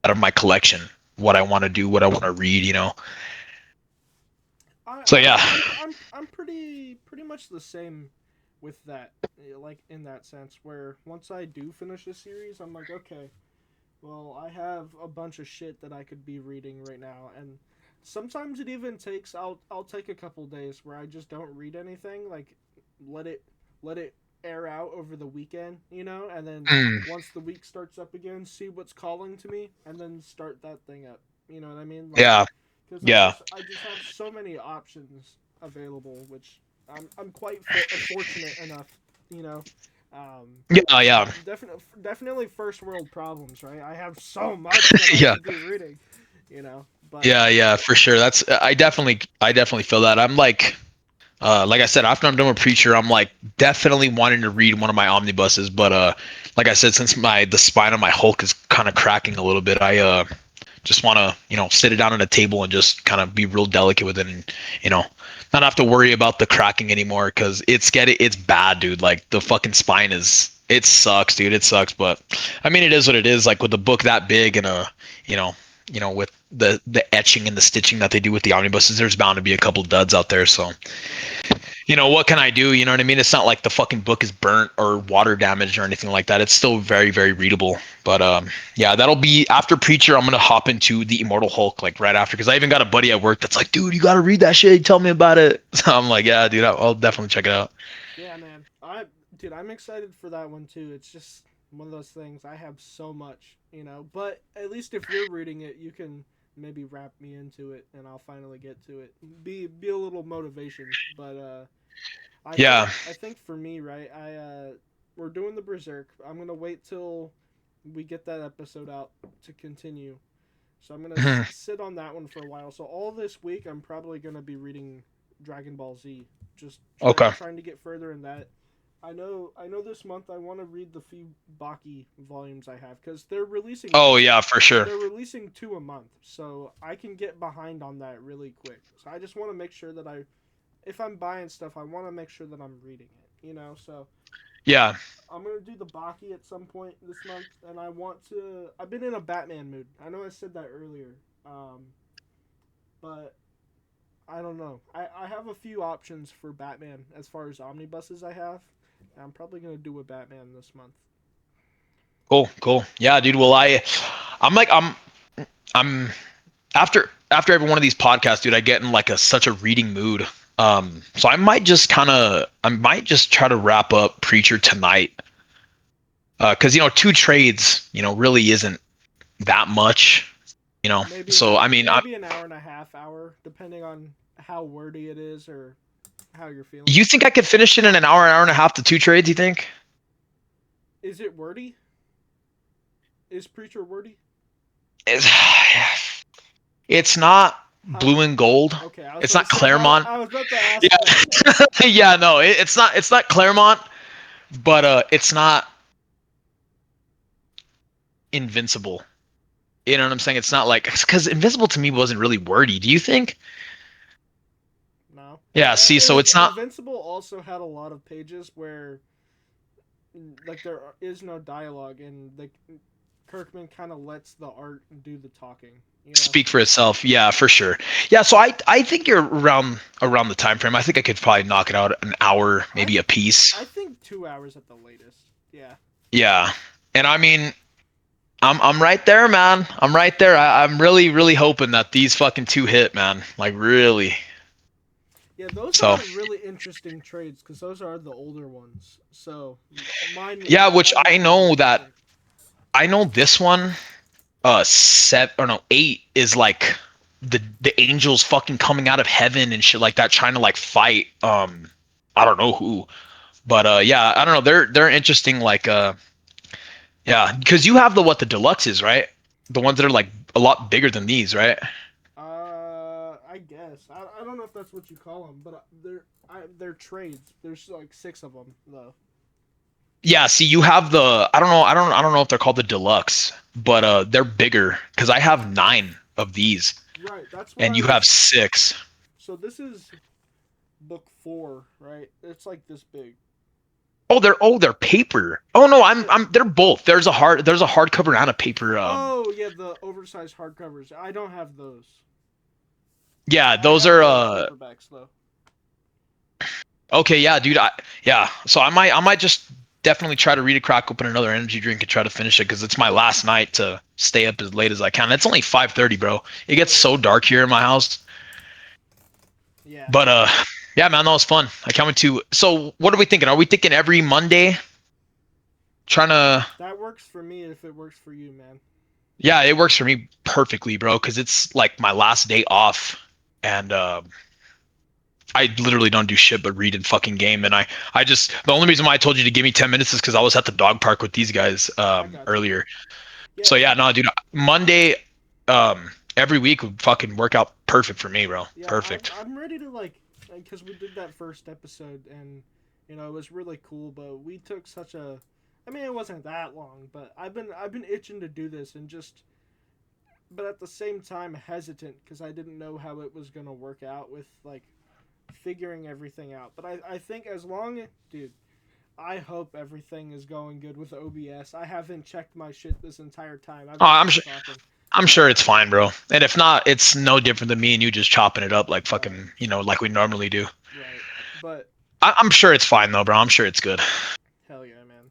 out of my collection what I want to do, what I want to read, you know. I, So I'm yeah, I'm pretty much the same with that. Like in that sense, where once I do finish a series, I'm like, okay, well, I have a bunch of shit that I could be reading right now, and sometimes it even takes. I'll take a couple days where I just don't read anything. Like, let it let it air out over the weekend, and then mm, once the week starts up again, see what's calling to me, and then start that thing up. You know what I mean? Like, yeah, because yeah, I just have so many options available, which I'm quite fortunate enough, you know. Um, yeah, yeah, definitely first world problems, right? I have so much that I yeah. could be reading, but Yeah, yeah, for sure. That's I definitely feel that. I'm like I said, after I'm done with Preacher, I'm like definitely wanting to read one of my omnibuses. But like I said, since the spine of my Hulk is kind of cracking a little bit, I just want to sit it down on a table and just kind of be real delicate with it, and you know not have to worry about the cracking anymore because it's bad, dude. Like the fucking spine it sucks, dude. It sucks, but I mean it is what it is. Like with the book that big and you know with the etching and the stitching that they do with the omnibuses, there's bound to be a couple duds out there. So right. what can I do? You know what I mean? It's not like the fucking book is burnt or water damaged or anything like that. It's still very, very readable. But yeah, that'll be after Preacher. I'm gonna hop into the Immortal Hulk like right after because I even got a buddy at work that's like, dude, you gotta read that shit. Tell me about it. So I'm like, yeah, dude, I'll definitely check it out. Yeah, man. I'm excited for that one too. It's just one of those things. I have so much, But at least if you're reading it, you can maybe wrap me into it, and I'll finally get to it. Be a little motivation. But Yeah. I think for me, right? We're doing the Berserk. I'm gonna wait till we get that episode out to continue. So I'm gonna Mhm. sit on that one for a while. So all this week, I'm probably gonna be reading Dragon Ball Z. Just Okay. trying to get further in that. I know. This month I want to read the few Baki volumes I have because Oh yeah, for sure. they're releasing two a month, so I can get behind on that really quick. So I just want to make sure that if I'm buying stuff, I want to make sure that I'm reading it. So Yeah. I'm gonna do the Baki at some point this month, and I want to. I've been in a Batman mood. I know I said that earlier, but I don't know. I have a few options for Batman as far as omnibuses I have. I'm probably gonna do a Batman this month. Cool. Cool. Yeah, dude. Well, I'm like I'm after every one of these podcasts, dude, I get in like such a reading mood. So I might just try to wrap up Preacher tonight. Because two trades, really isn't that much. So I mean, Maybe an hour and a half hour, depending on how wordy it is or how you're feeling. you think I could finish it in an hour and a half to two trades? You think? Is it wordy? Is Preacher wordy? It's, it's not How? Blue and Gold. Okay, I was It's about to not say how. Claremont. I was about to ask that. Yeah, yeah, no, it's not Claremont, but it's not Invincible. You know what I'm saying? It's not like because Invincible to me wasn't really wordy. Do you think? No. Yeah. See, so it's not. Invincible also had a lot of pages where like there is no dialogue, and like Kirkman kind of lets the art do the talking. Speak for itself. Yeah, for sure. Yeah, so I think you're around the time frame. I think I could probably knock it out an hour, I maybe a piece. I think 2 hours at the latest. Yeah. Yeah, and I mean, I'm right there, man. I'm right there. I'm really really hoping that these fucking two hit, man. Like really. Yeah, those So are really interesting trades because those are the older ones. So yeah, which mine will be interesting. I know this one, seven or no, eight is like the angels fucking coming out of heaven and shit like that, trying to like fight I don't know who. But yeah, I don't know. They're interesting. Like yeah, because you have the deluxes, right? The ones that are like a lot bigger than these, right? I guess I don't know if that's what you call them, but they're trades. There's like 6 of them though. Yeah. See, you have the I don't know if they're called the deluxe, but they're bigger because I have 9 of these, Right, that's what and I you have was. 6. So this is book 4, right? It's like this big. Oh, they're paper. Oh no, Yeah. I'm they're both. There's a hardcover and a paper. Oh yeah, the oversized hardcovers. I don't have those. Yeah, I those have are the paperbacks though. okay. Yeah, dude. Yeah. So I might just definitely try to read a crack open another energy drink and try to finish it because it's my last night to stay up as late as I can. It's only 5:30, bro. It gets so dark here in my house. Yeah. But yeah, man, that was fun. I can't wait to. So what are we thinking? Are we thinking every Monday? Trying to. That works for me if it works for you, man. Yeah, it works for me perfectly, bro. Because it's like my last day off, and I literally don't do shit but read and fucking game. And I just the only reason why I told you to give me 10 minutes is because I was at the dog park with these guys I got you. earlier. Yeah. So yeah, no, dude, Monday, every week would fucking work out perfect for me, bro. Yeah, Perfect. I'm ready to like, because we did that first episode and it was really cool, but we took such a. I mean, it wasn't that long, but I've been itching to do this and just, but at the same time hesitant because I didn't know how it was gonna work out with like figuring everything out. But I think as long, dude, I hope everything is going good with OBS. I haven't checked my shit this entire time. I've Oh, just been talking. I'm But sure it's fine, bro. And if not, it's no different than me and you just chopping it up like right, fucking, like we normally do. right. But I'm sure it's fine though, bro. I'm sure it's good. hell yeah, man.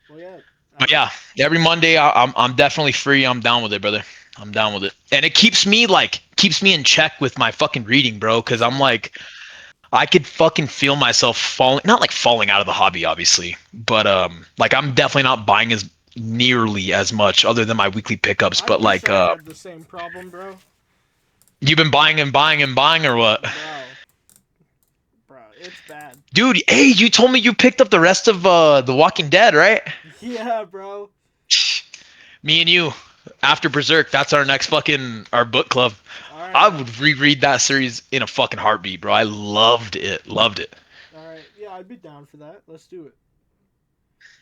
Well, yeah. But yeah, every Monday I'm definitely free. I'm down with it, brother. I'm down with it, and it keeps me in check with my fucking reading, bro. Because I'm like, I could fucking feel myself falling, not like falling out of the hobby, obviously, but like I'm definitely not buying as nearly as much other than my weekly pickups. I But wish like, I had the same problem, bro. you've been buying and buying and buying, or what? Bro, it's bad. Dude, hey, you told me you picked up the rest of The Walking Dead, right? Yeah, bro. Me and you, after Berserk, that's our next fucking our book club. All right, I man. would reread that series in a fucking heartbeat, bro. I loved it, loved it. All right. Yeah, I'd be down for that. Let's do it.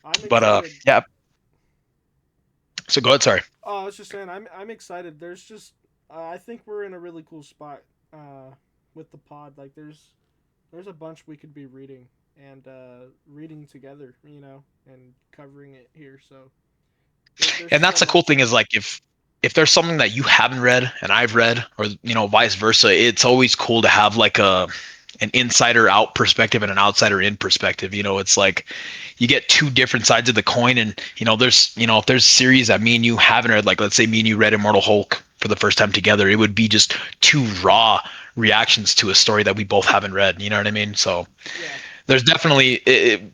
I'm But excited. yeah. So go ahead, sorry. Oh, I was just saying, I'm excited. There's just, I think we're in a really cool spot, with the pod. Like, there's a bunch we could be reading and reading together, and covering it here. So there's And that's so the cool much. thing is like if there's something that you haven't read and I've read, or vice versa, it's always cool to have like an insider out perspective and an outsider in perspective. It's like you get two different sides of the coin, and there's if there's series that me and you haven't read, like let's say me and you read Immortal Hulk for the first time together, it would be just two raw reactions to a story that we both haven't read. You know what I mean? So Yeah. there's definitely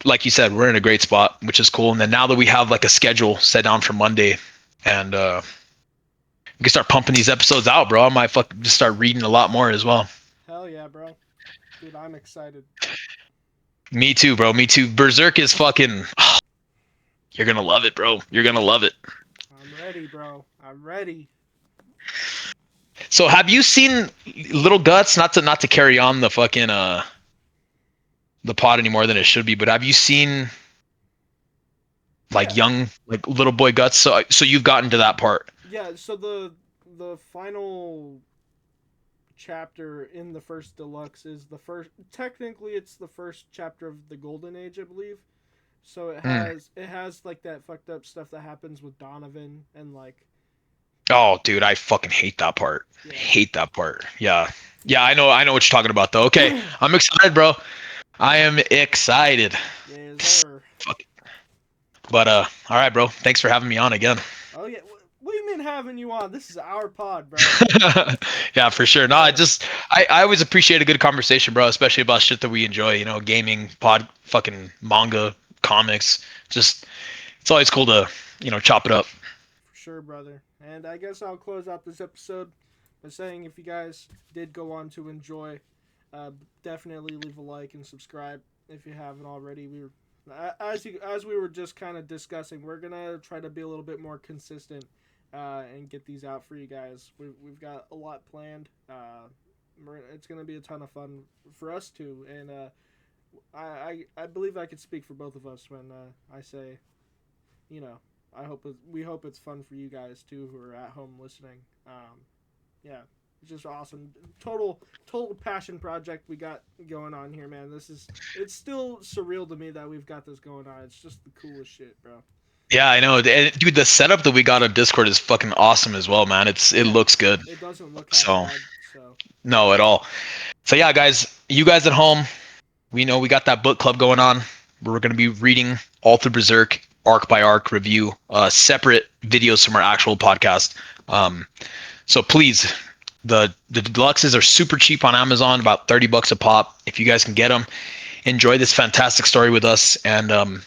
like you said, we're in a great spot, which is cool. And then now that we have like a schedule set down for Monday, and we can start pumping these episodes out, bro. I might just start reading a lot more as well. Hell yeah, bro. Dude, I'm excited. Me too, bro. Me too. Berserk is fucking. You're gonna love it, bro. You're gonna love it. I'm ready, bro. I'm ready. So, have you seen Little Guts? Not to carry on the fucking the pod any more than it should be, but have you seen like Yeah. young like little boy Guts? So you've gotten to that part. Yeah, so the final chapter in the first deluxe is the first, technically it's the first chapter of the golden age, I believe. So it has like that fucked up stuff that happens with Donovan and like, Oh, dude, I fucking hate that part. yeah. Hate that part. Yeah. Yeah, I know what you're talking about though. Okay. I'm excited, bro. I am excited. Yes, sir. Fuck. But all right, bro. Thanks for having me on again. Oh yeah, what do you mean having you on? This is our pod, bro. Yeah, for sure. No, I always appreciate a good conversation, bro, especially about shit that we enjoy, gaming, fucking manga, comics. Just it's always cool to, chop it up. For sure, brother. And I guess I'll close out this episode by saying, if you guys did go on to enjoy, definitely leave a like and subscribe. if you haven't already. As we were just kind of discussing, we're gonna try to be a little bit more consistent and get these out for you guys. We've got a lot planned. It's gonna be a ton of fun for us too, and I believe I could speak for both of us when I say, you know, we hope it's fun for you guys too who are at home listening. Yeah, it's just awesome. Total passion project we got going on here, man. It's still surreal to me that we've got this going on. It's just the coolest shit, bro. Yeah, I know. Dude, the setup that we got on Discord is fucking awesome as well, man. It looks good. It doesn't look half So bad. So no, at all. So yeah, guys, you guys at home, we know we got that book club going on. We're going to be reading all through Berserk, arc by arc review, separate videos from our actual podcast. So please, the deluxes are super cheap on Amazon, about $30 a pop. If you guys can get them, enjoy this fantastic story with us, and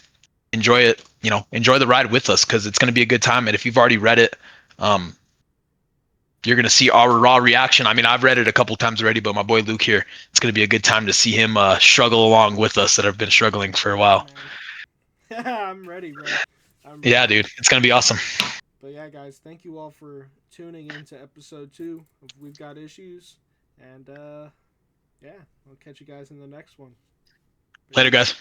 enjoy it. Enjoy the ride with us because it's going to be a good time. And if you've already read it, you're going to see our raw reaction. I mean, I've read it a couple times already, but my boy Luke here, it's going to be a good time to see him struggle along with us that have been struggling for a while. I'm ready, bro. I'm ready. Yeah, dude, it's going to be awesome. But yeah, guys, thank you all for tuning in to episode 2 of We've Got Issues. And yeah, I'll catch you guys in the next one. Later, guys.